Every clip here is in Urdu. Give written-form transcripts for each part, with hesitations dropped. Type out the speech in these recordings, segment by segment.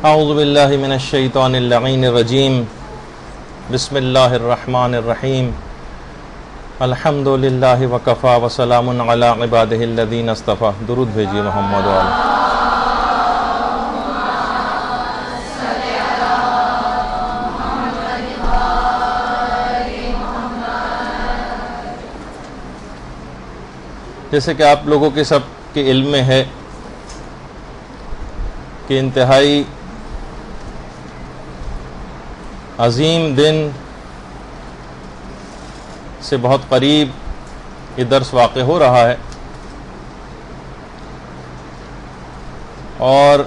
اعوذ باللہ من الشیطان اللعین الرجیم بسم اللہ الرحمن الرحیم الحمد للہ وکفا وسلام علی عبادہ الذین اصطفیٰ. درود بھیجیے محمد والے. جیسے کہ آپ لوگوں کے سب کے علم میں ہے کہ انتہائی عظیم دن سے بہت قریب یہ درس واقع ہو رہا ہے، اور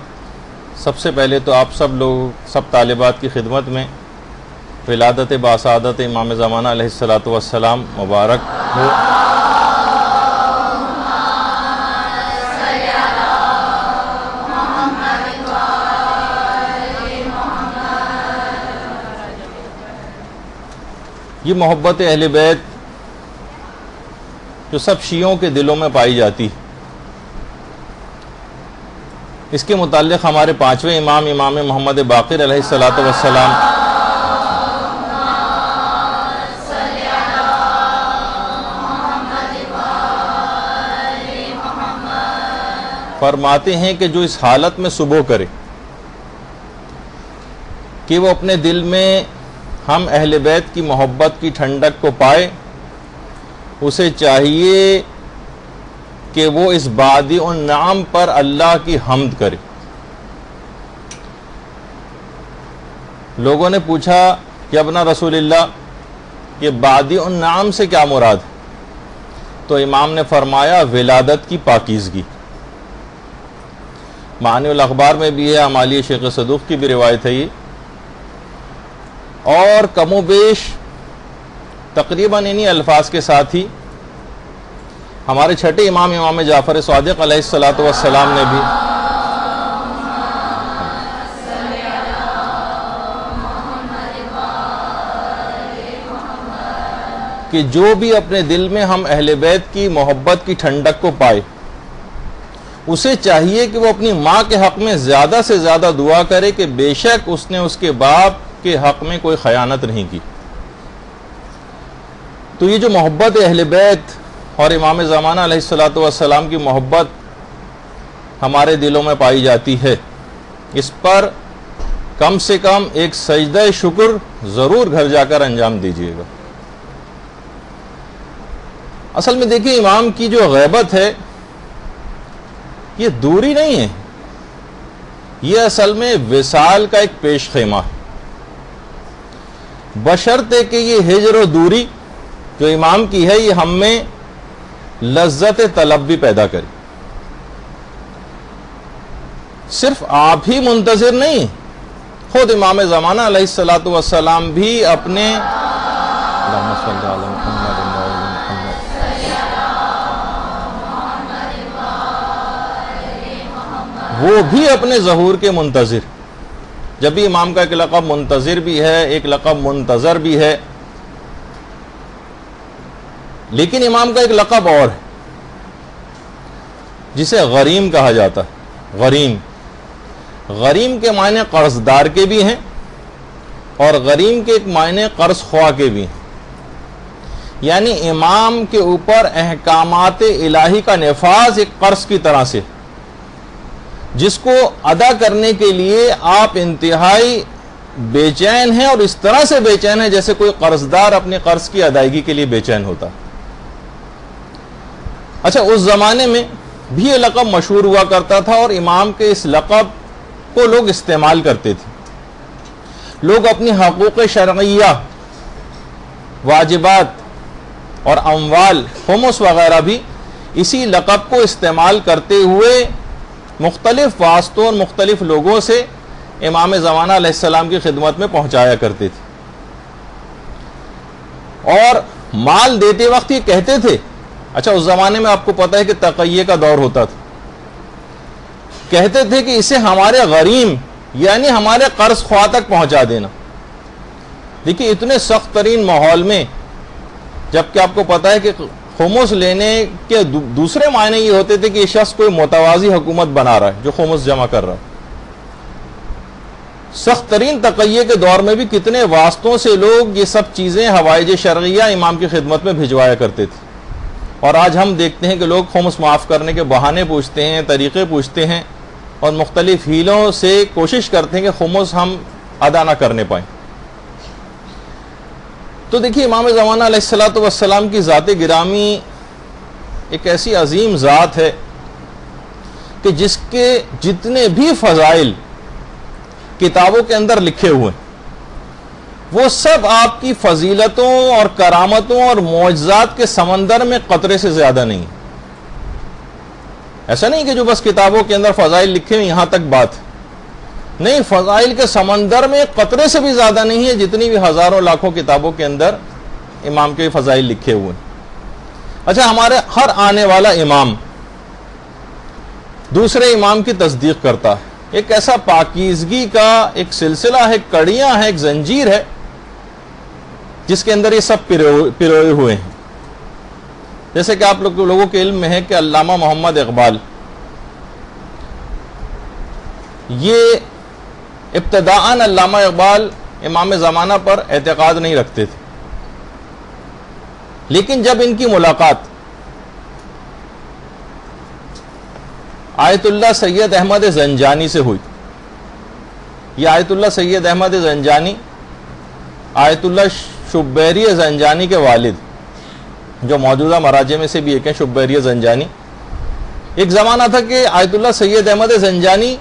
سب سے پہلے تو آپ سب طالبات کی خدمت میں ولادت باسعادت امام زمانہ علیہ السلام مبارک ہو. یہ محبت اہل بیت جو سب شیعوں کے دلوں میں پائی جاتی، اس کے متعلق ہمارے پانچویں امام محمد باقر علیہ السلام فرماتے ہیں کہ جو اس حالت میں صبح کرے کہ وہ اپنے دل میں ہم اہل بیت کی محبت کی ٹھنڈک کو پائے، اسے چاہیے کہ وہ اس بادی النعم پر اللہ کی حمد کرے. لوگوں نے پوچھا کہ ابنا رسول اللہ یہ بادی النعم سے کیا مراد ہے؟ تو امام نے فرمایا ولادت کی پاکیزگی. معانی الاخبار میں بھی ہے، امالی شیخ صدوق کی بھی روایت ہے یہ، اور کم و بیش تقریباً انہی الفاظ کے ساتھ ہی ہمارے چھٹے امام جعفر صادق علیہ السلام نے بھی کہ جو بھی اپنے دل میں ہم اہل بیت کی محبت کی ٹھنڈک کو پائے، اسے چاہیے کہ وہ اپنی ماں کے حق میں زیادہ سے زیادہ دعا کرے کہ بے شک اس نے اس کے باپ کے حق میں کوئی خیانت نہیں کی. تو یہ جو محبت اہل بیت اور امام زمانہ علیہ السلام کی محبت ہمارے دلوں میں پائی جاتی ہے، اس پر کم سے کم ایک سجدہ شکر ضرور گھر جا کر انجام دیجیے گا. اصل میں دیکھیں، امام کی جو غیبت ہے یہ دوری نہیں ہے، یہ اصل میں وصال کا ایک پیش خیمہ ہے، بشرطے کہ یہ ہجر و دوری جو امام کی ہے یہ ہم میں لذت طلب بھی پیدا کرے. صرف آپ ہی منتظر نہیں، خود امام زمانہ علیہ السلام بھی اپنے اللہم صلی علی محمد وہ بھی اپنے ظہور کے منتظر. جب بھی امام کا ایک لقب منتظر بھی ہے، ایک لقب منتظر بھی ہے، لیکن امام کا ایک لقب اور ہے جسے غریم کہا جاتا ہے. غریم کے معنی قرض دار کے بھی ہیں، اور غریم کے ایک معنی قرض خواہ کے بھی ہیں. یعنی امام کے اوپر احکامات الہی کا نفاذ ایک قرض کی طرح سے، جس کو ادا کرنے کے لیے آپ انتہائی بے چین ہیں، اور اس طرح سے بے چین ہیں جیسے کوئی قرضدار اپنے قرض کی ادائیگی کے لیے بے چین ہوتا. اچھا، اس زمانے میں بھی یہ لقب مشہور ہوا کرتا تھا، اور امام کے اس لقب کو لوگ استعمال کرتے تھے. لوگ اپنی حقوق شرعیہ، واجبات اور اموال، خمس وغیرہ بھی اسی لقب کو استعمال کرتے ہوئے مختلف واسطوں اور مختلف لوگوں سے امام زمانہ علیہ السلام کی خدمت میں پہنچایا کرتے تھے. اور مال دیتے وقت یہ کہتے تھے، اچھا اس زمانے میں آپ کو پتہ ہے کہ تقیہ کا دور ہوتا تھا، کہتے تھے کہ اسے ہمارے غریم یعنی ہمارے قرض خواہ تک پہنچا دینا. دیکھیے اتنے سخت ترین ماحول میں، جبکہ آپ کو پتہ ہے کہ خمس لینے کے دوسرے معنی یہ ہوتے تھے کہ یہ شخص کوئی متوازی حکومت بنا رہا ہے جو خمس جمع کر رہا ہے. سخت ترین تقیے کے دور میں بھی کتنے واسطوں سے لوگ یہ سب چیزیں حوائج شرعیہ امام کی خدمت میں بھجوایا کرتے تھے، اور آج ہم دیکھتے ہیں کہ لوگ خمس معاف کرنے کے بہانے پوچھتے ہیں، طریقے پوچھتے ہیں، اور مختلف ہیلوں سے کوشش کرتے ہیں کہ خمس ہم ادا نہ کرنے پائیں۔ تو دیکھیے امام زمانہ علیہ الصلوۃ والسلام کی ذات گرامی ایک ایسی عظیم ذات ہے کہ جس کے جتنے بھی فضائل کتابوں کے اندر لکھے ہوئے وہ سب آپ کی فضیلتوں اور کرامتوں اور معجزات کے سمندر میں قطرے سے زیادہ نہیں۔ ایسا نہیں کہ جو بس کتابوں کے اندر فضائل لکھے ہیں یہاں تک بات نہیں، فضائل کے سمندر میں قطرے سے بھی زیادہ نہیں ہے جتنی بھی ہزاروں لاکھوں کتابوں کے اندر امام کے فضائل لکھے ہوئے ہیں۔ اچھا، ہمارے ہر آنے والا امام دوسرے امام کی تصدیق کرتا ہے، ایک ایسا پاکیزگی کا ایک سلسلہ ہے، کڑیاں ہیں، ایک زنجیر ہے جس کے اندر یہ سب پروئے ہوئے ہیں۔ جیسے کہ آپ لوگوں کے علم میں ہے کہ علامہ محمد اقبال یہ ابتداءً علامہ اقبال امام زمانہ پر اعتقاد نہیں رکھتے تھے، لیکن جب ان کی ملاقات آیت اللہ سید احمد زنجانی سے ہوئی، یہ آیت اللہ سید احمد زنجانی آیت اللہ شبیری زنجانی کے والد، جو موجودہ مراجع میں سے بھی ایک ہیں شبیری زنجانی۔ ایک زمانہ تھا کہ آیت اللہ سید احمد زنجانی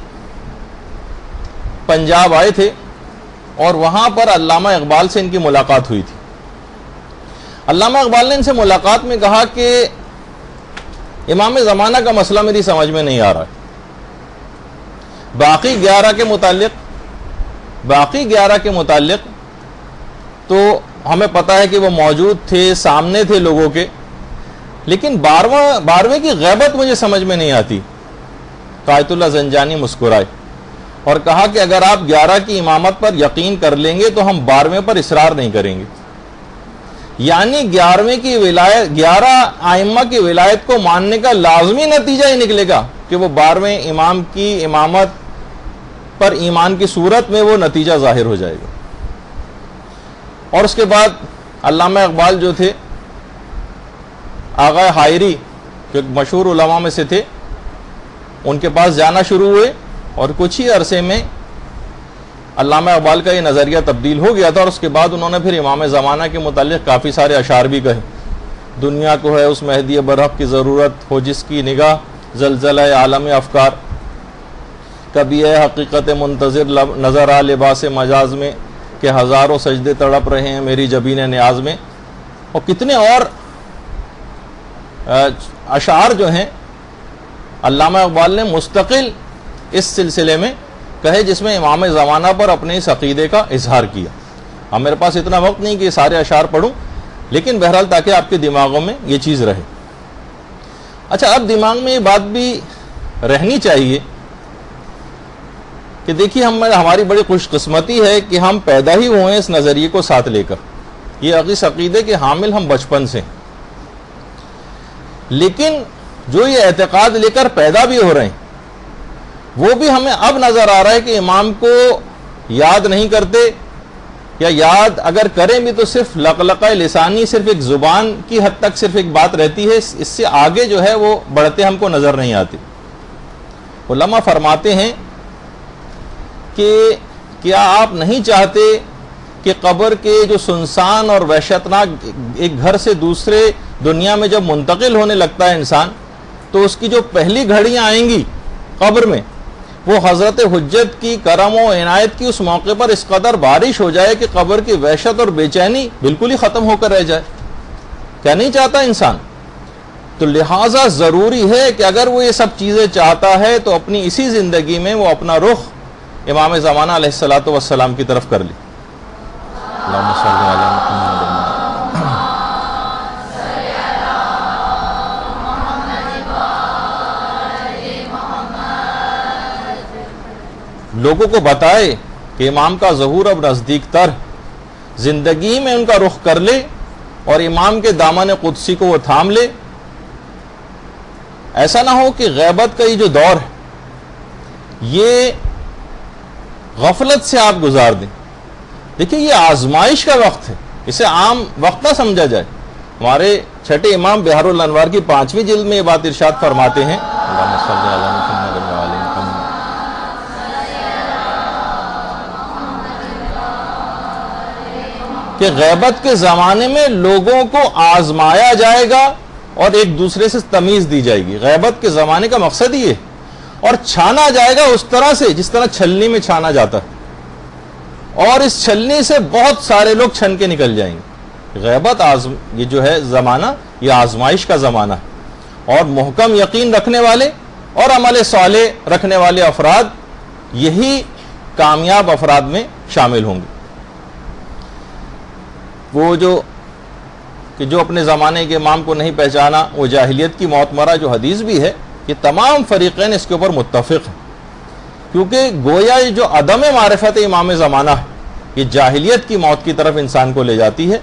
پنجاب آئے تھے اور وہاں پر علامہ اقبال سے ان کی ملاقات ہوئی تھی۔ علامہ اقبال نے ان سے ملاقات میں کہا کہ امام زمانہ کا مسئلہ میری سمجھ میں نہیں آ رہا ہے، باقی 11 کے متعلق تو ہمیں پتہ ہے کہ وہ موجود تھے، سامنے تھے لوگوں کے، لیکن 12ویں کی غیبت مجھے سمجھ میں نہیں آتی۔ تو آیت اللہ زنجانی مسکرائے اور کہا کہ اگر آپ 11 کی امامت پر یقین کر لیں گے تو ہم 12ویں پر اصرار نہیں کریں گے، یعنی 11 ائمہ کی ولایت کو ماننے کا لازمی نتیجہ یہ نکلے گا کہ وہ 12ویں امام کی امامت پر ایمان کی صورت میں وہ نتیجہ ظاہر ہو جائے گا۔ اور اس کے بعد علامہ اقبال جو تھے آغا حائری، جو مشہور علماء میں سے تھے، ان کے پاس جانا شروع ہوئے اور کچھ ہی عرصے میں علامہ اقبال کا یہ نظریہ تبدیل ہو گیا تھا، اور اس کے بعد انہوں نے پھر امام زمانہ کے متعلق کافی سارے اشعار بھی کہے۔ دنیا کو ہے اس مہدی برحق کی ضرورت، ہو جس کی نگاہ زلزلہ عالم افکار، کبھی ہے حقیقت منتظر نظر آ لباس مجاز میں، کہ ہزاروں سجدے تڑپ رہے ہیں میری جبین نیاز میں، اور کتنے اور اشعار جو ہیں علامہ اقبال نے مستقل اس سلسلے میں کہے، جس میں امام زمانہ پر اپنے اس عقیدے کا اظہار کیا۔ اب میرے پاس اتنا وقت نہیں کہ یہ سارے اشعار پڑھوں، لیکن بہرحال تاکہ آپ کے دماغوں میں یہ چیز رہے۔ اچھا، اب دماغ میں یہ بات بھی رہنی چاہیے کہ دیکھیے ہماری بڑی خوش قسمتی ہے کہ ہم پیدا ہی ہوئے ہیں اس نظریے کو ساتھ لے کر، یہ اس عقیدے کے حامل ہم بچپن سے، لیکن جو یہ اعتقاد لے کر پیدا بھی ہو رہے ہیں وہ بھی ہمیں اب نظر آ رہا ہے کہ امام کو یاد نہیں کرتے، یا یاد اگر کریں بھی تو صرف لقلقہ لسانی، صرف ایک زبان کی حد تک صرف ایک بات رہتی ہے، اس سے آگے جو ہے وہ بڑھتے ہم کو نظر نہیں آتے۔ علماء فرماتے ہیں کہ کیا آپ نہیں چاہتے کہ قبر کے جو سنسان اور وحشتناک ایک گھر سے دوسرے دنیا میں جب منتقل ہونے لگتا ہے انسان، تو اس کی جو پہلی گھڑیاں آئیں گی قبر میں، وہ حضرت حجت کی کرم و عنایت کی اس موقع پر اس قدر بارش ہو جائے کہ قبر کی وحشت اور بے چینی بالکل ہی ختم ہو کر رہ جائے۔ کیا نہیں چاہتا انسان؟ تو لہٰذا ضروری ہے کہ اگر وہ یہ سب چیزیں چاہتا ہے تو اپنی اسی زندگی میں وہ اپنا رخ امام زمانہ علیہ الصلوۃ والسلام کی طرف کر لے۔ اللہم صلی علی محمد۔ لوگوں کو بتائے کہ امام کا ظہور اب نزدیک تر، زندگی میں ان کا رخ کر لے اور امام کے دامن قدسی کو وہ تھام لے۔ ایسا نہ ہو کہ غیبت کا یہ جو دور ہے یہ غفلت سے آپ گزار دیں. دیکھیں یہ آزمائش کا وقت ہے، اسے عام وقت نہ سمجھا جائے. ہمارے چھٹے امام بحار الانوار کی 5ویں جلد میں یہ بات ارشاد فرماتے ہیں، اللہم صلی علی محمد و علی محمد، کہ غیبت کے زمانے میں لوگوں کو آزمایا جائے گا اور ایک دوسرے سے تمیز دی جائے گی. غیبت کے زمانے کا مقصد یہ ہے. اور چھانا جائے گا اس طرح سے جس طرح چھلنی میں چھانا جاتا ہے، اور اس چھلنی سے بہت سارے لوگ چھن کے نکل جائیں گے. غیبت یہ جو ہے زمانہ، یہ آزمائش کا زمانہ ہے، اور محکم یقین رکھنے والے اور عمل صالح رکھنے والے افراد یہی کامیاب افراد میں شامل ہوں گے. وہ جو اپنے زمانے کے امام کو نہیں پہچانا وہ جاہلیت کی موت مرا، جو حدیث بھی ہے، یہ تمام فریقین اس کے اوپر متفق ہیں. کیونکہ گویا یہ جو عدم معرفت امام زمانہ ہے، یہ جاہلیت کی موت کی طرف انسان کو لے جاتی ہے.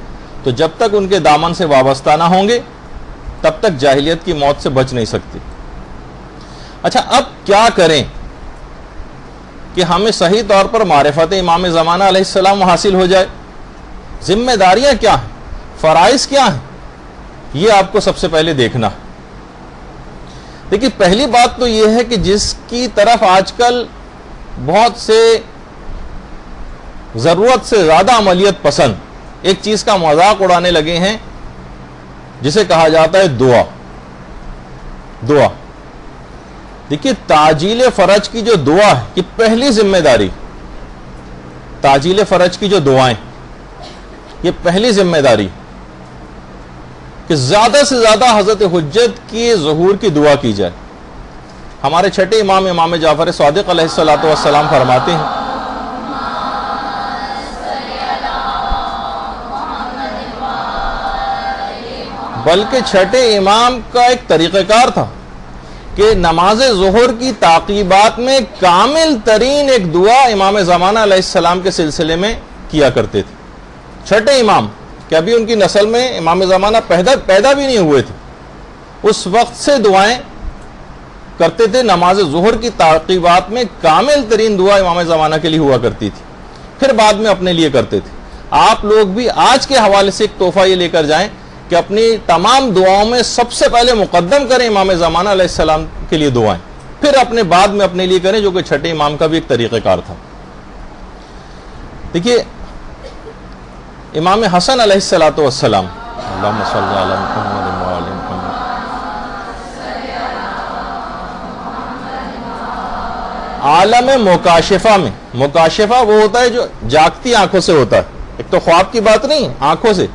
تو جب تک ان کے دامن سے وابستہ نہ ہوں گے تب تک جاہلیت کی موت سے بچ نہیں سکتی. اچھا، اب کیا کریں کہ ہمیں صحیح طور پر معرفت امام زمانہ علیہ السلام حاصل ہو جائے؟ ذمہ داریاں کیا ہیں، فرائض کیا ہیں، یہ آپ کو سب سے پہلے دیکھنا. دیکھیے، پہلی بات تو یہ ہے کہ جس کی طرف آج کل بہت سے ضرورت سے زیادہ عملیت پسند ایک چیز کا مذاق اڑانے لگے ہیں، جسے کہا جاتا ہے دعا. دیکھیے، تعجیل فرج کی جو دعا ہے، یہ پہلی ذمہ داری. تعجیل فرج کی جو دعائیں، یہ پہلی ذمہ داری کہ زیادہ سے زیادہ حضرت حجت کی ظہور کی دعا کی جائے. ہمارے چھٹے امام جعفر صادق علیہ السلام فرماتے ہیں، بلکہ چھٹے امام کا ایک طریقہ کار تھا کہ نماز ظہر کی تعقیبات میں کامل ترین ایک دعا امام زمانہ علیہ السلام کے سلسلے میں کیا کرتے تھے. چھٹے امام کہ ابھی ان کی نسل میں امام زمانہ پیدا بھی نہیں ہوئے تھے، اس وقت سے دعائیں کرتے تھے. نماز ظہر کی تعقیبات میں کامل ترین دعا امام زمانہ کے لیے ہوا کرتی تھی، پھر بعد میں اپنے لیے کرتے تھے. آپ لوگ بھی آج کے حوالے سے ایک تحفہ یہ لے کر جائیں کہ اپنی تمام دعاؤں میں سب سے پہلے مقدم کریں امام زمانہ علیہ السلام کے لیے دعائیں، پھر اپنے بعد میں اپنے لیے کریں، جو کہ چھٹے امام کا بھی ایک طریقہ کار تھا. دیکھیے، امام حسن علیہ السلام، اللہم صلی علی محمد و علی محمد، عالم مکاشفہ وہ ہوتا ہے جو جاگتی آنکھوں سے ہوتا ہے، ایک تو خواب کی بات نہیں، آنکھوں سے.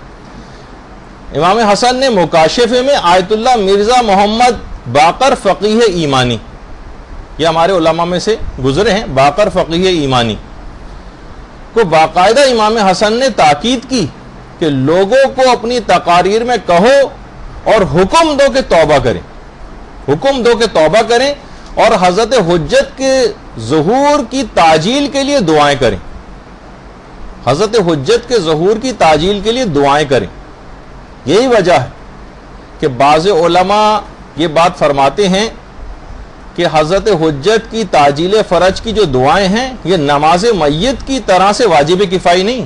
امام حسن نے مکاشفے میں آیت اللہ مرزا محمد باقر فقیہ ایمانی، یہ ہمارے علماء میں سے گزرے ہیں، باقر فقیہ ایمانی کو باقاعدہ امام حسن نے تاکید کی کہ لوگوں کو اپنی تقاریر میں کہو اور حکم دو کہ توبہ کریں اور حضرت حجت کے ظہور کی تعجیل کے لیے دعائیں کریں. حضرت حجت کے ظہور کی تعجیل کے لیے دعائیں کریں. یہی وجہ ہے کہ بعض علماء یہ بات فرماتے ہیں کہ حضرت حجت کی تعجیل فرج کی جو دعائیں ہیں یہ نماز میت کی طرح سے واجب کفائی نہیں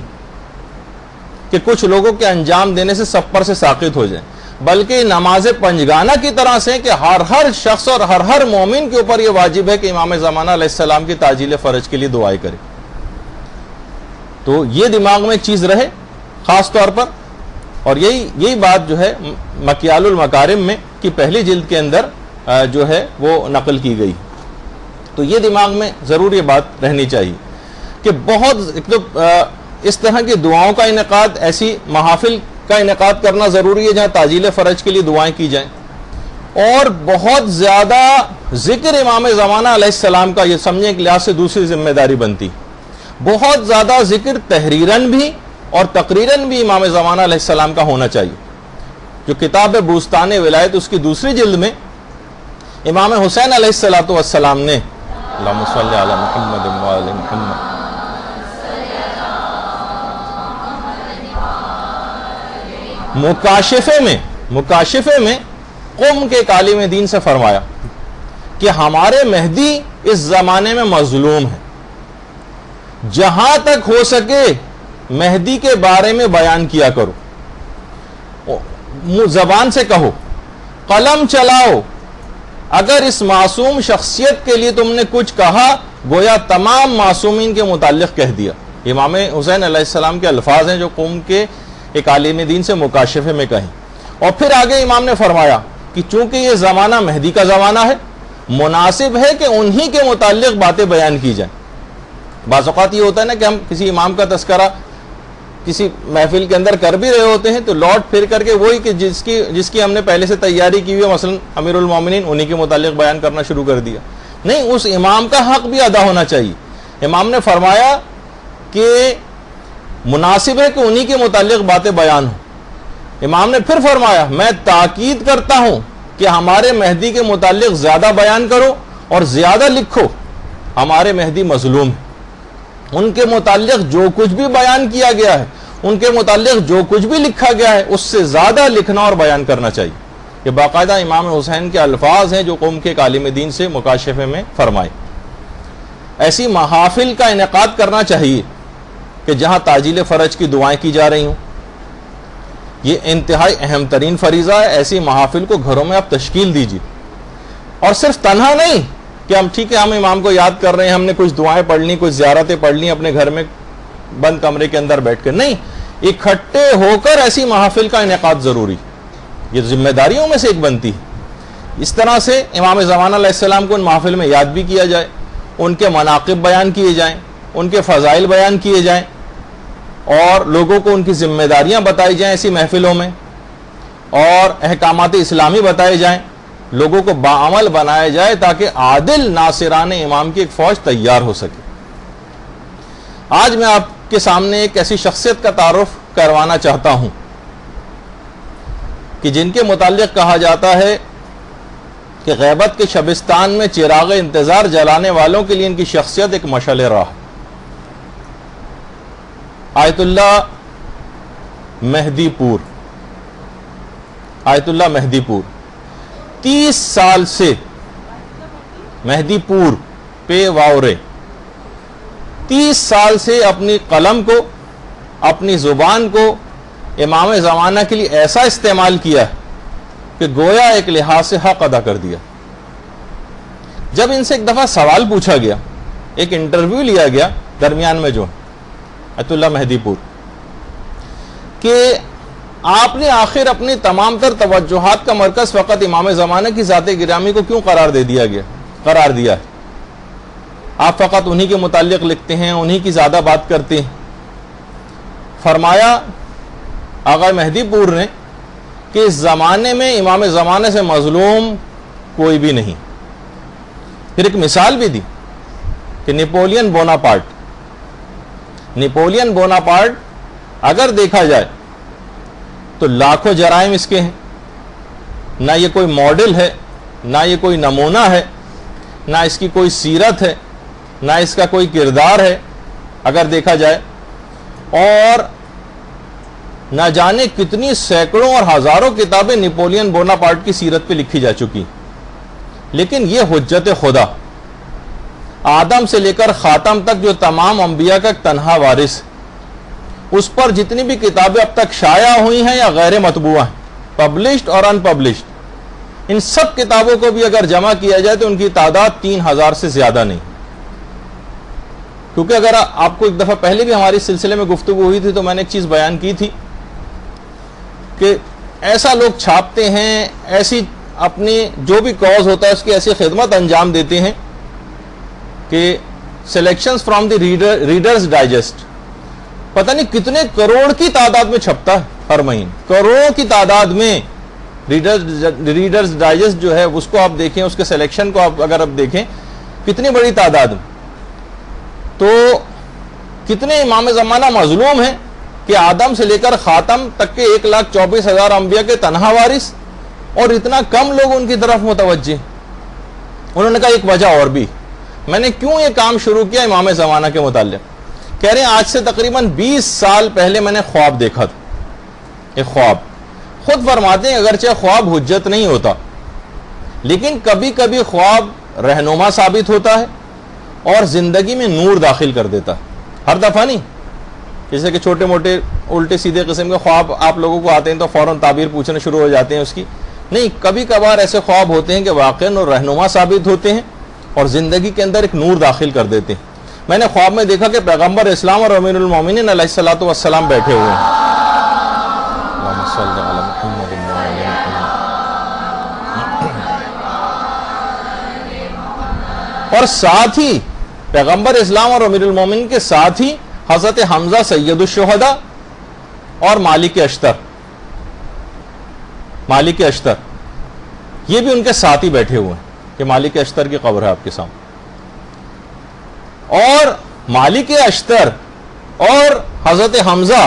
کہ کچھ لوگوں کے انجام دینے سے سب پر سے ساقط ہو جائیں، بلکہ نماز پنجگانہ کی طرح سے کہ ہر شخص اور ہر مومن کے اوپر یہ واجب ہے کہ امام زمانہ علیہ السلام کی تعجیل فرج کے لیے دعائیں کرے. تو یہ دماغ میں ایک چیز رہے خاص طور پر، اور یہی بات جو ہے مکیال المکارم میں کی پہلی جلد کے اندر جو ہے وہ نقل کی گئی. تو یہ دماغ میں ضرور یہ بات رہنی چاہیے کہ بہت اس طرح کی دعاؤں کا انعقاد، ایسی محافل کا انعقاد کرنا ضروری ہے جہاں تعجیل فرج کے لیے دعائیں کی جائیں، اور بہت زیادہ ذکر امام زمانہ علیہ السلام کا یہ سمجھیں ایک لحاظ سے دوسری ذمہ داری بنتی. بہت زیادہ ذکر تحریراً بھی اور تقریراً بھی امام زمانہ علیہ السلام کا ہونا چاہیے. جو کتاب بوستان ولایت اس کی دوسری جلد میں امام حسین علیہ السلام نے، اللہم صلی علی محمد و علی محمد، مکاشفے میں قم کے ایک عالم دین سے فرمایا کہ ہمارے مہدی اس زمانے میں مظلوم ہے، جہاں تک ہو سکے مہدی کے بارے میں بیان کیا کرو، زبان سے کہو، قلم چلاؤ۔ اگر اس معصوم شخصیت کے لیے تم نے کچھ کہا گویا تمام معصومین کے متعلق کہہ دیا۔ امام حسین علیہ السلام کے الفاظ ہیں جو قوم کے ایک عالم دین سے مکاشفے میں کہیں۔ اور پھر آگے امام نے فرمایا کہ چونکہ یہ زمانہ مہدی کا زمانہ ہے، مناسب ہے کہ انہی کے متعلق باتیں بیان کی جائیں۔ بعض اوقات یہ ہوتا ہے نا کہ ہم کسی امام کا تذکرہ کسی محفل کے اندر کر بھی رہے ہوتے ہیں تو لوٹ پھر کر کے وہی کہ جس کی ہم نے پہلے سے تیاری کی ہوئی ہے، مثلا امیر المومنین، انہی کے متعلق بیان کرنا شروع کر دیا۔ نہیں، اس امام کا حق بھی ادا ہونا چاہیے۔ امام نے فرمایا کہ مناسب ہے کہ انہی کے متعلق باتیں بیان ہوں۔ امام نے پھر فرمایا میں تاکید کرتا ہوں کہ ہمارے مہدی کے متعلق زیادہ بیان کرو اور زیادہ لکھو۔ ہمارے مہدی مظلوم ہیں، ان کے متعلق جو کچھ بھی بیان کیا گیا ہے، ان کے متعلق جو کچھ بھی لکھا گیا ہے، اس سے زیادہ لکھنا اور بیان کرنا چاہیے۔ یہ باقاعدہ امام حسین کے الفاظ ہیں جو قوم کے عالم دین سے مکاشفے میں فرمائے۔ ایسی محافل کا انعقاد کرنا چاہیے کہ جہاں تعجیل فرج کی دعائیں کی جا رہی ہوں۔ یہ انتہائی اہم ترین فریضہ ہے۔ ایسی محافل کو گھروں میں آپ تشکیل دیجیے، اور صرف تنہا نہیں کہ ہم ٹھیک ہے ہم امام کو یاد کر رہے ہیں، ہم نے کچھ دعائیں پڑھ لی، کچھ زیارتیں پڑھ لی اپنے گھر میں بند کمرے کے اندر بیٹھ کر، نہیں، اکٹھے ہو کر ایسی محافل کا انعقاد ضروری، یہ ذمہ داریوں میں سے ایک بنتی ہے۔ اس طرح سے امام زمانہ علیہ السلام کو ان محافل میں یاد بھی کیا جائے، ان کے مناقب بیان کیے جائیں، ان کے فضائل بیان کیے جائیں، اور لوگوں کو ان کی ذمہ داریاں بتائی جائیں ایسی محفلوں میں، اور احکامات اسلامی بتائے جائیں، لوگوں کو باعمل بنایا جائے تاکہ عادل ناصران امام کی ایک فوج تیار ہو سکے۔ آج میں آپ کے سامنے ایک ایسی شخصیت کا تعارف کروانا چاہتا ہوں کہ جن کے متعلق کہا جاتا ہے کہ غیبت کے شبستان میں چراغ انتظار جلانے والوں کے لیے ان کی شخصیت ایک مشعل راہ۔ آیت اللہ مہدی پور، آیت اللہ مہدی پور 30 سال سے، مہدی پور پے واورے، 30 سال سے اپنی قلم کو، اپنی زبان کو امام زمانہ کے لیے ایسا استعمال کیا کہ گویا ایک لحاظ سے حق ادا کر دیا۔ جب ان سے ایک دفعہ سوال پوچھا گیا، ایک انٹرویو لیا گیا درمیان میں جو آیت اللہ مہدی پور، کہ آپ نے آخر اپنی تمام تر توجہات کا مرکز فقط امام زمانہ کی ذات گرامی کو کیوں قرار دیا ہے؟ آپ فقط انہی کے متعلق لکھتے ہیں، انہی کی زیادہ بات کرتے ہیں۔ فرمایا آقا مہدی پور نے کہ اس زمانے میں امام زمانے سے مظلوم کوئی بھی نہیں۔ پھر ایک مثال بھی دی کہ نیپولین بوناپارٹ اگر دیکھا جائے تو لاکھوں جرائم اس کے ہیں، نہ یہ کوئی ماڈل ہے، نہ یہ کوئی نمونہ ہے، نہ اس کی کوئی سیرت ہے، نہ اس کا کوئی کردار ہے اگر دیکھا جائے، اور نہ جانے کتنی سینکڑوں اور ہزاروں کتابیں نیپولین بوناپارٹ کی سیرت پہ لکھی جا چکی، لیکن یہ حجت خدا آدم سے لے کر خاتم تک جو تمام انبیاء کا ایک تنہا وارث، اس پر جتنی بھی کتابیں اب تک شائع ہوئی ہیں یا غیر مطبوعہ ہیں، پبلشڈ اور ان پبلشڈ، ان سب کتابوں کو بھی اگر جمع کیا جائے تو ان کی تعداد 3000 سے زیادہ نہیں۔ کیونکہ اگر آپ کو ایک دفعہ پہلے بھی ہماری سلسلے میں گفتگو ہوئی تھی تو میں نے ایک چیز بیان کی تھی کہ ایسا لوگ چھاپتے ہیں، ایسی اپنی جو بھی کاز ہوتا ہے اس کی ایسی خدمت انجام دیتے ہیں کہ selections from the Reader's Digest پتہ نہیں کتنے کروڑ کی تعداد میں چھپتا ہے ہر مہینے، کروڑوں کی تعداد میں ریڈرز ڈائجسٹ جو ہے اس کو آپ دیکھیں، اس کے سلیکشن کو اگر آپ دیکھیں کتنی بڑی تعداد میں، تو کتنے امام زمانہ مظلوم ہیں کہ آدم سے لے کر خاتم تک کے 1,24,000 انبیاء کے تنہا وارث، اور اتنا کم لوگ ان کی طرف متوجہ۔ انہوں نے کہا ایک وجہ اور بھی، میں نے کیوں یہ کام شروع کیا امام زمانہ کے متعلق، کہہ رہے ہیں آج سے تقریباً 20 سال پہلے میں نے خواب دیکھا تھا، ایک خواب، خود فرماتے ہیں اگرچہ خواب حجت نہیں ہوتا لیکن کبھی کبھی خواب رہنما ثابت ہوتا ہے اور زندگی میں نور داخل کر دیتا ہے۔ ہر دفعہ نہیں، جیسے کہ چھوٹے موٹے الٹے سیدھے قسم کے خواب آپ لوگوں کو آتے ہیں تو فوراً تعبیر پوچھنا شروع ہو جاتے ہیں اس کی. نہیں، کبھی کبھار ایسے خواب ہوتے ہیں کہ واقعاً اور رہنما ثابت ہوتے ہیں اور زندگی کے اندر ایک نور داخل کر دیتے ہیں. میں نے خواب میں دیکھا کہ پیغمبر اسلام اور امیر المومنین علیہ الصلوۃ والسلام بیٹھے ہوئے ہیں. اللہم صلی علی محمد وعلی محمد. اور ساتھ ہی پیغمبر اسلام اور امیر المومنین کے ساتھ ہی حضرت حمزہ سید الشہداء اور مالک اشتر یہ بھی ان کے ساتھ ہی بیٹھے ہوئے ہیں کہ مالک اشتر کی قبر ہے آپ کے سامنے. اور مالک اشتر اور حضرت حمزہ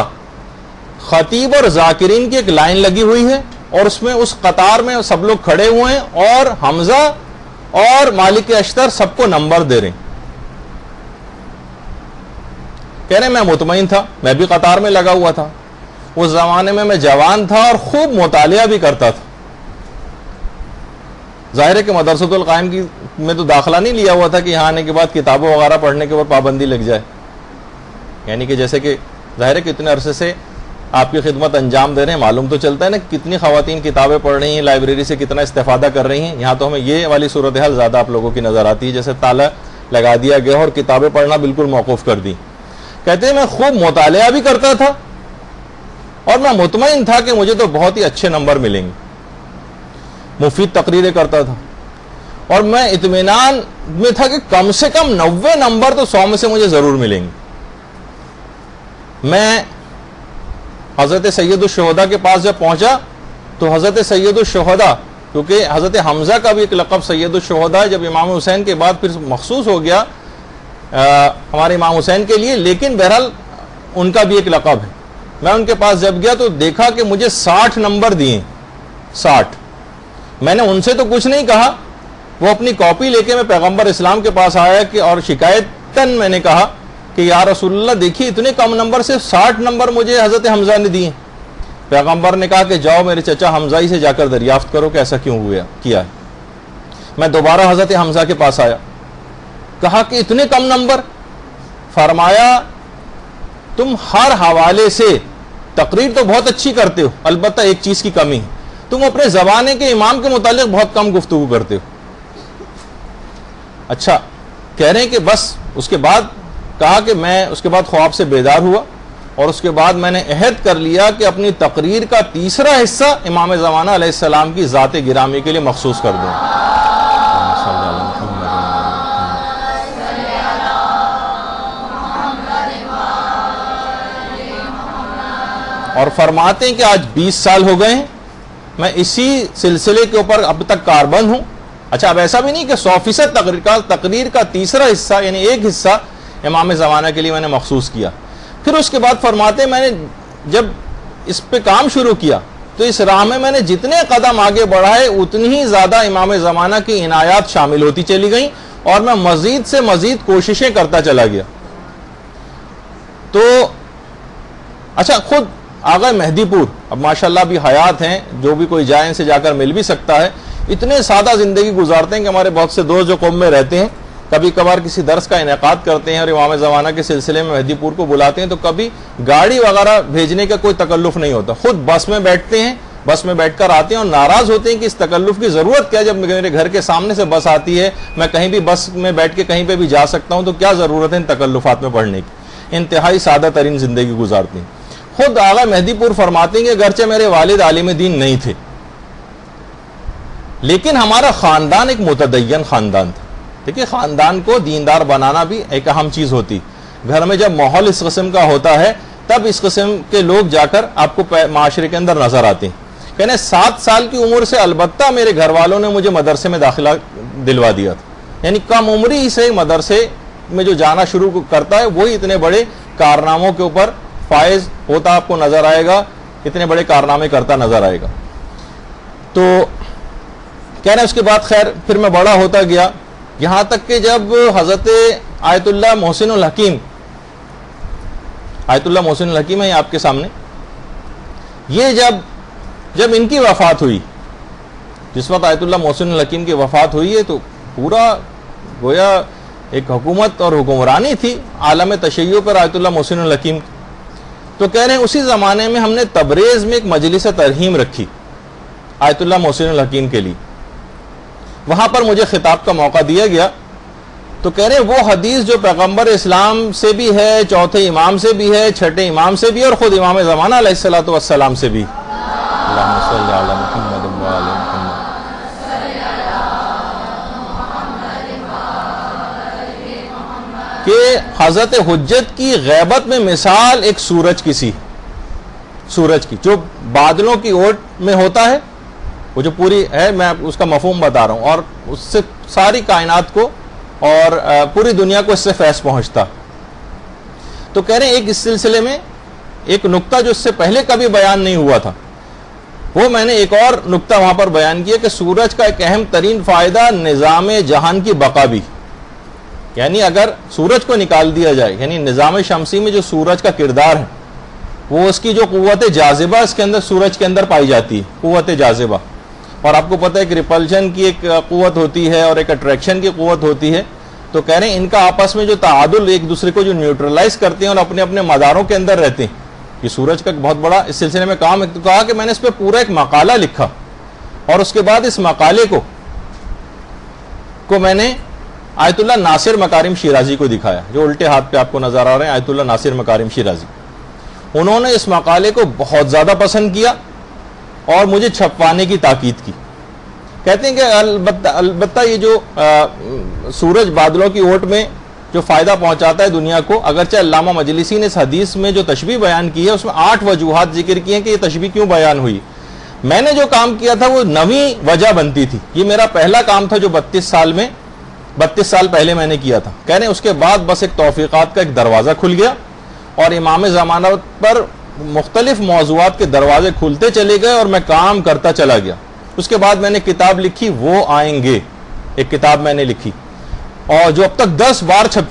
خطیب اور ذاکرین کی ایک لائن لگی ہوئی ہے اور اس میں اس قطار میں سب لوگ کھڑے ہوئے ہیں اور حمزہ اور مالک اشتر سب کو نمبر دے رہے ہیں. کہہ رہے میں مطمئن تھا، میں بھی قطار میں لگا ہوا تھا. اس زمانے میں جوان تھا اور خوب مطالعہ بھی کرتا تھا. ظاہر ہے کہ مدرسۃ القائم کی میں تو داخلہ نہیں لیا ہوا تھا کہ یہاں آنے کے بعد کتابوں وغیرہ پڑھنے کے اوپر پابندی لگ جائے. یعنی کہ جیسے کہ ظاہر ہے کہ اتنے عرصے سے آپ کی خدمت انجام دے رہے ہیں، معلوم تو چلتا ہے نا کتنی خواتین کتابیں پڑھ رہی ہیں، لائبریری سے کتنا استفادہ کر رہی ہیں. یہاں تو ہمیں یہ والی صورتحال زیادہ آپ لوگوں کی نظر آتی ہے، جیسے تالا لگا دیا گیا اور کتابیں پڑھنا بالکل موقوف کر دی. کہتے ہیں میں خوب مطالعہ بھی کرتا تھا اور میں مطمئن تھا کہ مجھے تو بہت ہی اچھے نمبر ملیں گے. مفید تقریریں کرتا تھا اور میں اطمینان میں تھا کہ کم سے کم 90 نمبر تو 100 میں سے مجھے ضرور ملیں گے. میں حضرت سید الشہداء کے پاس جب پہنچا تو حضرت سید الشہداء، کیونکہ حضرت حمزہ کا بھی ایک لقب سید الشہداء جب امام حسین کے بعد پھر مخصوص ہو گیا ہمارے امام حسین کے لیے، لیکن بہرحال ان کا بھی ایک لقب ہے. میں ان کے پاس جب گیا تو دیکھا کہ مجھے 60 نمبر دیے. 60. میں نے ان سے تو کچھ نہیں کہا، وہ اپنی کاپی لے کے میں پیغمبر اسلام کے پاس آیا کہ اور شکایتاً میں نے کہا کہ یا رسول اللہ دیکھیے اتنے کم نمبر سے 60 نمبر مجھے حضرت حمزہ نے دیے. پیغمبر نے کہا کہ جاؤ میرے چچا حمزہ ہی سے جا کر دریافت کرو کہ ایسا کیوں کیا ہے. میں دوبارہ حضرت حمزہ کے پاس آیا، کہا کہ اتنے کم نمبر. فرمایا تم ہر حوالے سے تقریر تو بہت اچھی کرتے ہو، البتہ ایک چیز کی کمی ہے، تم اپنے زمانے کے امام کے متعلق بہت کم گفتگو کرتے ہو. اچھا، کہہ رہے ہیں کہ بس اس کے بعد کہا کہ میں اس کے بعد خواب سے بیدار ہوا اور اس کے بعد میں نے عہد کر لیا کہ اپنی تقریر کا تیسرا حصہ امام زمانہ علیہ السلام کی ذات گرامی کے لیے مخصوص کر دوں. اور فرماتے ہیں کہ آج 20 سال ہو گئے ہیں میں اسی سلسلے کے اوپر اب تک کاربند ہوں. اچھا، اب ایسا بھی نہیں کہ 100% تقریر کا تیسرا حصہ یعنی ایک حصہ امام زمانہ کے لیے میں نے مخصوص کیا. پھر اس کے بعد فرماتے ہیں میں نے جب اس پہ کام شروع کیا تو اس راہ میں نے جتنے قدم آگے بڑھائے اتنی ہی زیادہ امام زمانہ کی عنایات شامل ہوتی چلی گئیں اور میں مزید سے مزید کوششیں کرتا چلا گیا. تو اچھا، خود آغا مہدی پور اب ماشاءاللہ بھی حیات ہیں، جو بھی کوئی جائے ان سے جا کر مل بھی سکتا ہے. اتنے سادہ زندگی گزارتے ہیں کہ ہمارے بہت سے دوست جو قوم میں رہتے ہیں کبھی کبھار کسی درس کا انعقاد کرتے ہیں اور امام زمانہ کے سلسلے میں مہدی پور کو بلاتے ہیں تو کبھی گاڑی وغیرہ بھیجنے کا کوئی تکلف نہیں ہوتا، خود بس میں بیٹھتے ہیں، بس میں بیٹھ کر آتے ہیں اور ناراض ہوتے ہیں کہ اس تکلف کی ضرورت کیا، جب میرے گھر کے سامنے سے بس آتی ہے میں کہیں بھی بس میں بیٹھ کے کہیں پہ بھی جا سکتا ہوں، تو کیا ضرورت ہے ان تکلفات میں پڑھنے کی. انتہائی سادہ ترین زندگی گزارتے ہیں. خود آغا مہدی پور فرماتے ہیں کہ اگرچہ میرے والد عالم دین نہیں تھے لیکن ہمارا خاندان ایک متدین خاندان تھا. دیکھیے، خاندان کو دیندار بنانا بھی ایک اہم چیز ہوتی. گھر میں جب ماحول اس قسم کا ہوتا ہے تب اس قسم کے لوگ جا کر آپ کو معاشرے کے اندر نظر آتے ہیں. کہنے 7 سال کی عمر سے البتہ میرے گھر والوں نے مجھے مدرسے میں داخلہ دلوا دیا تھا. یعنی کم عمری سے مدرسے میں جو جانا شروع کرتا ہے وہی اتنے بڑے کارناموں کے اوپر فائز ہوتا آپ کو نظر آئے گا، اتنے بڑے کارنامے کرتا نظر آئے گا. تو کہہ رہے ہیں اس کے بعد خیر پھر میں بڑا ہوتا گیا، یہاں تک کہ جب حضرت آیت اللہ محسن الحکیم، آیت اللہ محسن الحکیم ہے آپ کے سامنے، یہ جب ان کی وفات ہوئی، جس وقت آیت اللہ محسن الحکیم کی وفات ہوئی ہے تو پورا گویا ایک حکومت اور حکمرانی تھی عالم تشیع پر آیت اللہ محسن الحکیم کی. تو کہہ رہے ہیں اسی زمانے میں ہم نے تبریز میں ایک مجلس ترہیم رکھی آیت اللہ محسن الحکیم کے لیے. وہاں پر مجھے خطاب کا موقع دیا گیا. تو کہہ رہے ہیں وہ حدیث جو پیغمبر اسلام سے بھی ہے، چوتھے امام سے بھی ہے، چھٹے امام سے بھی، اور خود امام زمانہ علیہ الصلوۃ والسلام سے بھی. اللہم صلی علی محمد و علی محمد. کہ حضرت حجت کی غیبت میں مثال ایک سورج کی سی، سورج کی جو بادلوں کی اوٹ میں ہوتا ہے، وہ جو پوری ہے، میں اس کا مفہوم بتا رہا ہوں، اور اس سے ساری کائنات کو اور پوری دنیا کو اس سے فیض پہنچتا. تو کہہ رہے ہیں ایک اس سلسلے میں ایک نقطہ جو اس سے پہلے کبھی بیان نہیں ہوا تھا، وہ میں نے ایک اور نقطہ وہاں پر بیان کیا کہ سورج کا ایک اہم ترین فائدہ نظام جہان کی بقا بھی. یعنی اگر سورج کو نکال دیا جائے، یعنی نظام شمسی میں جو سورج کا کردار ہے، وہ اس کی جو قوت جاذبہ اس کے اندر، سورج کے اندر پائی جاتی ہے، قوت جاذبہ. اور آپ کو پتہ ہے کہ ریپلشن کی ایک قوت ہوتی ہے اور ایک اٹریکشن کی قوت ہوتی ہے. تو کہہ رہے ہیں ان کا آپس میں جو تعادل، ایک دوسرے کو جو نیوٹرلائز کرتے ہیں اور اپنے اپنے مداروں کے اندر رہتے ہیں. یہ سورج کا ایک بہت بڑا اس سلسلے میں کام ہے. تو کہا کہ میں نے اس پہ پورا ایک مقالہ لکھا، اور اس کے بعد اس مقالے کو میں نے آیت اللہ ناصر مکارم شیرازی کو دکھایا، جو الٹے ہاتھ پہ آپ کو نظر آ رہے ہیں، آیت اللہ ناصر مکارم شیرازی. انہوں نے اس مقالے کو بہت زیادہ پسند کیا اور مجھے چھپوانے کی تاکید کی. کہتے ہیں کہ البتہ یہ جو سورج بادلوں کی اوٹ میں جو فائدہ پہنچاتا ہے دنیا کو، اگرچہ علامہ مجلسی نے اس حدیث میں جو تشبیہ بیان کی ہے اس میں 8 وجوہات ذکر کی ہیں کہ یہ تشبیہ کیوں بیان ہوئی. میں نے جو کام کیا تھا وہ 9ویں وجہ بنتی تھی. یہ میرا پہلا کام تھا جو 32 سال پہلے میں نے کیا تھا. کہہ رہے ہیں اس کے بعد بس ایک توفیقات کا ایک دروازہ کھل گیا اور امام زمانہ پر مختلف موضوعات کے دروازے کھلتے چلے گئے اور میں کام کرتا چلا گیا. اس کے بعد میں نے کتاب لکھی وہ آئیں گے، ایک کتاب میں نے لکھی اور جو اب تک 10 بار چھپ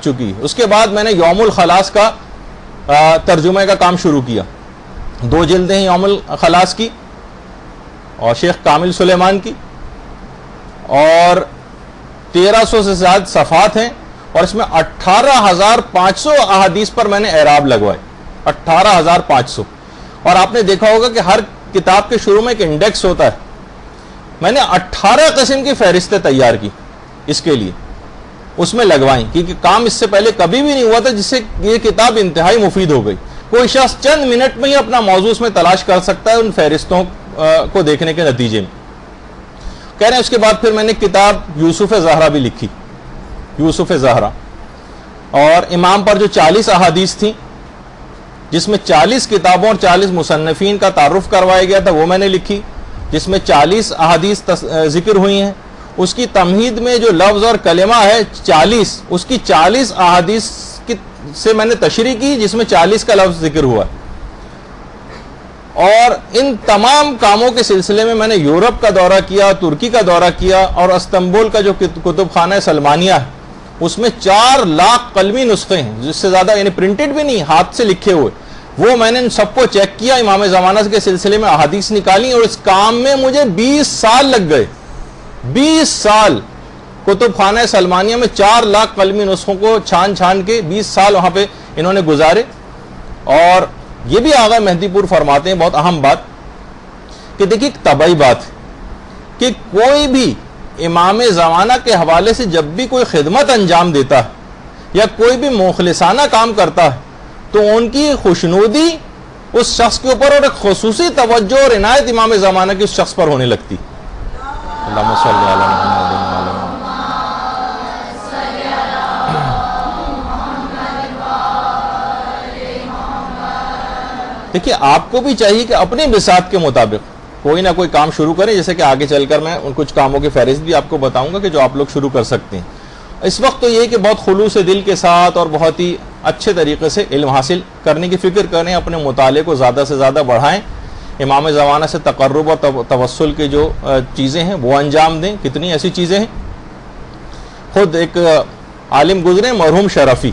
چکی. اس کے بعد میں نے یوم الخلاص کا ترجمے کا کام شروع کیا. 2 جلدیں ہیں یوم الخلاص کی اور شیخ کامل سلیمان کی، اور 1300 سے زیادہ صفحات ہیں، اور اس میں 18,500 احادیث پر میں نے اعراب لگوائے. 18,500. اور آپ نے دیکھا ہوگا کہ ہر کتاب کے شروع میں ایک انڈیکس ہوتا ہے. میں نے 18 قسم کی فہرستیں تیار کی اس کے لیے، اس میں لگوائیں، کیونکہ کام اس سے پہلے کبھی بھی نہیں ہوا تھا جس سے یہ کتاب انتہائی مفید ہو گئی. کوئی شخص چند منٹ میں ہی اپنا موضوع اس میں تلاش کر سکتا ہے ان فہرستوں کو دیکھنے کے نتیجے میں. کہہ رہے ہیں اس کے بعد پھر میں نے کتاب یوسف زہرا بھی لکھی، یوسف زہرا، اور امام پر جو 40 احادیث تھیں جس میں 40 کتابوں اور 40 مصنفین کا تعارف کروایا گیا تھا، وہ میں نے لکھی، جس میں 40 احادیث ذکر ہوئی ہیں. اس کی تمہید میں جو لفظ اور کلمہ ہے 40، اس کی 40 احادیث سے میں نے تشریح کی جس میں 40 کا لفظ ذکر ہوا. اور ان تمام کاموں کے سلسلے میں نے یورپ کا دورہ کیا، ترکی کا دورہ کیا، اور استنبول کا جو کتب خانہ سلمانیہ ہے اس میں 4 لاکھ قلمی نسخے ہیں، جس سے زیادہ، یعنی پرنٹڈ بھی نہیں، ہاتھ سے لکھے ہوئے. وہ میں نے ان سب کو چیک کیا، امام زمانہ کے سلسلے میں احادیث نکالی، اور اس کام میں مجھے 20 سال لگ گئے. 20 سال کتب خانہ سلمانیہ میں 4 لاکھ قلمی نسخوں کو چھان کے 20 سال وہاں پہ انہوں نے گزارے. اور یہ بھی آغا مہدی پور فرماتے ہیں بہت اہم بات کہ دیکھیے ایک طبعی بات ہے کہ کوئی بھی امام زمانہ کے حوالے سے جب بھی کوئی خدمت انجام دیتا ہے یا کوئی بھی مخلصانہ کام کرتا ہے تو ان کی خوشنودی اس شخص کے اوپر اور ایک خصوصی توجہ اور عنایت امام زمانہ کی اس شخص پر ہونے لگتی. اللہم صلی علی محمد. دیکھیے آپ کو بھی چاہیے کہ اپنے بساط کے مطابق کوئی نہ کوئی کام شروع کریں، جیسے کہ آگے چل کر میں ان کچھ کاموں کی فہرست بھی آپ کو بتاؤں گا کہ جو آپ لوگ شروع کر سکتے ہیں. اس وقت تو یہ کہ بہت خلوص دل کے ساتھ اور بہت ہی اچھے طریقے سے علم حاصل کرنے کی فکر کریں، اپنے مطالعے کو زیادہ سے زیادہ بڑھائیں، امام زمانہ سے تقرب اور توسل کی جو چیزیں ہیں وہ انجام دیں. کتنی ایسی چیزیں ہیں. خود ایک عالم گزرے مرحوم شرفی،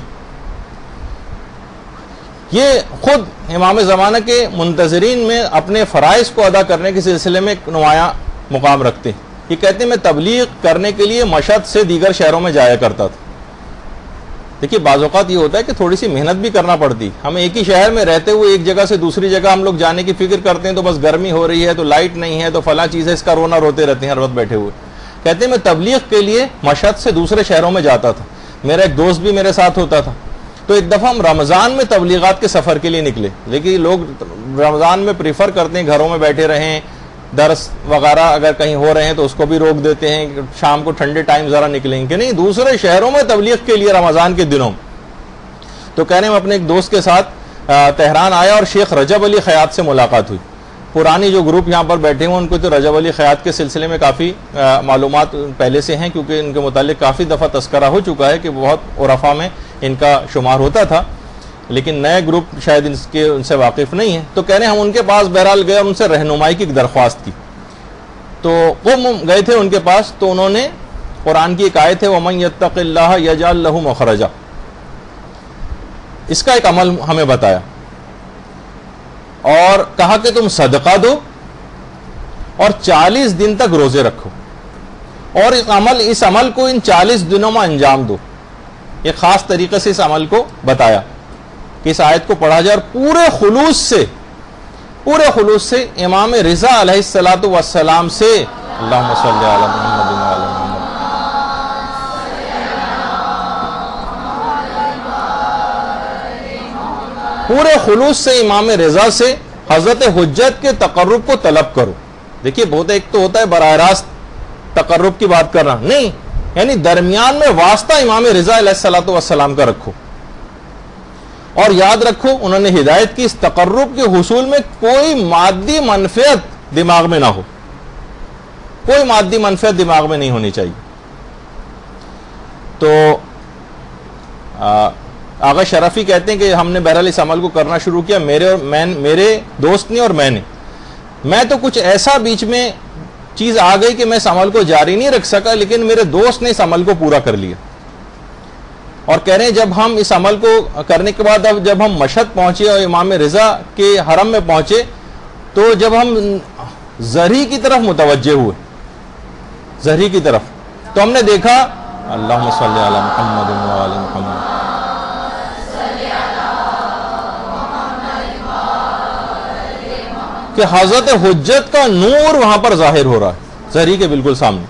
یہ خود امام زمانہ کے منتظرین میں اپنے فرائض کو ادا کرنے کے سلسلے میں ایک نمایاں مقام رکھتے ہیں. یہ کہتے ہیں میں تبلیغ کرنے کے لیے مشہد سے دیگر شہروں میں جایا کرتا تھا. دیکھیے بعض اوقات یہ ہوتا ہے کہ تھوڑی سی محنت بھی کرنا پڑتی. ہم ایک ہی شہر میں رہتے ہوئے ایک جگہ سے دوسری جگہ ہم لوگ جانے کی فکر کرتے ہیں تو بس گرمی ہو رہی ہے تو لائٹ نہیں ہے تو فلاں چیز ہے, اس کا رونا روتے رہتے ہیں ہر وقت بیٹھے ہوئے. کہتے ہیں میں تبلیغ کے لیے مشہد سے دوسرے شہروں میں جاتا تھا. میرا ایک دوست بھی میرے ساتھ ہوتا تھا. تو ایک دفعہ ہم رمضان میں تبلیغات کے سفر کے لیے نکلے. لیکن لوگ رمضان میں پریفر کرتے ہیں گھروں میں بیٹھے رہیں, درس وغیرہ اگر کہیں ہو رہے ہیں تو اس کو بھی روک دیتے ہیں, شام کو ٹھنڈے ٹائم ذرا نکلیں کہ نہیں دوسرے شہروں میں تبلیغ کے لیے رمضان کے دنوں. تو کہہ رہے ہیں میں اپنے ایک دوست کے ساتھ تہران آیا اور شیخ رجب علی خیاط سے ملاقات ہوئی. پرانی جو گروپ یہاں پر بیٹھے ہیں ان کو تو رجب علی خیاط کے سلسلے میں کافی معلومات پہلے سے ہیں, کیونکہ ان کے متعلق کافی دفعہ تذکرہ ہو چکا ہے کہ بہت عرفا میں ان کا شمار ہوتا تھا, لیکن نئے گروپ شاید ان سے واقف نہیں ہیں. تو کہہ رہے ہیں ہم ان کے پاس بہرحال گئے اور ان سے رہنمائی کی درخواست کی. تو وہ گئے تھے ان کے پاس, تو انہوں نے قرآن کی ایک آیت ہے وَمَن يَتَّقِ اللَّهَ يَجْعَل لَهُ مَخْرَجًا, اس کا ایک عمل ہمیں بتایا اور کہا کہ تم صدقہ دو اور 40 دن تک روزے رکھو اور اس عمل کو ان 40 دنوں میں انجام دو. ایک خاص طریقے سے اس عمل کو بتایا کہ اس آیت کو پڑھا جائے اور پورے خلوص سے امام رضا علیہ السلام سے اللہم صلی علی محمد وعلی محمد پورے خلوص سے امام رضا سے حضرت حجت کے تقرب کو طلب کرو. دیکھیے بہت ایک تو ہوتا ہے براہ راست تقرب کی بات کرنا, نہیں, یعنی درمیان میں واسطہ امام رضا علیہ السلام کا رکھو. اور یاد رکھو انہوں نے ہدایت کی اس تقرب کے حصول میں کوئی مادی منفعت دماغ میں نہ ہو, کوئی مادی منفعت دماغ میں نہیں ہونی چاہیے. تو آغا شرفی کہتے ہیں کہ ہم نے بہرحال اس عمل کو کرنا شروع کیا, میرے دوست نے اور میں تو کچھ ایسا بیچ میں چیز آ گئی کہ میں اس عمل کو جاری نہیں رکھ سکا, لیکن میرے دوست نے اس عمل کو پورا کر لیا. اور کہہ رہے ہیں جب ہم اس عمل کو کرنے کے بعد اب جب ہم مشہد پہنچے اور امام رضا کے حرم میں پہنچے تو جب ہم زرہی کی طرف متوجہ ہوئے, زرہی کی طرف, تو ہم نے دیکھا اللہم صلی علی محمد وعلی محمد کہ حضرت حجت کا نور وہاں پر ظاہر ہو رہا ہے زہری کے بالکل سامنے.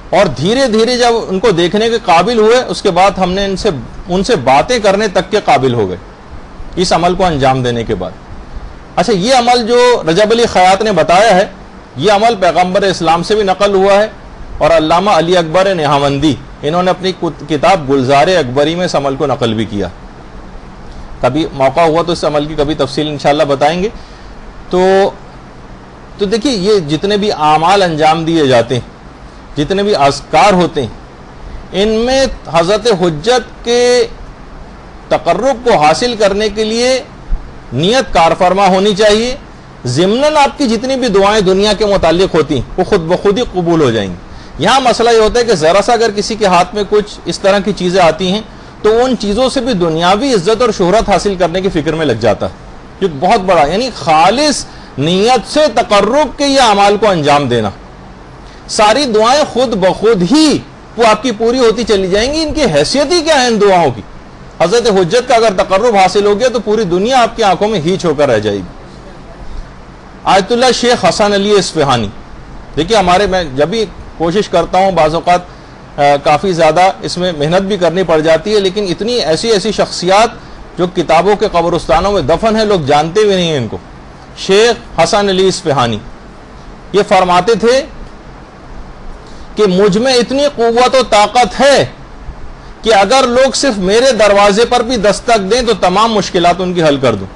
اور دھیرے دھیرے جب ان کو دیکھنے کے قابل ہوئے اس کے بعد ہم نے ان سے باتیں کرنے تک کے قابل ہو گئے اس عمل کو انجام دینے کے بعد. اچھا, یہ عمل جو رجب علی خیاط نے بتایا ہے یہ عمل پیغمبر اسلام سے بھی نقل ہوا ہے, اور علامہ علی اکبر نہاوندی انہوں نے اپنی کتاب گلزار اکبری میں اس عمل کو نقل بھی کیا. کبھی موقع ہوا تو اس عمل کی کبھی تفصیل انشاءاللہ بتائیں گے. تو دیکھیے یہ جتنے بھی اعمال انجام دیے جاتے ہیں, جتنے بھی اذکار ہوتے ہیں, ان میں حضرت حجت کے تقرب کو حاصل کرنے کے لیے نیت کارفرما ہونی چاہیے. ضمناً آپ کی جتنی بھی دعائیں دنیا کے متعلق ہوتی ہیں وہ خود بخود ہی قبول ہو جائیں گی. یہاں مسئلہ یہ ہوتا ہے کہ ذرا سا اگر کسی کے ہاتھ میں کچھ اس طرح کی چیزیں آتی ہیں تو ان چیزوں سے بھی دنیاوی عزت اور شہرت حاصل کرنے کی فکر میں لگ جاتا ہے, جو بہت بڑا, یعنی خالص نیت سے تقرب کے یہ اعمال کو انجام دینا. ساری دعائیں خود بخود ہی وہ آپ کی پوری ہوتی چلی جائیں گی. ان کی حیثیت ہی کیا ہے ان دعاؤں کی؟ حضرت حجت کا اگر تقرب حاصل ہو گیا تو پوری دنیا آپ کی آنکھوں میں ہیچ ہو کر رہ جائے گی. آیت اللہ شیخ حسن علی اصفہانی, دیکھیے میں جب بھی کوشش کرتا ہوں بعض اوقات کافی زیادہ اس میں محنت بھی کرنی پڑ جاتی ہے, لیکن اتنی ایسی شخصیات جو کتابوں کے قبرستانوں میں دفن ہیں لوگ جانتے بھی نہیں ہیں ان کو. شیخ حسن علی اصفہانی یہ فرماتے تھے کہ مجھ میں اتنی قوت و طاقت ہے کہ اگر لوگ صرف میرے دروازے پر بھی دستک دیں تو تمام مشکلات ان کی حل کر دوں,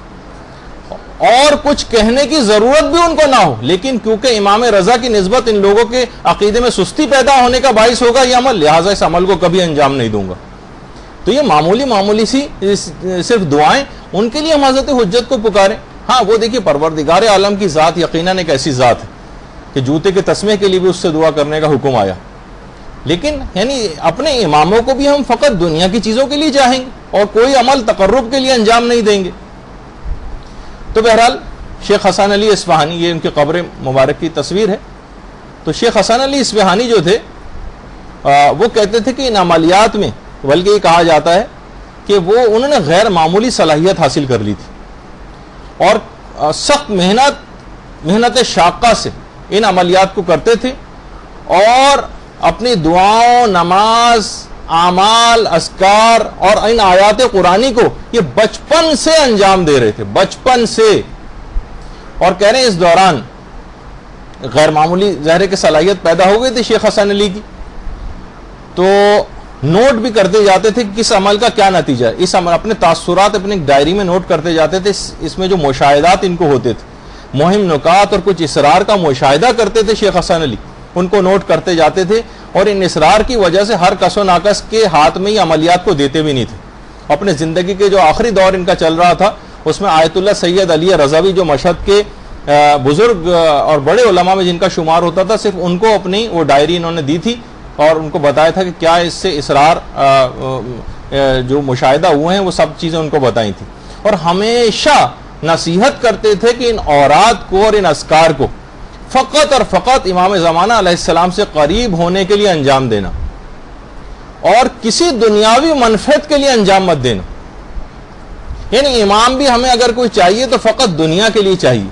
اور کچھ کہنے کی ضرورت بھی ان کو نہ ہو, لیکن کیونکہ امام رضا کی نسبت ان لوگوں کے عقیدے میں سستی پیدا ہونے کا باعث ہوگا یہ عمل, لہٰذا اس عمل کو کبھی انجام نہیں دوں گا. تو یہ معمولی سی صرف دعائیں ان کے لیے ہم حضرت حجت کو پکاریں. ہاں وہ دیکھیے پروردگار عالم کی ذات یقیناً ایک ایسی ذات ہے کہ جوتے کے تسمے کے لیے بھی اس سے دعا کرنے کا حکم آیا, لیکن یعنی اپنے اماموں کو بھی ہم فقط دنیا کی چیزوں کے لیے چاہیں گے اور کوئی عمل تقرب کے لیے انجام نہیں دیں گے. تو بہرحال شیخ حسن علی اصفہانی, یہ ان کی قبر مبارک کی تصویر ہے, تو شیخ حسن علی اصفہانی جو تھے وہ کہتے تھے کہ ان عملیات میں بلکہ یہ کہا جاتا ہے کہ وہ انہوں نے غیر معمولی صلاحیت حاصل کر لی تھی اور سخت محنت شاقہ سے ان عملیات کو کرتے تھے اور اپنی دعاؤں، نماز، اعمال، اذکار اور ان آیات قرآنی کو یہ بچپن سے انجام دے رہے تھے، بچپن سے. اور کہہ رہے ہیں اس دوران غیر معمولی ظاہر کی صلاحیت پیدا ہو گئی تھی شیخ حسن علی کی، تو نوٹ بھی کرتے جاتے تھے کہ کس عمل کا کیا نتیجہ ہے. اس عمل اپنے تاثرات اپنی ڈائری میں نوٹ کرتے جاتے تھے. اس میں جو مشاہدات ان کو ہوتے تھے، مہم نکات اور کچھ اسرار کا مشاہدہ کرتے تھے شیخ حسن علی، ان کو نوٹ کرتے جاتے تھے اور ان اسرار کی وجہ سے ہر کس و ناقص کے ہاتھ میں یہ عملیات کو دیتے بھی نہیں تھے. اپنے زندگی کے جو آخری دور ان کا چل رہا تھا اس میں آیت اللہ سید علی رضوی جو مشہد کے بزرگ اور بڑے علماء میں جن کا شمار ہوتا تھا، صرف ان کو اپنی وہ ڈائری انہوں نے دی تھی اور ان کو بتایا تھا کہ کیا اس سے اسرار جو مشاہدہ ہوئے ہیں وہ سب چیزیں ان کو بتائی تھیں. اور ہمیشہ نصیحت کرتے تھے کہ ان اوراد کو اور ان اذکار کو فقط اور فقط امام زمانہ علیہ السلام سے قریب ہونے کے لیے انجام دینا اور کسی دنیاوی منفعت کے لیے انجام مت دینا. یعنی امام بھی ہمیں اگر کوئی چاہیے تو فقط دنیا کے لیے چاہیے.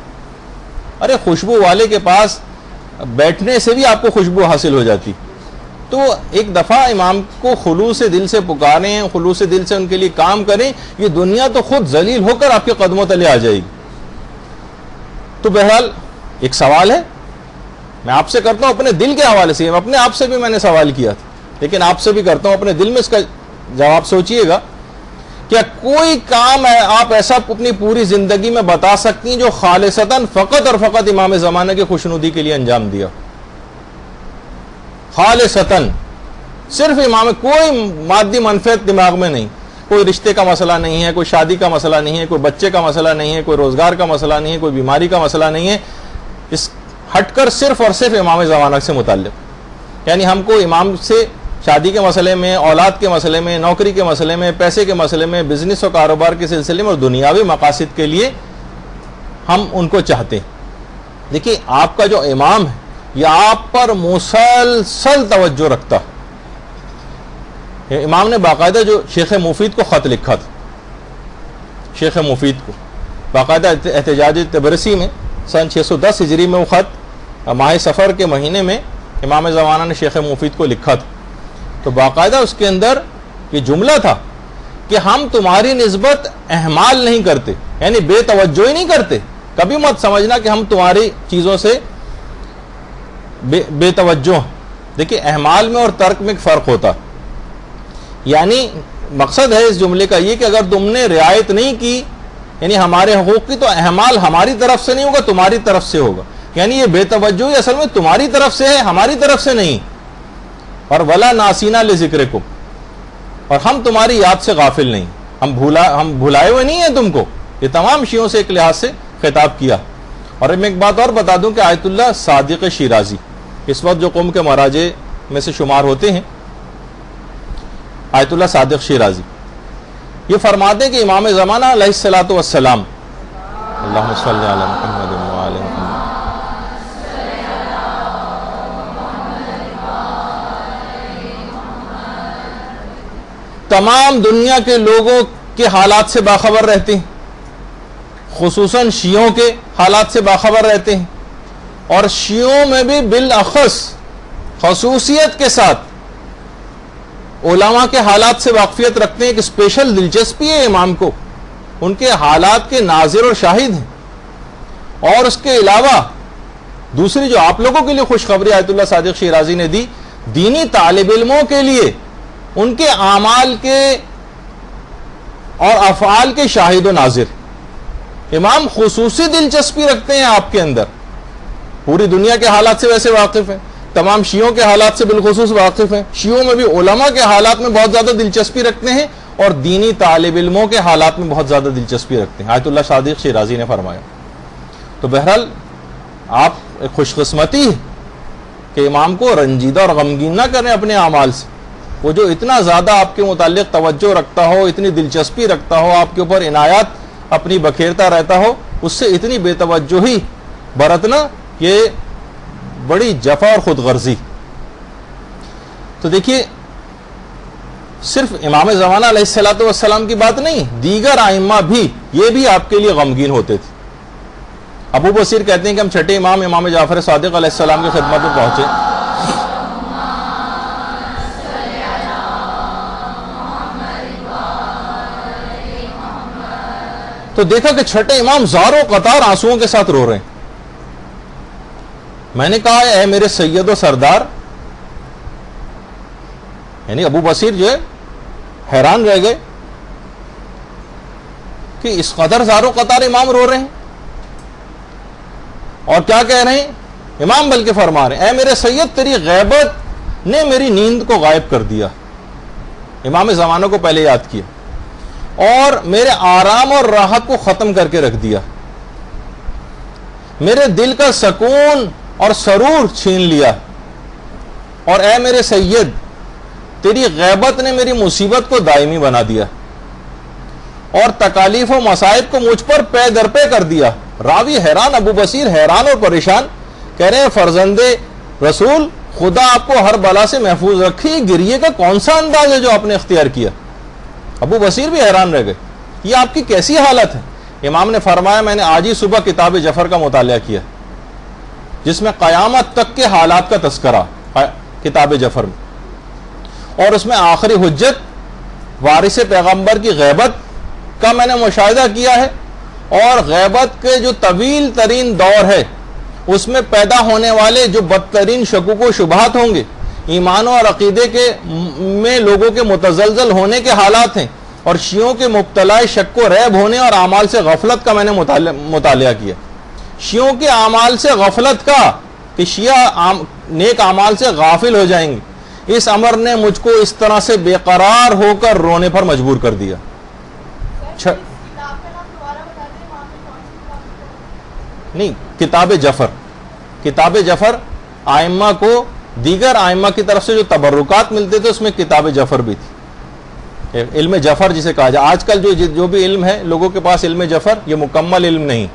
ارے خوشبو والے کے پاس بیٹھنے سے بھی آپ کو خوشبو حاصل ہو جاتی. تو ایک دفعہ امام کو خلوص دل سے پکاریں، خلوص دل سے ان کے لیے کام کریں، یہ دنیا تو خود ذلیل ہو کر آپ کے قدموں تلے آ جائے گی. تو بہرحال ایک سوال ہے میں آپ سے کرتا ہوں اپنے دل کے حوالے سے، اپنے آپ سے بھی میں نے سوال کیا تھا لیکن آپ سے بھی کرتا ہوں اپنے دل میں اس کا جواب سوچئے گا. کیا کوئی کام ہے آپ ایسا اپنی پوری زندگی میں بتا سکتی ہیں جو خالصتاً فقط اور فقط امام زمانہ کی خوشنودی کے لیے انجام دیا؟ خالصتاً صرف امام، کوئی مادی منفعت دماغ میں نہیں، کوئی رشتے کا مسئلہ نہیں ہے، کوئی شادی کا مسئلہ نہیں ہے، کوئی بچے کا مسئلہ نہیں ہے، کوئی روزگار کا مسئلہ نہیں ہے، کوئی بیماری کا مسئلہ نہیں ہے، اس ہٹ کر صرف اور صرف امام زمانہ سے متعلق. یعنی ہم کو امام سے شادی کے مسئلے میں، اولاد کے مسئلے میں، نوکری کے مسئلے میں، پیسے کے مسئلے میں، بزنس و کاروبار کے سلسلے میں اور دنیاوی مقاصد کے لیے ہم ان کو چاہتے ہیں. دیکھیے آپ کا جو امام ہے یہ آپ پر مسلسل توجہ رکھتا ہے. امام نے باقاعدہ جو شیخ مفید کو خط لکھا تھا، شیخ مفید کو باقاعدہ احتجاج تبرسی میں سن 610 ہجری میں وہ خط ماہ سفر کے مہینے میں امام زمانہ نے شیخ مفید کو لکھا تھا. تو باقاعدہ اس کے اندر یہ جملہ تھا کہ ہم تمہاری نسبت اہمال نہیں کرتے، یعنی بے توجہی نہیں کرتے. کبھی مت سمجھنا کہ ہم تمہاری چیزوں سے بے توجہ. دیکھیے اہمال میں اور ترک میں ایک فرق ہوتا، یعنی مقصد ہے اس جملے کا یہ کہ اگر تم نے رعایت نہیں کی یعنی ہمارے حقوق کی، تو اہمال ہماری طرف سے نہیں ہوگا، تمہاری طرف سے ہوگا. یعنی یہ بے توجہی اصل میں تمہاری طرف سے ہے، ہماری طرف سے نہیں. اور ولا ناسینا لذکرکم، اور ہم تمہاری یاد سے غافل نہیں، ہم بھلائے ہوئے نہیں ہیں تم کو. یہ تمام شیعوں سے ایک لحاظ سے خطاب کیا. اور میں ایک بات اور بتا دوں کہ آیت اللہ صادق شیرازی اس وقت جو قوم کے مراجع میں سے شمار ہوتے ہیں، آیت اللہ صادق شیرازی یہ فرماتے ہیں کہ امام زمانہ علیہ الصلوۃ والسلام، اللہم صلی علی محمد وعلی محمد، تمام دنیا کے لوگوں کے حالات سے باخبر رہتے ہیں، خصوصاً شیعوں کے حالات سے باخبر رہتے ہیں، اور شیعوں میں بھی بالاخص خصوصیت کے ساتھ علماء کے حالات سے واقفیت رکھتے ہیں. ایک اسپیشل دلچسپی ہے امام کو، ان کے حالات کے ناظر اور شاہد ہیں. اور اس کے علاوہ دوسری جو آپ لوگوں کے لیے خوشخبری آیت اللہ صادق شیرازی نے دی، دینی طالب علموں کے لیے ان کے اعمال کے اور افعال کے شاہد و ناظر. امام خصوصی دلچسپی رکھتے ہیں آپ کے اندر، پوری دنیا کے حالات سے ویسے واقف ہیں، تمام شیعوں کے حالات سے بالخصوص واقف ہیں، شیعوں میں بھی علماء کے حالات میں بہت زیادہ دلچسپی رکھتے ہیں اور دینی طالب علموں کے حالات میں بہت زیادہ دلچسپی رکھتے ہیں، آیت اللہ صادق شیرازی نے فرمایا. تو بہرحال آپ ایک خوش قسمتی ہے کہ امام کو رنجیدہ اور غمگین نہ کریں اپنے اعمال سے. وہ جو اتنا زیادہ آپ کے متعلق توجہ رکھتا ہو، اتنی دلچسپی رکھتا ہو، آپ کے اوپر عنایات اپنی بکھیرتا رہتا ہو، اس سے اتنی بے توجہی برتنا کہ بڑی جفا اور خود غرضی. تو دیکھیے صرف امام زمانہ علیہ الصلوۃ والسلام کی بات نہیں، دیگر ائمہ بھی یہ بھی آپ کے لیے غمگین ہوتے تھے. ابو بصیر کہتے ہیں کہ ہم چھٹے امام امام جعفر صادق علیہ السلام کی خدمت میں پہنچے. تو دیکھا کہ چھٹے امام زاروں قطار آنسوؤں کے ساتھ رو رہے ہیں. میں نے کہا اے میرے سید و سردار، یعنی ابو بصیر جو ہے حیران رہ گئے کہ اس قدر زاروں قطار امام رو رہے ہیں. اور کیا کہہ رہے ہیں امام؟ بلکہ فرما رہے ہیں اے میرے سید تیری غیبت نے میری نیند کو غائب کر دیا. امام زمانہ کو پہلے یاد کیا اور میرے آرام اور راحت کو ختم کر کے رکھ دیا. میرے دل کا سکون اور سرور چھین لیا. اور اے میرے سید تیری غیبت نے میری مصیبت کو دائمی بنا دیا اور تکالیف و مصائب کو مجھ پر پے در پے کر دیا. راوی حیران، ابو بصیر حیران اور پریشان، کہہ رہے ہیں فرزند رسول خدا آپ کو ہر بلا سے محفوظ رکھے. گریے کا کون سا انداز ہے جو آپ نے اختیار کیا؟ ابو بصیر بھی حیران رہ گئے، یہ آپ کی کیسی حالت ہے؟ امام نے فرمایا میں نے آج ہی صبح کتاب جعفر کا مطالعہ کیا جس میں قیامت تک کے حالات کا تذکرہ کتاب جعفر میں، اور اس میں آخری حجت وارث پیغمبر کی غیبت کا میں نے مشاہدہ کیا ہے. اور غیبت کے جو طویل ترین دور ہے اس میں پیدا ہونے والے جو بدترین شکوک و شبہات ہوں گے، ایمان اور عقیدے کے میں لوگوں کے متزلزل ہونے کے حالات ہیں، اور شیعوں کے مبتلا شک و ریب ہونے اور اعمال سے غفلت کا میں نے مطالعہ کیا. شیعوں کے اعمال سے غفلت کا، کہ شیعہ نیک اعمال سے غافل ہو جائیں گے، اس امر نے مجھ کو اس طرح سے بے قرار ہو کر رونے پر مجبور کر دیا. نہیں، کتاب جعفر، کتاب جعفر آئمہ کو دیگر آئمہ کی طرف سے جو تبرکات ملتے تھے اس میں کتاب جعفر بھی تھی. علم جعفر جسے کہا جائے. آج کل جو بھی علم ہے لوگوں کے پاس علم جعفر، یہ مکمل علم نہیں،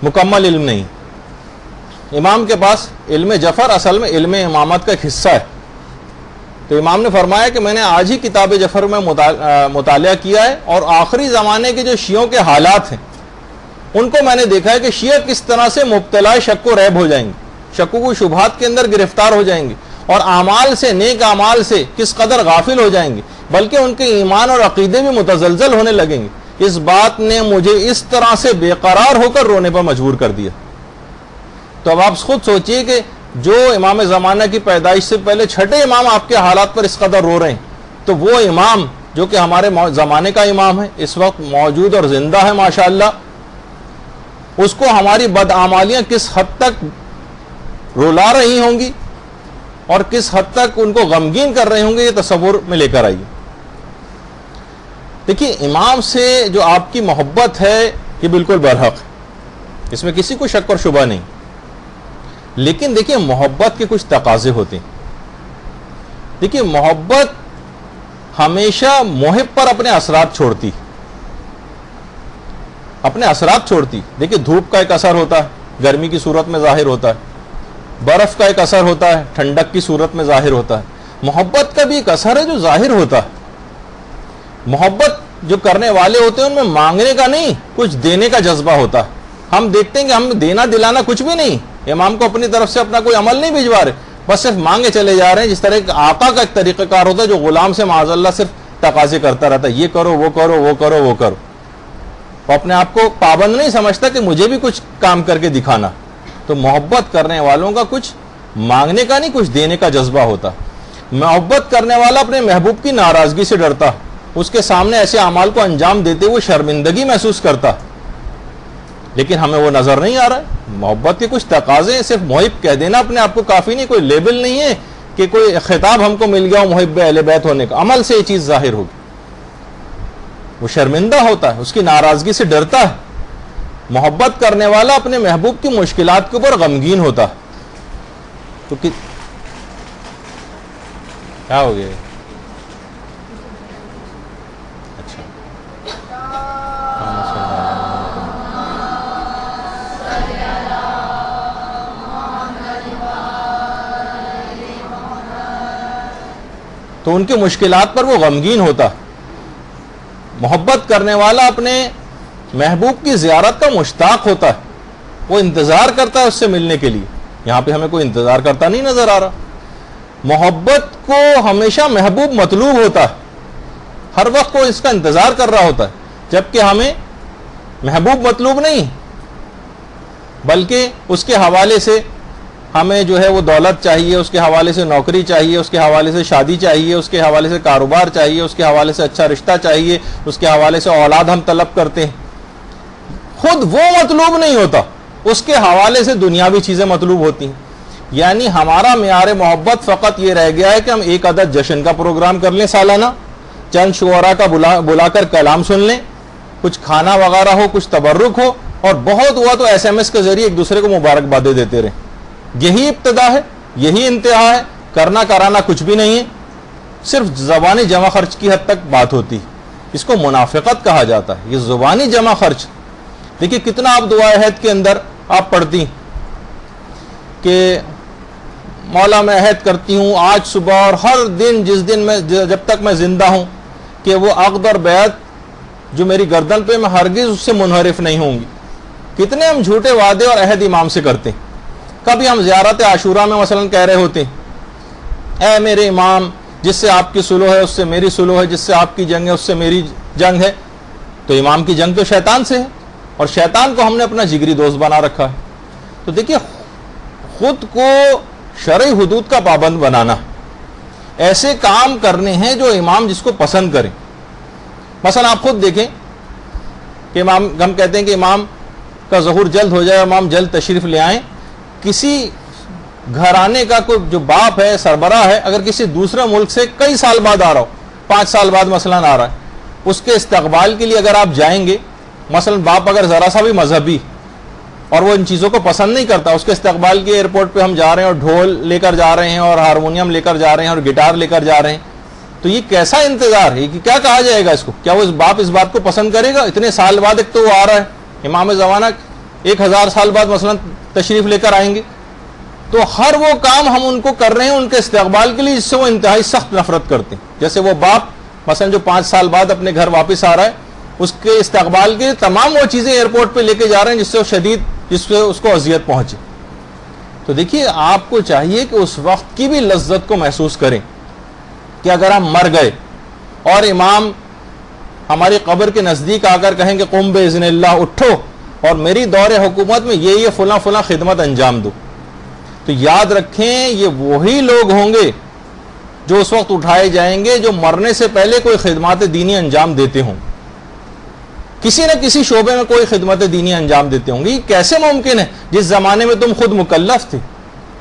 مکمل علم نہیں. امام کے پاس علم جعفر اصل میں علم امامت کا ایک حصہ ہے. تو امام نے فرمایا کہ میں نے آج ہی کتاب جعفر میں مطالعہ کیا ہے، اور آخری زمانے کے جو شیعوں کے حالات ہیں ان کو میں نے دیکھا ہے کہ شیعہ کس طرح سے مبتلا شک و ریب ہو جائیں گے، شکوک و شبہات کے اندر گرفتار ہو جائیں گے، اور اعمال سے، نیک اعمال سے کس قدر غافل ہو جائیں گے، بلکہ ان کے ایمان اور عقیدے بھی متزلزل ہونے لگیں گے. اس بات نے مجھے اس طرح سے بے قرار ہو کر رونے پر مجبور کر دیا. تو اب آپ خود سوچئے کہ جو امام زمانہ کی پیدائش سے پہلے چھٹے امام آپ کے حالات پر اس قدر رو رہے ہیں، تو وہ امام جو کہ ہمارے زمانے کا امام ہے، اس وقت موجود اور زندہ ہے ماشاءاللہ، اس کو ہماری بدعمالیاں کس حد تک رلا رہی ہوں گی اور کس حد تک ان کو غمگین کر رہے ہوں گے، یہ تصور میں لے کر آئیے. دیکھیے امام سے جو آپ کی محبت ہے یہ بالکل برحق ہے، اس میں کسی کو شک اور شبہ نہیں. لیکن دیکھیے محبت کے کچھ تقاضے ہوتے ہیں. دیکھیے محبت ہمیشہ محب پر اپنے اثرات چھوڑتی، اپنے اثرات چھوڑتی. دیکھیے دھوپ کا ایک اثر ہوتا ہے، گرمی کی صورت میں ظاہر ہوتا ہے. برف کا ایک اثر ہوتا ہے، ٹھنڈک کی صورت میں ظاہر ہوتا ہے. محبت کا بھی ایک اثر ہے جو ظاہر ہوتا ہے. محبت جو کرنے والے ہوتے ہیں ان میں مانگنے کا نہیں، کچھ دینے کا جذبہ ہوتا ہے. ہم دیکھتے ہیں کہ ہم دینا دلانا کچھ بھی نہیں، امام کو اپنی طرف سے اپنا کوئی عمل نہیں بھجوا رہے، بس صرف مانگے چلے جا رہے ہیں. جس طرح ایک آقا کا ایک طریقہ کار ہوتا ہے جو غلام سے معاذ اللہ صرف تقاضے کرتا رہتا ہے، یہ کرو وہ کرو وہ کرو وہ کرو، وہ اپنے آپ کو پابند نہیں سمجھتا کہ مجھے بھی کچھ کام کر کے دکھانا. تو محبت کرنے والوں کا کچھ مانگنے کا نہیں، کچھ دینے کا جذبہ ہوتا. محبت کرنے والا اپنے محبوب کی ناراضگی سے ڈرتا، اس کے سامنے ایسے اعمال کو انجام دیتے ہوئے شرمندگی محسوس کرتا. لیکن ہمیں وہ نظر نہیں آ رہا ہے. محبت کے کچھ تقاضے ہیں، صرف محب کہہ دینا اپنے آپ کو کافی نہیں، کوئی لیبل نہیں ہے کہ کوئی خطاب ہم کو مل گیا ہو محب اہل بیت ہونے کا. عمل سے یہ چیز ظاہر ہوگی. وہ شرمندہ ہوتا ہے، اس کی ناراضگی سے ڈرتا ہے. محبت کرنے والا اپنے محبوب کی مشکلات کے اوپر غمگین ہوتا. تو کیا ہو گیا؟ اچھا تو ان کی مشکلات پر وہ غمگین ہوتا. محبت کرنے والا اپنے محبوب کی زیارت کا مشتاق ہوتا ہے, وہ انتظار کرتا ہے اس سے ملنے کے لیے. یہاں پہ ہمیں کوئی انتظار کرتا نہیں نظر آ رہا. محبت کو ہمیشہ محبوب مطلوب ہوتا ہے, ہر وقت کو اس کا انتظار کر رہا ہوتا ہے, جبکہ ہمیں محبوب مطلوب نہیں, بلکہ اس کے حوالے سے ہمیں جو ہے وہ دولت چاہیے, اس کے حوالے سے نوکری چاہیے, اس کے حوالے سے شادی چاہیے, اس کے حوالے سے کاروبار چاہیے, اس کے حوالے سے اچھا رشتہ چاہیے, اس کے حوالے سے اولاد ہم طلب کرتے ہیں. خود وہ مطلوب نہیں ہوتا, اس کے حوالے سے دنیاوی چیزیں مطلوب ہوتی ہیں. یعنی ہمارا معیار محبت فقط یہ رہ گیا ہے کہ ہم ایک عدد جشن کا پروگرام کر لیں سالانہ, چند شعراء کا بلا کر کلام سن لیں, کچھ کھانا وغیرہ ہو, کچھ تبرک ہو, اور بہت ہوا تو ایس ایم ایس کے ذریعے ایک دوسرے کو مبارکبادیں دیتے رہیں. یہی ابتدا ہے, یہی انتہا ہے. کرنا کرانا کچھ بھی نہیں ہے, صرف زبانی جمع خرچ کی حد تک بات ہوتی. اس کو منافقت کہا جاتا ہے, یہ زبانی جمع خرچ. دیکھیے کتنا آپ دعائے عہد کے اندر آپ پڑھتی کہ مولا میں عہد کرتی ہوں آج صبح اور ہر دن جس دن میں جب تک میں زندہ ہوں کہ وہ عقد اور بیعت جو میری گردن پہ میں ہرگز اس سے منحرف نہیں ہوں گی. کتنے ہم جھوٹے وعدے اور عہد امام سے کرتے ہیں. کبھی ہم زیارت عاشورہ میں مثلا کہہ رہے ہوتے ہیں اے میرے امام, جس سے آپ کی صلح ہے اس سے میری صلح ہے, جس سے آپ کی جنگ ہے اس سے میری جنگ ہے. تو امام کی جنگ تو شیطان سے ہے, اور شیطان کو ہم نے اپنا جگری دوست بنا رکھا ہے. تو دیکھیے خود کو شرعی حدود کا پابند بنانا, ایسے کام کرنے ہیں جو امام جس کو پسند کریں. مثلا آپ خود دیکھیں کہ امام, ہم کہتے ہیں کہ امام کا ظہور جلد ہو جائے, امام جلد تشریف لے آئیں. کسی گھرانے کا کوئی جو باپ ہے, سربراہ ہے, اگر کسی دوسرے ملک سے کئی سال بعد آ رہا ہو, 5 سال بعد مثلا آ رہا ہے, اس کے استقبال کے لیے اگر آپ جائیں گے, مثلا باپ اگر ذرا سا بھی مذہبی اور وہ ان چیزوں کو پسند نہیں کرتا, اس کے استقبال کے ایئرپورٹ پہ ہم جا رہے ہیں اور ڈھول لے کر جا رہے ہیں اور ہارمونیم لے کر جا رہے ہیں اور گٹار لے کر جا رہے ہیں, تو یہ کیسا انتظار ہے, کہ کیا کہا جائے گا اس کو؟ کیا وہ باپ اس بات کو پسند کرے گا؟ اتنے سال بعد ایک تو وہ آ رہا ہے, امام زمانہ 1000 سال بعد مثلا تشریف لے کر آئیں گے, تو ہر وہ کام ہم ان کو کر رہے ہیں ان کے استقبال کے لیے جس سے وہ انتہائی سخت نفرت کرتے ہیں. جیسے وہ باپ مثلا جو 5 سال بعد اپنے گھر واپس آ رہا ہے, اس کے استقبال کے لیے تمام وہ چیزیں ایئرپورٹ پہ لے کے جا رہے ہیں جس سے وہ شدید, جس سے اس کو اذیت پہنچے. تو دیکھیے آپ کو چاہیے کہ اس وقت کی بھی لذت کو محسوس کریں کہ اگر ہم مر گئے اور امام ہماری قبر کے نزدیک آ کر کہیں کہ قم باذن اللہ, اٹھو اور میری دور حکومت میں یہ فلاں فلاں خدمت انجام دو, تو یاد رکھیں یہ وہی لوگ ہوں گے جو اس وقت اٹھائے جائیں گے جو مرنے سے پہلے کوئی خدمات دینی انجام دیتے ہوں, کسی نہ کسی شعبے میں کوئی خدمت دینی انجام دیتے ہوں گے. یہ کیسے ممکن ہے جس زمانے میں تم خود مکلف تھے,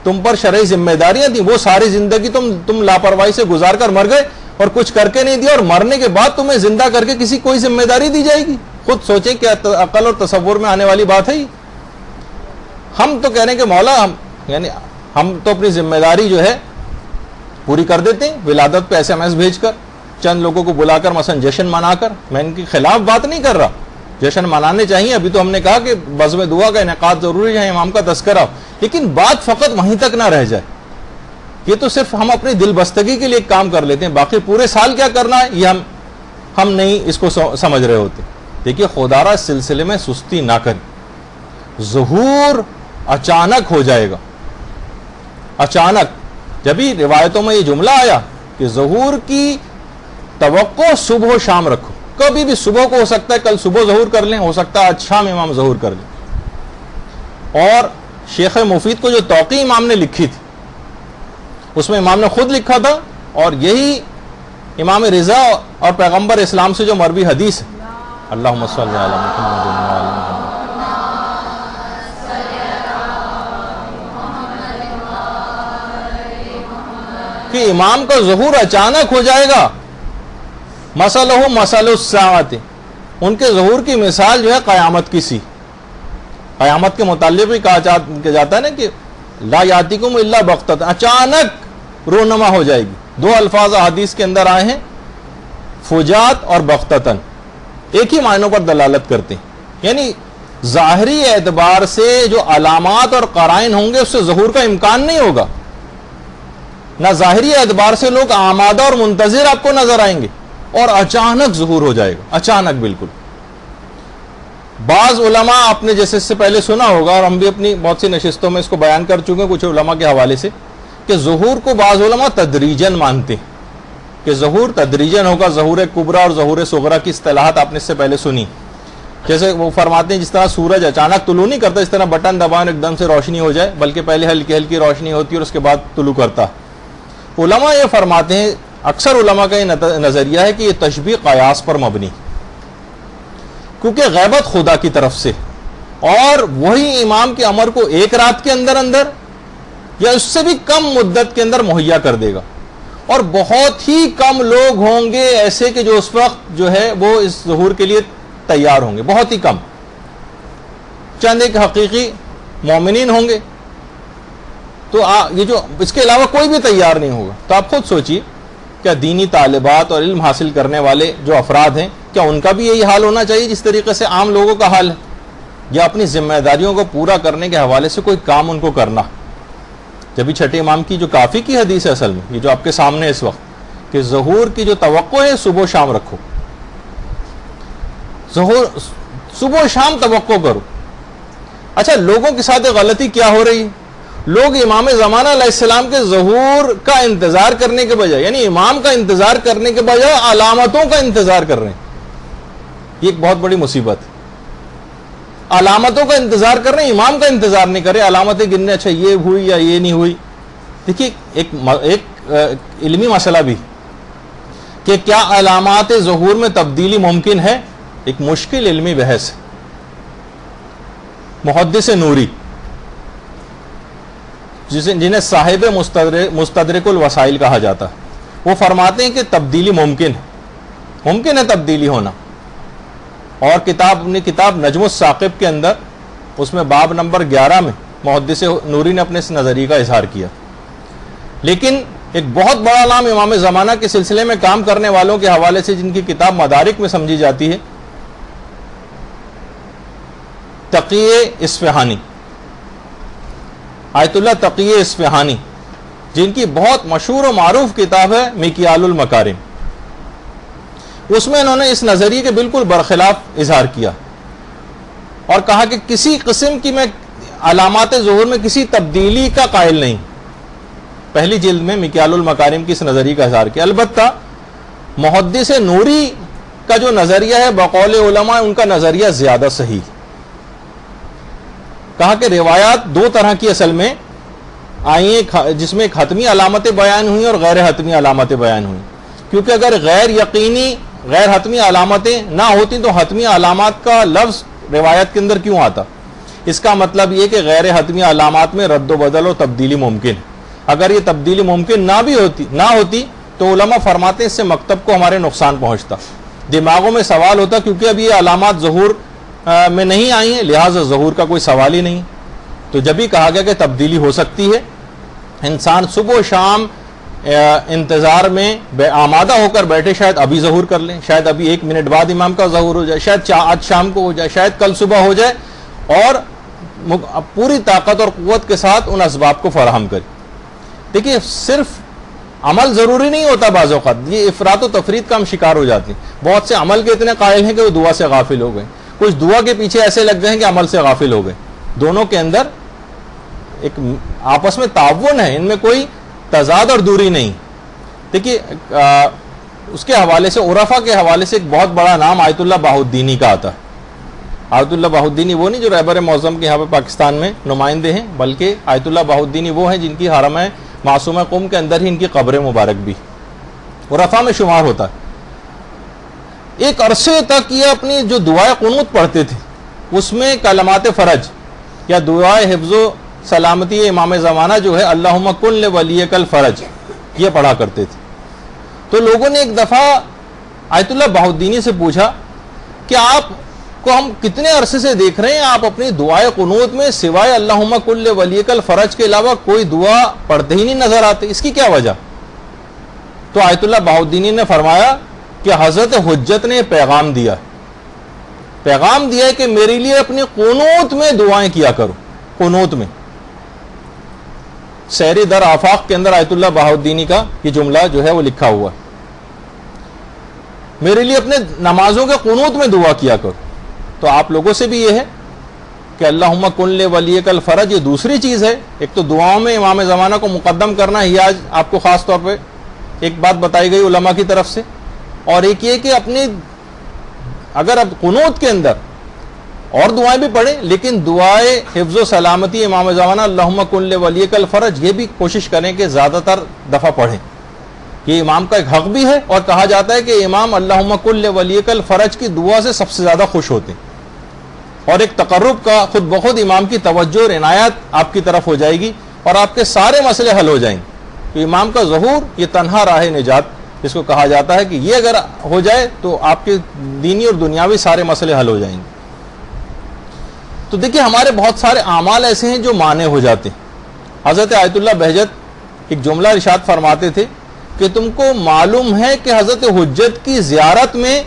تم پر شرعی ذمہ داریاں تھیں, وہ ساری زندگی تم لاپرواہی سے گزار کر مر گئے اور کچھ کر کے نہیں دیا, اور مرنے کے بعد تمہیں زندہ کر کے کسی کوئی ذمہ داری دی جائے گی؟ خود سوچیں کہ عقل اور تصور میں آنے والی بات ہے. ہم تو کہہ رہے ہیں کہ مولا یعنی ہم تو اپنی ذمہ داری جو ہے پوری کر دیتے ہیں ولادت پہ SMS بھیج کر, چند لوگوں کو بلا کر مثلا جشن منا کر. میں ان کے خلاف بات نہیں کر رہا, جشن منانے چاہیے. ابھی تو ہم نے کہا کہ بزم دعا کا انعقاد ضروری ہے, امام کا تذکرہ ہو, لیکن بات فقط وہیں تک نہ رہ جائے. یہ تو صرف ہم اپنی دل بستگی کے لیے ایک کام کر لیتے ہیں, باقی پورے سال کیا کرنا ہے یہ ہم نہیں اس کو سمجھ رہے ہوتے. دیکھیے خودارہ اس سلسلے میں سستی نہ کریں. ظہور اچانک ہو جائے گا, اچانک. جبھی روایتوں میں یہ جملہ آیا کہ ظہور کی توقع صبح و شام رکھو, کبھی بھی صبح کو ہو سکتا ہے کل صبح ظہور کر لیں, ہو سکتا ہے آج شام امام ظہور کر لیں. اور شیخ مفید کو جو توقیع امام نے لکھی تھی اس میں امام نے خود لکھا تھا, اور یہی امام رضا اور پیغمبر اسلام سے جو مروی حدیث ہے, اللہم صلی علی محمد و علی محمد, کہ امام کا ظہور اچانک ہو جائے گا. مسلہ مسل الساعۃ, ان کے ظہور کی مثال جو ہے قیامت کی سی. قیامت کے متعلق بھی کہا جاتا ہے نا کہ لا یاتیکم الا بغتۃ, اچانک رونما ہو جائے گی. 2 الفاظ حدیث کے اندر آئے ہیں, فجات اور بغتتاً, ایک ہی معنوں پر دلالت کرتے ہیں. یعنی ظاہری اعتبار سے جو علامات اور قرائن ہوں گے اس سے ظہور کا امکان نہیں ہوگا, نہ ظاہری اعتبار سے لوگ آمادہ اور منتظر آپ کو نظر آئیں گے، اور اچانک ظہور ہو جائے گا، اچانک بالکل۔ بعض علماء آپ نے جیسے اس سے پہلے سنا ہوگا، اور ہم بھی اپنی بہت سی نشستوں میں اس کو بیان کر چکے ہیں کچھ علماء کے حوالے سے، کہ ظہور کو بعض علماء تدریجن مانتے ہیں کہ ظہور تدریجن ہوگا۔ ظہور کبریٰ اور ظہور صغریٰ کی اصطلاحات آپ نے اس سے پہلے سنی، جیسے وہ فرماتے ہیں جس طرح سورج اچانک طلوع نہیں کرتا، اس طرح بٹن دباؤ ایک دم سے روشنی ہو جائے، بلکہ پہلے ہلکی ہلکی روشنی ہوتی ہے اور اس کے بعد طلوع کرتا۔ علماء یہ فرماتے ہیں، اکثر علماء کا یہ نظریہ ہے کہ یہ تشبیہ قیاس پر مبنی، کیونکہ غیبت خدا کی طرف سے، اور وہی امام کے امر کو ایک رات کے اندر اندر یا اس سے بھی کم مدت کے اندر مہیا کر دے گا، اور بہت ہی کم لوگ ہوں گے ایسے کہ جو اس وقت جو ہے وہ اس ظہور کے لیے تیار ہوں گے، بہت ہی کم، چند ایک حقیقی مومنین ہوں گے، تو یہ جو اس کے علاوہ کوئی بھی تیار نہیں ہوگا۔ تو آپ خود سوچیے، کیا دینی طالبات اور علم حاصل کرنے والے جو افراد ہیں، کیا ان کا بھی یہی حال ہونا چاہیے جس طریقے سے عام لوگوں کا حال ہے، یا اپنی ذمہ داریوں کو پورا کرنے کے حوالے سے کوئی کام ان کو کرنا؟ جبھی چھٹے امام کی جو کافی کی حدیث ہے اصل میں، یہ جو آپ کے سامنے اس وقت، کہ ظہور کی جو توقع ہے صبح و شام رکھو، ظہور صبح و شام توقع کرو۔ اچھا، لوگوں کے ساتھ غلطی کیا ہو رہی ہے؟ لوگ امام زمانہ علیہ السلام کے ظہور کا انتظار کرنے کے بجائے، یعنی امام کا انتظار کرنے کے بجائے علامتوں کا انتظار کر رہے ہیں۔ یہ ایک بہت بڑی مصیبت ہے۔ علامتوں کا انتظار کر رہے ہیں، امام کا انتظار نہیں کر رہے، علامتیں گننے، اچھا یہ ہوئی یا یہ نہیں ہوئی۔ دیکھیے ایک علمی مسئلہ بھی کہ کیا علامات ظہور میں تبدیلی ممکن ہے، ایک مشکل علمی بحث ہے۔ محدث نوری جنہیں صاحب مستدرک الوسائل کہا جاتا ہے، وہ فرماتے ہیں کہ تبدیلی ممکن ہے تبدیلی ہونا، اور کتاب نجم الثاقب کے اندر اس میں باب نمبر 11 میں محدث نوری نے اپنے اس نظریے کا اظہار کیا۔ لیکن ایک بہت بڑا نام امام زمانہ کے سلسلے میں کام کرنے والوں کے حوالے سے جن کی کتاب مدارک میں سمجھی جاتی ہے، تقی اصفہانی، آیت اللہ تقی اصفہانی، جن کی بہت مشہور و معروف کتاب ہے مکیال المکارم، اس میں انہوں نے اس نظریے کے بالکل برخلاف اظہار کیا اور کہا کہ کسی قسم کی میں علامات ظہور میں کسی تبدیلی کا قائل نہیں۔ پہلی جلد میں مکیال المکارم کی اس نظریے کا اظہار کیا۔ البتہ محدث نوری کا جو نظریہ ہے بقول علماء ان کا نظریہ زیادہ صحیح۔ کہا کہ روایات دو طرح کی اصل میں آئی ہیں، جس میں ایک حتمی علامتیں بیان ہوئی اور غیر حتمی علامتیں بیان ہوئی، کیونکہ اگر غیر یقینی غیر حتمی علامتیں نہ ہوتی تو حتمی علامات کا لفظ روایت کے اندر کیوں آتا؟ اس کا مطلب یہ کہ غیر حتمی علامات میں رد و بدل و تبدیلی ممکن ہے۔ اگر یہ تبدیلی ممکن نہ ہوتی تو علماء فرماتے ہیں اس سے مکتب کو ہمارے نقصان پہنچتا، دماغوں میں سوال ہوتا، کیونکہ اب یہ علامات ظہور میں نہیں آئی ہیں، لہٰذا ظہور کا کوئی سوال ہی نہیں۔ تو جب ہی کہا گیا کہ تبدیلی ہو سکتی ہے، انسان صبح و شام انتظار میں آمادہ ہو کر بیٹھے، شاید ابھی ظہور کر لیں، شاید ابھی 1 منٹ بعد امام کا ظہور ہو جائے، شاید آج شام کو ہو جائے، شاید کل صبح ہو جائے، اور پوری طاقت اور قوت کے ساتھ ان اسباب کو فراہم کرے۔ دیکھیے صرف عمل ضروری نہیں ہوتا، بعض اوقات یہ افراط و تفریط کا ہم شکار ہو جاتے ہیں۔ بہت سے عمل کے اتنے قائل ہیں کہ وہ دعا سے غافل ہو گئے، کچھ دعا کے پیچھے ایسے لگ گئے ہیں کہ عمل سے غافل ہو گئے۔ دونوں کے اندر ایک آپس میں تعاون ہے، ان میں کوئی تضاد اور دوری نہیں۔ دیکھیے اس کے حوالے سے، عرفا کے حوالے سے ایک بہت بڑا نام آیت اللہ بہاؤالدینی کا آتا ہے۔ آیت اللہ بہاؤالدینی وہ نہیں جو رہبر معظم کے یہاں پہ پاکستان میں نمائندے ہیں، بلکہ آیت اللہ بہاؤالدینی وہ ہیں جن کی حرم معصومہ قم کے اندر ہی ان کی قبر مبارک بھی عرفا میں شمار ہوتا ہے۔ ایک عرصے تک یہ اپنی جو دعائے قنوت پڑھتے تھے، اس میں کلمات فرج یا دعائے حفظ و سلامتی امام زمانہ جو ہے اللہم کن لولیک الفرج، یہ پڑھا کرتے تھے۔ تو لوگوں نے ایک دفعہ آیت اللہ بہاؤالدینی سے پوچھا کہ آپ کو ہم کتنے عرصے سے دیکھ رہے ہیں، آپ اپنی دعائے قنوت میں سوائے اللہم کن لولیک الفرج کے علاوہ کوئی دعا پڑھتے ہی نہیں نظر آتے، اس کی کیا وجہ؟ تو آیت اللہ بہاؤالدینی نے فرمایا کہ حضرت حجت نے پیغام دیا ہے کہ میرے لیے اپنی قنوت میں دعائیں کیا کرو، قنوت میں۔ سیر در آفاق کے اندر آیت اللہ بہاؤالدینی کا یہ جملہ جو ہے وہ لکھا ہوا ہے، میرے لیے اپنے نمازوں کے قنوت میں دعا کیا کرو. تو آپ لوگوں سے بھی یہ ہے کہ اللہم کن لولیک الفرج، یہ دوسری چیز ہے. ایک تو دعاؤں میں امام زمانہ کو مقدم کرنا ہی آج آپ کو خاص طور پہ ایک بات بتائی گئی علماء کی طرف سے، اور ایک یہ کہ اپنی اگر اب قنوت کے اندر اور دعائیں بھی پڑھیں، لیکن دعائے حفظ و سلامتی امام زمانہ اللہم کن لولیک الفرج یہ بھی کوشش کریں کہ زیادہ تر دفعہ پڑھیں. یہ امام کا ایک حق بھی ہے، اور کہا جاتا ہے کہ امام اللہم کن لولیک الفرج کی دعا سے سب سے زیادہ خوش ہوتے ہیں، اور ایک تقرب کا خود بخود امام کی توجہ اور عنایت آپ کی طرف ہو جائے گی، اور آپ کے سارے مسئلے حل ہو جائیں گے. تو امام کا ظہور یہ تنہا راہ نجات جس کو کہا جاتا ہے کہ یہ اگر ہو جائے تو آپ کے دینی اور دنیاوی سارے مسئلے حل ہو جائیں گے. تو دیکھیے ہمارے بہت سارے اعمال ایسے ہیں جو مانع ہو جاتے ہیں. حضرت آیت اللہ بہجت ایک جملہ ارشاد فرماتے تھے کہ تم کو معلوم ہے کہ حضرت حجت کی زیارت میں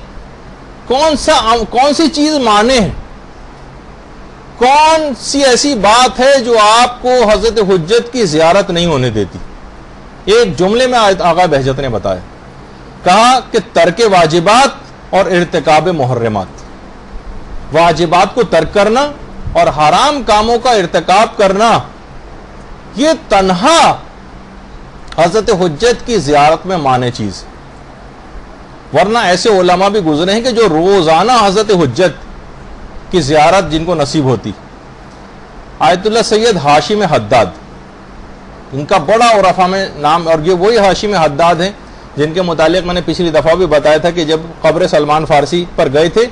کون سی چیز مانع ہے، کون سی ایسی بات ہے جو آپ کو حضرت حجت کی زیارت نہیں ہونے دیتی. ایک جملے میں آقا بہجت نے بتایا، کہا کہ ترک واجبات اور ارتکاب محرمات. واجبات کو ترک کرنا اور حرام کاموں کا ارتکاب کرنا یہ تنہا حضرت حجت کی زیارت میں مانع چیز، ورنہ ایسے علماء بھی گزرے ہیں کہ جو روزانہ حضرت حجت کی زیارت جن کو نصیب ہوتی. آیت اللہ سید ہاشم حداد، ان کا بڑا عرفا میں نام، اور یہ وہی ہاشم حداد ہیں جن کے متعلق میں نے پچھلی دفعہ بھی بتایا تھا کہ جب قبر سلمان فارسی پر گئے تھے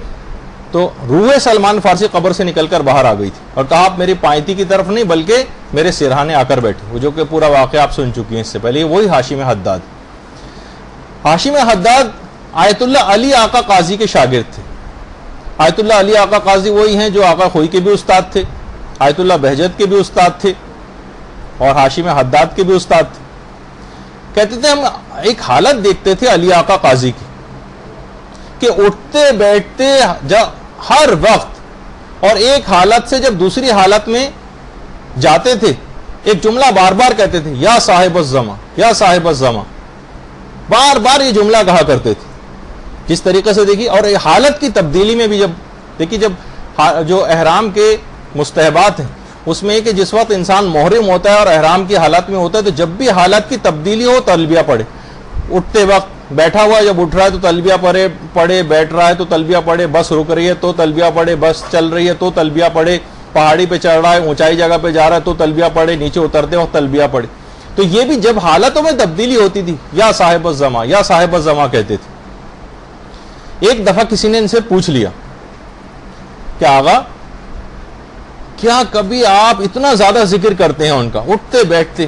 تو روح سلمان فارسی قبر سے نکل کر باہر آ گئی تھی، اور کہا آپ میری پائنتی کی طرف نہیں بلکہ میرے سرہانے آ کر بیٹھے، وہ جو کہ پورا واقعہ آپ سن چکی ہیں اس سے پہلے. وہی ہاشم حداد. ہاشم حداد آیت اللہ علی آقا قاضی کے شاگرد تھے. آیت اللہ علی آقا قاضی وہی ہیں جو آقا خوئی کے بھی استاد تھے، آیت اللہ بہجت کے بھی استاد تھے، اور ہاشم حداد کے بھی استاد تھے. کہتے تھے ہم ایک حالت دیکھتے تھے علی آقا قاضی کی کہ اٹھتے بیٹھتے ہر وقت، اور ایک حالت سے جب دوسری حالت میں جاتے تھے ایک جملہ بار بار کہتے تھے، یا صاحب الزماں، یا صاحب الزماں، بار بار یہ جملہ کہا کرتے تھے. جس طریقے سے دیکھیے، اور حالت کی تبدیلی میں بھی جب دیکھیے، جب جو احرام کے مستحبات ہیں اس میں کہ جس وقت انسان محرم ہوتا ہے اور احرام کی حالت میں ہوتا ہے تو جب بھی حالت کی تبدیلی ہو تلبیہ پڑھے. اٹھتے وقت، بیٹھا ہوا جب اٹھ رہا ہے تو تلبیہ پڑھے، بیٹھ رہا ہے تو تلبیہ پڑھے، بس رک رہی ہے تو تلبیہ پڑھے، بس چل رہی ہے تو تلبیہ پڑھے، پہاڑی پہ چڑھ رہا ہے، اونچائی جگہ پہ جا رہا ہے تو تلبیہ پڑھے، نیچے اترتے وقت تلبیہ پڑھے. تو یہ بھی جب حالتوں میں تبدیلی ہوتی تھی یا صاحب الزماں، یا صاحب الزماں کہتے تھے. ایک دفعہ کسی نے ان سے پوچھ لیا کہ آغا کیا کبھی آپ اتنا زیادہ ذکر کرتے ہیں ان کا اٹھتے بیٹھتے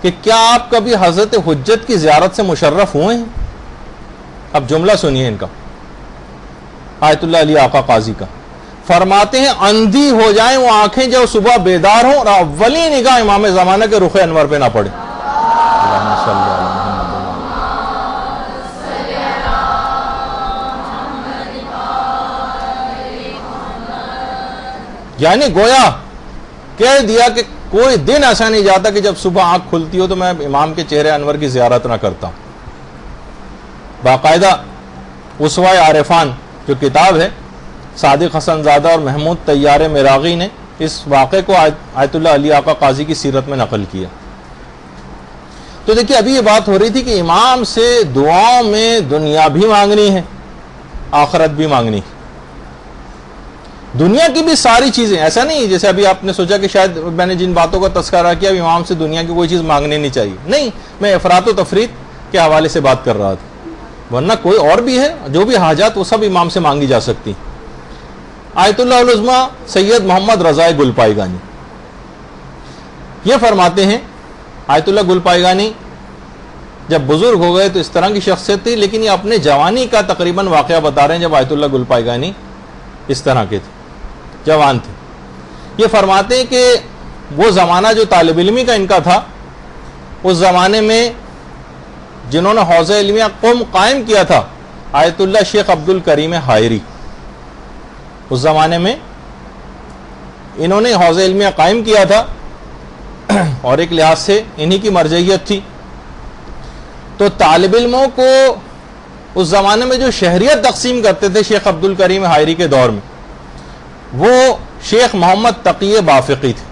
کہ کیا آپ کبھی حضرت حجت کی زیارت سے مشرف ہوئے ہیں؟ اب جملہ سنیے ان کا، آیت اللہ علی آقا قاضی کا. فرماتے ہیں اندھی ہو جائیں وہ آنکھیں جو صبح بیدار ہوں اور اولی نگاہ امام زمانہ کے رخ انور پہ نہ پڑے. یعنی گویا کہہ دیا کہ کوئی دن ایسا نہیں جاتا کہ جب صبح آنکھ کھلتی ہو تو میں امام کے چہرے انور کی زیارت نہ کرتا ہوں. باقاعدہ اسوہ عارفان جو کتاب ہے، صادق حسن زادہ اور محمود طیار مراغی نے اس واقعے کو آیت اللہ علی آقا قاضی کی سیرت میں نقل کیا. تو دیکھیے ابھی یہ بات ہو رہی تھی کہ امام سے دعاؤں میں دنیا بھی مانگنی ہے، آخرت بھی مانگنی ہے. دنیا کی بھی ساری چیزیں، ایسا نہیں جیسے ابھی آپ نے سوچا کہ شاید میں نے جن باتوں کا تذکرہ کیا امام سے دنیا کی کوئی چیز مانگنی نہیں چاہیے. نہیں، میں افراط و تفریط کے حوالے سے بات کر رہا تھا، ورنہ کوئی اور بھی ہے جو بھی حاجات وہ سب امام سے مانگی جا سکتی. آیت اللہ العظمیٰ سید محمد رضا گل پائیگانی یہ فرماتے ہیں، آیت اللہ گل پائیگانی جب بزرگ ہو گئے تو اس طرح کی شخصیت تھی، لیکن یہ اپنے جوانی کا تقریباً واقعہ بتا رہے ہیں جب آیت اللہ گل پائیگانی اس طرح کے تھے، جوان تھے. یہ فرماتے ہیں کہ وہ زمانہ جو طالب علمی کا ان کا تھا، اس زمانے میں جنہوں نے حوزہ علمیہ قم قائم کیا تھا آیت اللہ شیخ عبد الکریم حائری. اس زمانے میں انہوں نے حوزہ علمیہ قائم کیا تھا، اور ایک لحاظ سے انہی کی مرجعیت تھی. تو طالب علموں کو اس زمانے میں جو شہریت تقسیم کرتے تھے شیخ عبد الکریم حائری کے دور میں، وہ شیخ محمد تقی بافقی تھے.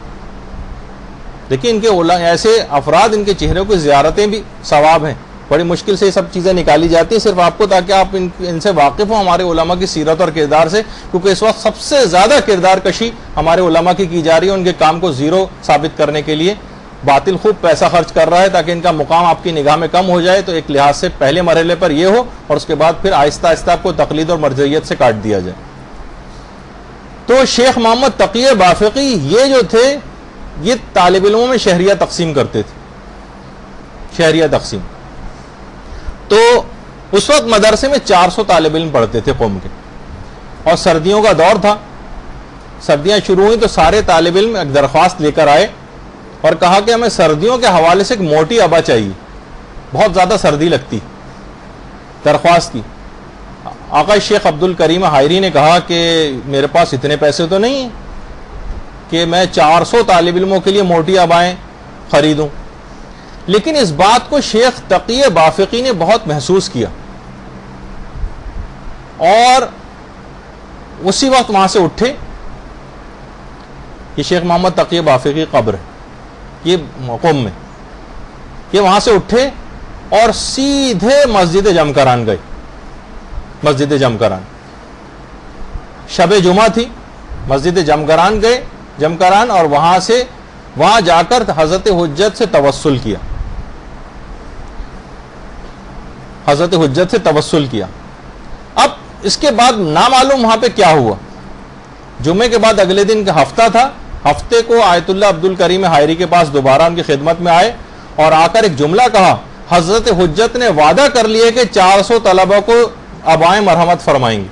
دیکھیں ان کے ایسے افراد، ان کے چہروں کی زیارتیں بھی ثواب ہیں. بڑی مشکل سے یہ سب چیزیں نکالی جاتی ہیں صرف آپ کو، تاکہ آپ ان سے واقف ہوں ہمارے علماء کی سیرت اور کردار سے، کیونکہ اس وقت سب سے زیادہ کردار کشی ہمارے علماء کی جا رہی ہے. ان کے کام کو زیرو ثابت کرنے کے لیے باطل خوب پیسہ خرچ کر رہا ہے تاکہ ان کا مقام آپ کی نگاہ میں کم ہو جائے. تو ایک لحاظ سے پہلے مرحلے پر یہ ہو، اور اس کے بعد پھر آہستہ آہستہ آپ کو تقلید اور مرجعیت سے کاٹ دیا جائے. تو شیخ محمد تقی بافقی یہ جو تھے، یہ طالب علموں میں شہریہ تقسیم کرتے تھے. شہریہ تقسیم. تو اس وقت مدرسے میں 400 طالب علم پڑھتے تھے قوم کے، اور سردیوں کا دور تھا. سردیاں شروع ہوئی تو سارے طالب علم ایک درخواست لے کر آئے اور کہا کہ ہمیں سردیوں کے حوالے سے ایک موٹی ابا چاہیے، بہت زیادہ سردی لگتی. درخواست کی. آقا شیخ عبد الکریم حائری نے کہا کہ میرے پاس اتنے پیسے تو نہیں ہیں کہ میں 400 طالب علموں کے لیے موٹی ابائیں خریدوں. لیکن اس بات کو شیخ تقی بافقی نے بہت محسوس کیا، اور اسی وقت وہاں سے اٹھے. یہ شیخ محمد تقی بافقی قبر ہے یہ قم میں. یہ وہاں سے اٹھے اور سیدھے مسجد جمکران گئے. مسجد جمکران شب جمعہ تھی، مسجد جمکران گئے، جمکران، اور وہاں جا کر حضرت حجت سے توسل کیا. حضرت حجت سے توسل کیا. اب اس کے بعد نامعلوم وہاں پہ کیا ہوا. جمعے کے بعد اگلے دن کا ہفتہ تھا. ہفتے کو آیت اللہ عبد الکریم حائری کے پاس دوبارہ ان کی خدمت میں آئے اور آ کر ایک جملہ کہا. حضرت حجت نے وعدہ کر لیا کہ 400 طلبہ کو ابائیں مرحمت فرمائیں گی.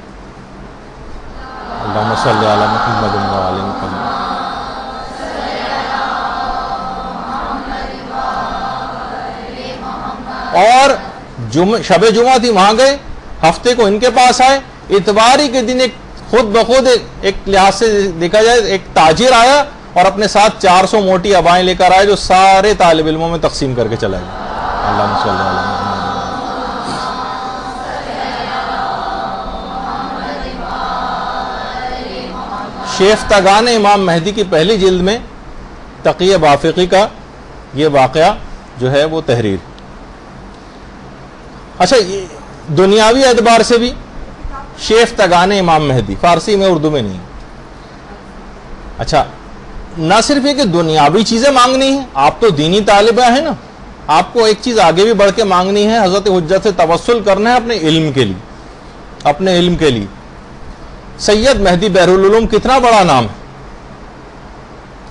اللہم صلی علی محمد و علی محمد. اور شب جمعہ تھی، وہاں گئے. ہفتے کو ان کے پاس آئے. اتواری کے دن ایک خود بخود ایک لحاظ سے دیکھا جائے ایک تاجر آیا اور اپنے ساتھ 400 موٹی ابائیں لے کر آئے جو سارے طالب علموں میں تقسیم کر کے چلا گیا. اللہم صلی علی محمد. شیفتگان امام مہدی کی پہلی جلد میں تقی بافقی کا یہ واقعہ جو ہے وہ تحریر. اچھا، دنیاوی اعتبار سے بھی شیفتگان امام مہدی، فارسی میں اردو میں نہیں. اچھا، نہ صرف یہ کہ دنیاوی چیزیں مانگنی ہیں، آپ تو دینی طالبہ ہیں نا، آپ کو ایک چیز آگے بھی بڑھ کے مانگنی ہے. حضرت حجت سے توسل کرنا ہے اپنے علم کے لیے، اپنے علم کے لیے. سید مہدی بحرالعلوم کتنا بڑا نام ہے،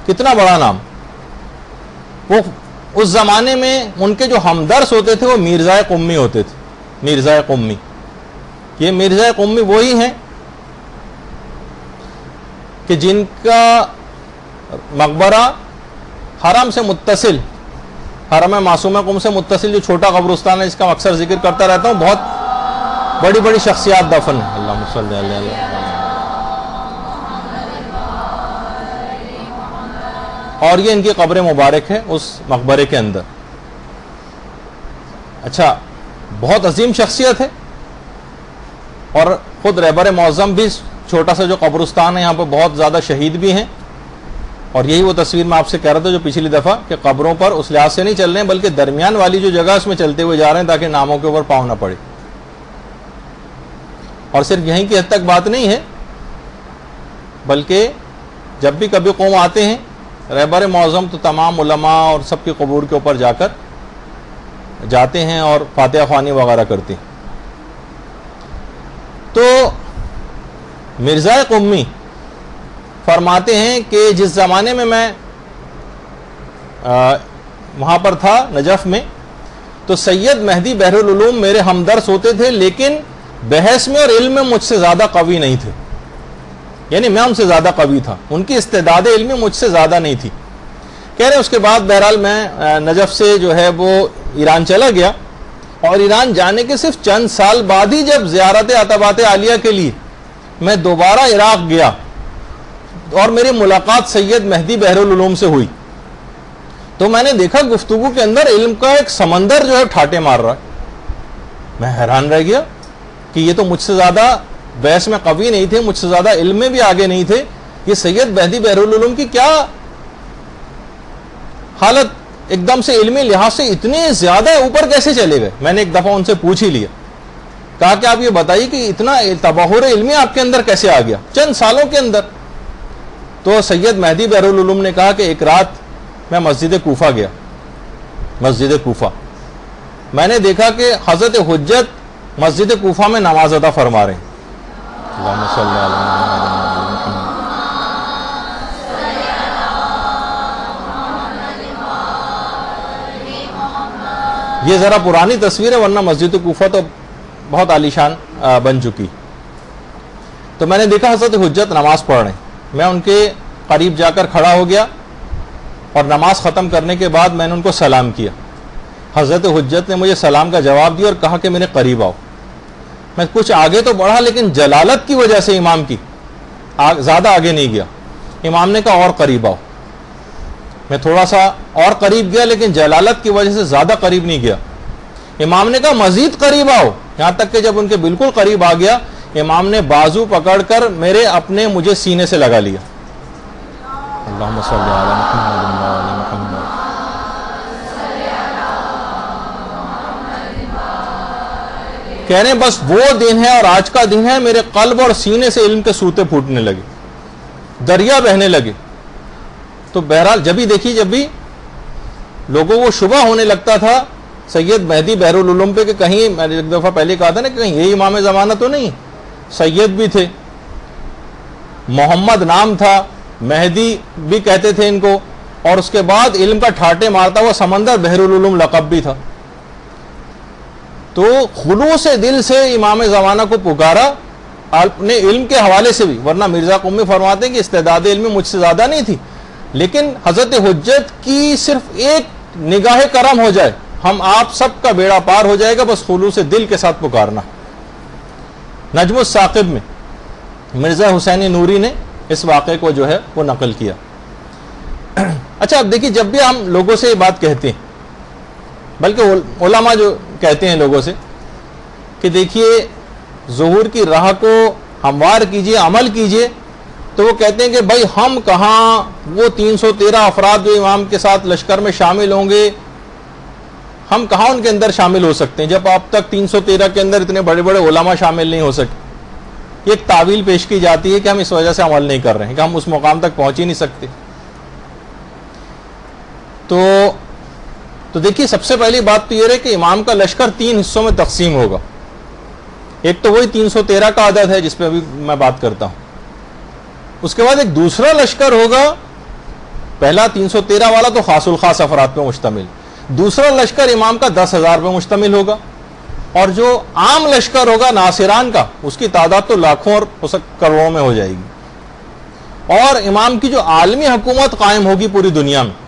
کتنا بڑا نام. وہ اس زمانے میں ان کے جو ہمدرس ہوتے تھے وہ میرزا قمی ہوتے تھے. میرزا قمی، یہ میرزا قمی وہی ہیں کہ جن کا مقبرہ حرم سے متصل، حرم معصومہ قم سے متصل جو چھوٹا قبرستان ہے جس کا اکثر ذکر کرتا رہتا ہوں، بہت بڑی بڑی شخصیات دفن ہیں. اللہم صلی علی محمد. اور یہ ان کی قبر مبارک ہے اس مقبرے کے اندر. اچھا، بہت عظیم شخصیت ہے، اور خود رہبر معظم بھی چھوٹا سا جو قبرستان ہے یہاں پہ بہت زیادہ شہید بھی ہیں. اور یہی وہ تصویر میں آپ سے کہہ رہا تھا جو پچھلی دفعہ کہ قبروں پر اس لحاظ سے نہیں چل رہے ہیں بلکہ درمیان والی جو جگہ اس میں چلتے ہوئے جا رہے ہیں تاکہ ناموں کے اوپر پاؤں نہ پڑے. اور صرف یہیں کی حد تک بات نہیں ہے بلکہ جب بھی کبھی قوم آتے ہیں رہبر معظم تو تمام علماء اور سب کی قبور کے اوپر جا کر جاتے ہیں اور فاتحہ خوانی وغیرہ کرتے ہیں. تو مرزا قمی فرماتے ہیں کہ جس زمانے میں وہاں پر تھا نجف میں تو سید مہدی بحرالعلوم میرے ہمدرس ہوتے تھے، لیکن بحث میں اور علم میں مجھ سے زیادہ قوی نہیں تھے. یعنی میں ان سے زیادہ قوی تھا، ان کی استعداد علمی مجھ سے زیادہ نہیں تھی. کہہ رہے اس کے بعد بہرحال میں نجف سے جو ہے وہ ایران چلا گیا، اور ایران جانے کے صرف چند سال بعد ہی جب زیارت عتبات عالیہ کے لیے میں دوبارہ عراق گیا اور میری ملاقات سید مہدی بحرالعلوم سے ہوئی. تو میں نے دیکھا گفتگو کے اندر علم کا ایک سمندر جو ہے ٹھاٹے مار رہا ہے. میں حیران رہ گیا کہ یہ تو مجھ سے زیادہ بحث میں قوی نہیں تھے, مجھ سے زیادہ علم میں بھی آگے نہیں تھے, یہ سید مہدی بحرالعلوم کی کیا حالت, ایک دم سے علمی لحاظ سے اتنے زیادہ اوپر کیسے چلے گئے. میں نے ایک دفعہ ان سے پوچھ ہی لیا, کہا کہ آپ یہ بتائیے کہ اتنا تبحر علمی آپ کے اندر کیسے آ گیا چند سالوں کے اندر. تو سید مہدی بحرالعلوم نے کہا کہ ایک رات میں مسجد کوفہ گیا. مسجد کوفہ میں نے دیکھا کہ حضرت حجت مسجد کوفہ میں نماز ادا فرما رہے ہیں. اللہم صلی علی محمد. یہ ذرا پرانی تصویر ہے, ورنہ مسجد کوفہ تو بہت عالیشان بن چکی. تو میں نے دیکھا حضرت حجت نماز پڑھ رہے ہیں. میں ان کے قریب جا کر کھڑا ہو گیا اور نماز ختم کرنے کے بعد میں نے ان کو سلام کیا. حضرت حجت نے مجھے سلام کا جواب دیا اور کہا کہ میرے قریب آؤ. میں کچھ آگے تو بڑھا, لیکن جلالت کی وجہ سے امام کی زیادہ آگے نہیں گیا. امام نے کہا اور قریب آؤ. میں تھوڑا سا اور قریب گیا, لیکن جلالت کی وجہ سے زیادہ قریب نہیں گیا. امام نے کہا مزید قریب آؤ, یہاں تک کہ جب ان کے بالکل قریب آ گیا, امام نے بازو پکڑ کر مجھے سینے سے لگا لیا. اللہم صلی علی محمد و آل محمد. کہہ رہے ہیں بس وہ دن ہے اور آج کا دن ہے, میرے قلب اور سینے سے علم کے سوتے پھوٹنے لگے, دریا بہنے لگے. تو بہرحال جب بھی لوگوں کو شبہ ہونے لگتا تھا سید مہدی بحرالعلوم پہ کہ کہیں, میں نے ایک دفعہ پہلے کہا تھا نا کہ کہیں یہ امام زمانہ تو نہیں, سید بھی تھے, محمد نام تھا, مہدی بھی کہتے تھے ان کو, اور اس کے بعد علم کا ٹھاٹے مارتا ہوا سمندر بحرالعلوم لقب بھی تھا. تو خلوص دل سے امام زمانہ کو پکارا اپنے علم کے حوالے سے بھی, ورنہ مرزا قمی فرماتے ہیں کہ استعداد علمی مجھ سے زیادہ نہیں تھی, لیکن حضرت حجت کی صرف ایک نگاہ کرم ہو جائے, ہم آپ سب کا بیڑا پار ہو جائے گا, بس خلوص دل کے ساتھ پکارنا. نجم الثاقب میں مرزا حسین نوری نے اس واقعے کو جو ہے وہ نقل کیا. اچھا اب دیکھیے, جب بھی ہم لوگوں سے یہ بات کہتے ہیں, بلکہ علماء جو کہتے ہیں لوگوں سے کہ دیکھیے ظہور کی راہ کو ہموار کیجئے, عمل کیجئے, تو وہ کہتے ہیں کہ بھائی ہم کہاں وہ 313 افراد جو امام کے ساتھ لشکر میں شامل ہوں گے, ہم کہاں ان کے اندر شامل ہو سکتے ہیں جب اب تک 313 کے اندر اتنے بڑے بڑے علماء شامل نہیں ہو سکے. یہ ایک تعویل پیش کی جاتی ہے کہ ہم اس وجہ سے عمل نہیں کر رہے ہیں کہ ہم اس مقام تک پہنچ ہی نہیں سکتے. تو دیکھیے سب سے پہلی بات تو یہ ہے کہ امام کا لشکر 3 حصوں میں تقسیم ہوگا. ایک تو وہی 313 کا عدد ہے جس پہ ابھی میں بات کرتا ہوں. اس کے بعد ایک دوسرا لشکر ہوگا, پہلا 313 والا تو خاص الخاص افراد پہ مشتمل, دوسرا لشکر امام کا 10,000 پہ مشتمل ہوگا, اور جو عام لشکر ہوگا ناصران کا, اس کی تعداد تو لاکھوں اور کروڑوں میں ہو جائے گی. اور امام کی جو عالمی حکومت قائم ہوگی پوری دنیا میں,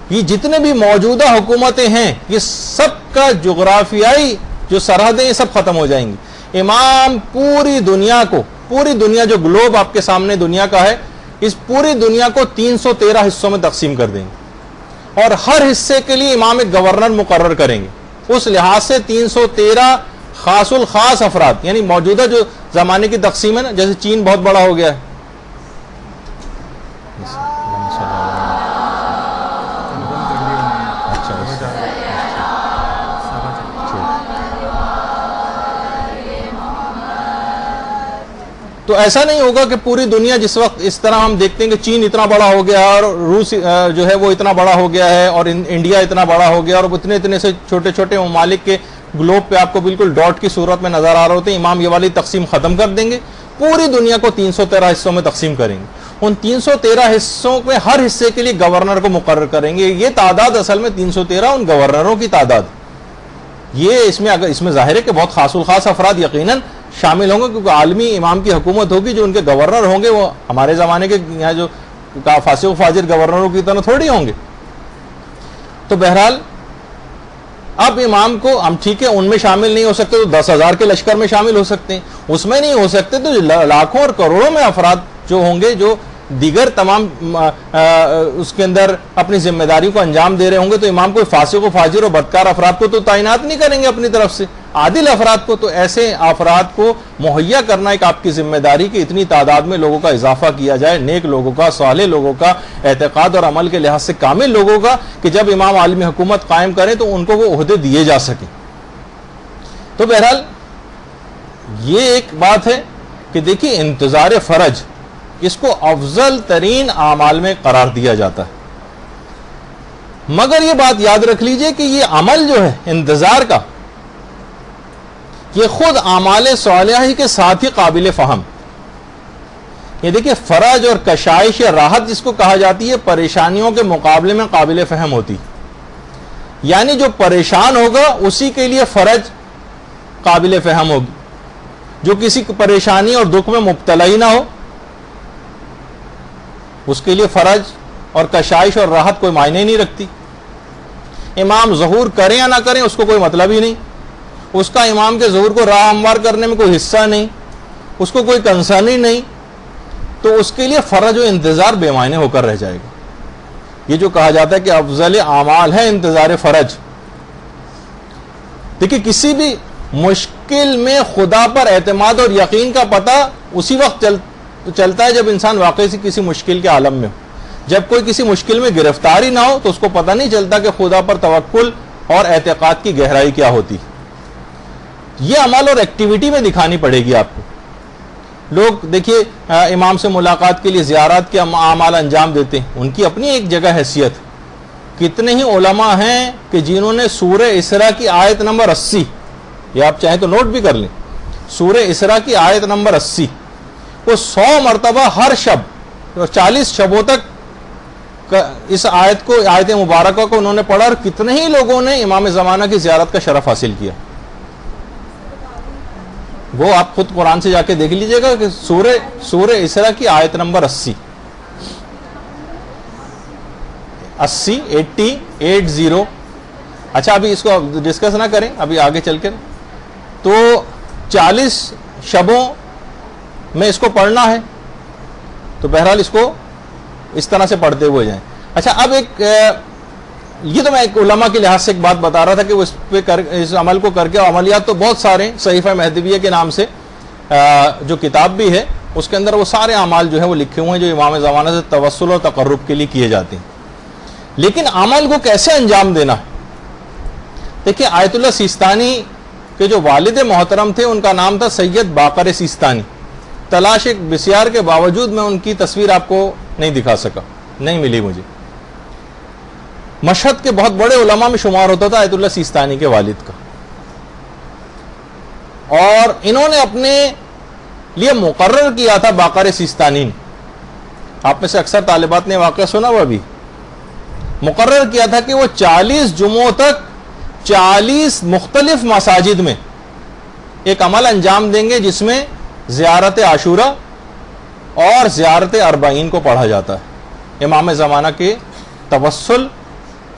یہ جتنے بھی موجودہ حکومتیں ہیں یہ سب کا جغرافیائی جو سرحدیں یہ سب ختم ہو جائیں گی. امام پوری دنیا کو, پوری دنیا جو گلوب آپ کے سامنے دنیا کا ہے, اس پوری دنیا کو 313 حصوں میں تقسیم کر دیں گے, اور ہر حصے کے لیے امام ایک گورنر مقرر کریں گے. اس لحاظ سے 313 خاص الخاص افراد, یعنی موجودہ جو زمانے کی تقسیم ہے نا, جیسے چین بہت بڑا ہو گیا ہے, تو ایسا نہیں ہوگا کہ پوری دنیا جس وقت اس طرح ہم دیکھتے ہیں کہ چین اتنا بڑا ہو گیا ہے اور روس جو ہے وہ اتنا بڑا ہو گیا ہے اور انڈیا اتنا بڑا ہو گیا, اور اتنے سے چھوٹے چھوٹے ممالک کے گلوب پہ آپ کو بالکل ڈاٹ کی صورت میں نظر آ رہے ہوتے ہیں. امام یہ والی تقسیم ختم کر دیں گے, پوری دنیا کو 313 حصوں میں تقسیم کریں گے. ان 313 حصوں میں ہر حصے کے لیے گورنر کو مقرر کریں گے. یہ تعداد اصل میں 313 ان گورنروں کی تعداد. یہ اس میں ظاہر ہے کہ بہت خاص الخاص افراد یقیناً شامل ہوں گے, کیونکہ عالمی امام کی حکومت ہوگی, جو ان کے گورنر ہوں گے وہ ہمارے زمانے کے یہاں جو فاسق و فاجر گورنروں کی طرح تھوڑی ہوں گے. تو بہرحال اب امام کو ہم ٹھیک ہے ان میں شامل نہیں ہو سکتے تو 10,000 کے لشکر میں شامل ہو سکتے ہیں, اس میں نہیں ہو سکتے تو لاکھوں اور کروڑوں میں افراد جو ہوں گے جو دیگر تمام اس کے اندر اپنی ذمہ داری کو انجام دے رہے ہوں گے تو امام کوئی فاسق و فاجر و بدکار افراد کو تو تعینات نہیں کریں گے اپنی طرف سے، عادل افراد کو. تو ایسے افراد کو مہیا کرنا ایک آپ کی ذمہ داری کہ اتنی تعداد میں لوگوں کا اضافہ کیا جائے، نیک لوگوں کا، صالح لوگوں کا، اعتقاد اور عمل کے لحاظ سے کامل لوگوں کا، کہ جب امام عالمی حکومت قائم کریں تو ان کو وہ عہدے دیے جا سکیں. تو بہرحال یہ ایک بات ہے کہ دیکھیے انتظار فرج اس کو افضل ترین اعمال میں قرار دیا جاتا ہے، مگر یہ بات یاد رکھ لیجئے کہ یہ عمل جو ہے انتظار کا یہ خود اعمال صالحہ ہی کے ساتھ ہی قابل فہم. یہ دیکھیے فرج اور کشائش یا راحت جس کو کہا جاتی ہے پریشانیوں کے مقابلے میں قابل فہم ہوتی، یعنی جو پریشان ہوگا اسی کے لیے فرج قابل فہم ہوگی، جو کسی پریشانی اور دکھ میں مبتلا ہی نہ ہو اس کے لیے فرج اور کشائش اور راحت کوئی معنی نہیں رکھتی. امام ظہور کریں یا نہ کریں اس کو کوئی مطلب ہی نہیں، اس کا امام کے ظہور کو راہ ہموار کرنے میں کوئی حصہ نہیں، اس کو کوئی کنسرن ہی نہیں، تو اس کے لیے فرج و انتظار بے معنی ہو کر رہ جائے گا. یہ جو کہا جاتا ہے کہ افضل اعمال ہے انتظار فرج. دیکھیے کسی بھی مشکل میں خدا پر اعتماد اور یقین کا پتہ اسی وقت چلتا ہے جب انسان واقعی سے کسی مشکل کے عالم میں ہو. جب کوئی کسی مشکل میں گرفتار ہی نہ ہو تو اس کو پتہ نہیں چلتا کہ خدا پر توکل اور اعتقاد کی گہرائی کیا ہوتی. یہ عمل اور ایکٹیویٹی میں دکھانی پڑے گی آپ کو. لوگ دیکھیے امام سے ملاقات کے لیے زیارات کے اعمال انجام دیتے ہیں، ان کی اپنی ایک جگہ حیثیت. کتنے ہی علماء ہیں کہ جنہوں نے سورہ اسراء کی آیت نمبر 80، یہ آپ چاہیں تو نوٹ بھی کر لیں، سورہ اسراء کی آیت نمبر 80 وہ 100 مرتبہ ہر شب 40 شبوں تک اس آیت کو، آیت مبارکہ کو انہوں نے پڑھا، اور کتنے ہی لوگوں نے امام زمانہ کی زیارت کا شرف حاصل کیا. وہ آپ خود قرآن سے جا کے دیکھ لیجئے گا کہ سورہ اسراء کی آیت نمبر 80 80. اچھا ابھی اس کو ڈسکس نہ کریں، ابھی آگے چل کر تو 40 شبوں میں اس کو پڑھنا ہے، تو بہرحال اس کو اس طرح سے پڑھتے ہوئے جائیں. اچھا اب ایک یہ تو میں ایک علماء کے لحاظ سے ایک بات بتا رہا تھا کہ وہ اس عمل کو کر کے، عملیات تو بہت سارے، صحیفہ مہدویہ کے نام سے جو کتاب بھی ہے اس کے اندر وہ سارے اعمال جو ہیں وہ لکھے ہوئے ہیں جو امام زمانہ سے توسل اور تقرب کے لیے کیے جاتے ہیں. لیکن عمل کو کیسے انجام دینا ہے؟ دیکھیے آیت اللہ سیستانی کے جو والد محترم تھے ان کا نام تھا سید باقر سیستانی. تلاش بسیار کے باوجود میں ان کی تصویر آپ کو نہیں دکھا سکا، نہیں ملی مجھے. مشہد کے بہت بڑے علماء میں شمار ہوتا تھا آیت اللہ سیستانی کے والد کا، اور انہوں نے اپنے لیے مقرر کیا تھا باقر سیستانی نے، آپ میں سے اکثر طالبات نے واقعہ سنا ہوا بھی، مقرر کیا تھا کہ وہ 40 جمعوں تک 40 مختلف مساجد میں ایک عمل انجام دیں گے جس میں زیارت عاشورہ اور زیارت اربعین کو پڑھا جاتا ہے امام زمانہ کے توسل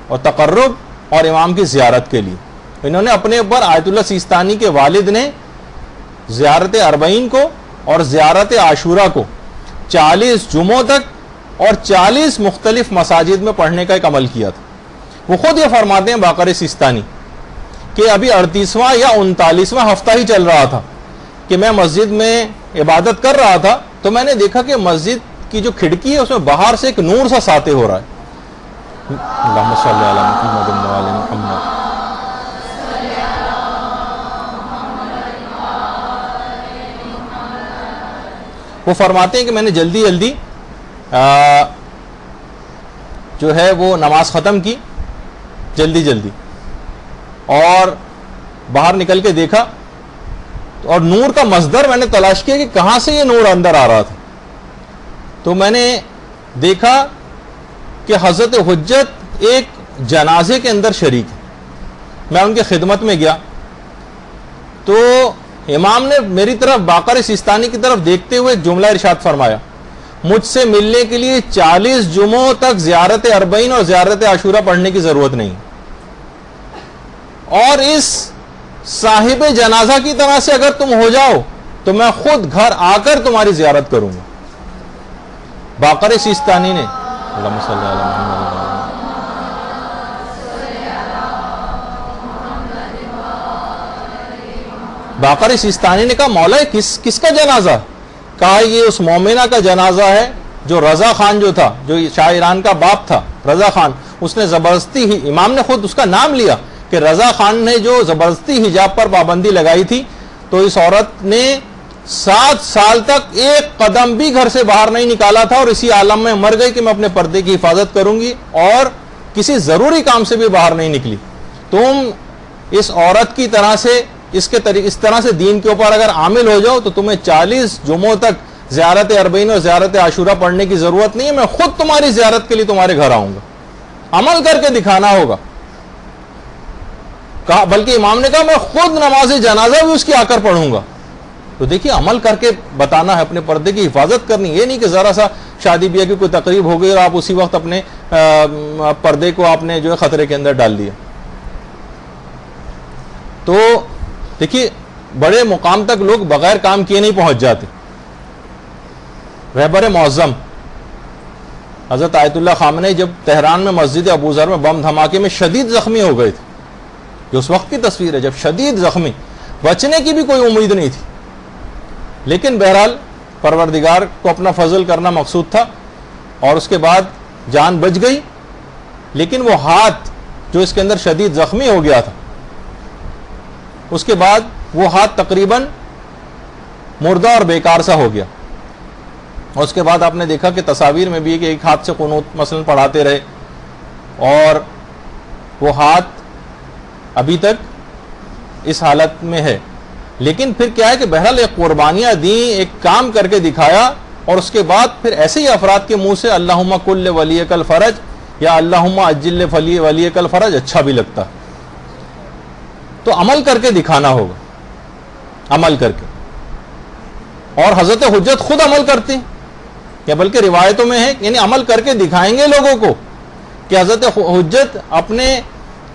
اور تقرب اور امام کی زیارت کے لیے. انہوں نے اپنے اوپر آیت اللہ سیستانی کے والد نے زیارت اربعین کو اور زیارت عاشورہ کو 40 جمعوں تک اور 40 مختلف مساجد میں پڑھنے کا ایک عمل کیا تھا. وہ خود یہ فرماتے ہیں باقر سیستانی کہ ابھی 38واں یا 39واں ہفتہ ہی چل رہا تھا کہ میں مسجد میں عبادت کر رہا تھا تو میں نے دیکھا کہ مسجد کی جو کھڑکی ہے اس میں باہر سے ایک نور سا ساطع ہو رہا ہے. اللہم صلی علی محمد و علی محمد. وہ فرماتے ہیں کہ میں نے جلدی جلدی جو ہے وہ نماز ختم کی جلدی اور باہر نکل کے دیکھا اور نور کا مصدر میں نے تلاش کیا کہ کہاں سے یہ نور اندر آ رہا تھا. تو میں نے دیکھا کہ حضرت حجت ایک جنازے کے اندر شریک ہے. میں ان کی خدمت میں گیا تو امام نے میری طرف باقر سیستانی کی طرف دیکھتے ہوئے ایک جملہ ارشاد فرمایا، مجھ سے ملنے کے لیے 40 جمعوں تک زیارت اربعین اور زیارت عاشورہ پڑھنے کی ضرورت نہیں، اور اس صاحب جنازہ کی طرح سے اگر تم ہو جاؤ تو میں خود گھر آ کر تمہاری زیارت کروں گا. باقر سیستانی نے اللہم صلی علی محمد باقر سیستانی نے کہا مولا کس کا جنازہ؟ کہا یہ اس مومنہ کا جنازہ ہے جو رضا خان جو تھا، جو شاہ ایران کا باپ تھا رضا خان، اس نے زبردستی ہی، امام نے خود اس کا نام لیا کہ رضا خان نے جو زبردستی حجاب پر پابندی لگائی تھی، تو اس عورت نے 7 سال تک ایک قدم بھی گھر سے باہر نہیں نکالا تھا، اور اسی عالم میں مر گئی کہ میں اپنے پردے کی حفاظت کروں گی، اور کسی ضروری کام سے بھی باہر نہیں نکلی۔ تم اس عورت کی طرح سے اس طرح سے دین کے اوپر اگر عامل ہو جاؤ تو تمہیں 40 جمعوں تک زیارت اربعین اور زیارت عاشورہ پڑھنے کی ضرورت نہیں ہے، میں خود تمہاری زیارت کے لیے تمہارے گھر آؤں گا۔ عمل کر کے دکھانا ہوگا، بلکہ امام نے کہا میں خود نماز جنازہ بھی اس کی آ کر پڑھوں گا۔ تو دیکھیے عمل کر کے بتانا ہے، اپنے پردے کی حفاظت کرنی، یہ نہیں کہ ذرا سا شادی بیاہ کی کوئی تقریب ہو گئی اور آپ اسی وقت اپنے پردے کو آپ نے جو ہے خطرے کے اندر ڈال دیا۔ تو دیکھیے بڑے مقام تک لوگ بغیر کام کیے نہیں پہنچ جاتے۔ رہبر معظم حضرت آیت اللہ خامنئی جب تہران میں مسجد ابو ذر میں بم دھماکے میں شدید زخمی ہو گئے تھے، جو اس وقت کی تصویر ہے، جب شدید زخمی، بچنے کی بھی کوئی امید نہیں تھی، لیکن بہرحال پروردگار کو اپنا فضل کرنا مقصود تھا، اور اس کے بعد جان بچ گئی، لیکن وہ ہاتھ جو اس کے اندر شدید زخمی ہو گیا تھا، اس کے بعد وہ ہاتھ تقریباً مردہ اور بیکار سا ہو گیا، اور اس کے بعد آپ نے دیکھا کہ تصاویر میں بھی ہے کہ ایک ہاتھ سے قنوت مثلا پڑھاتے رہے، اور وہ ہاتھ ابھی تک اس حالت میں ہے۔ لیکن پھر کیا ہے کہ بہرحال ایک قربانیاں دیں، ایک کام کر کے دکھایا، اور اس کے بعد پھر ایسے ہی افراد کے منہ سے اللہم کل ولیک الفرج یا اللہم اجل ولیک الفرج اچھا بھی لگتا، تو عمل کر کے دکھانا ہوگا، عمل کر کے۔ اور حضرت حجت خود عمل کرتے ہیں، یا بلکہ روایتوں میں ہے، یعنی عمل کر کے دکھائیں گے لوگوں کو کہ حضرت حجت اپنے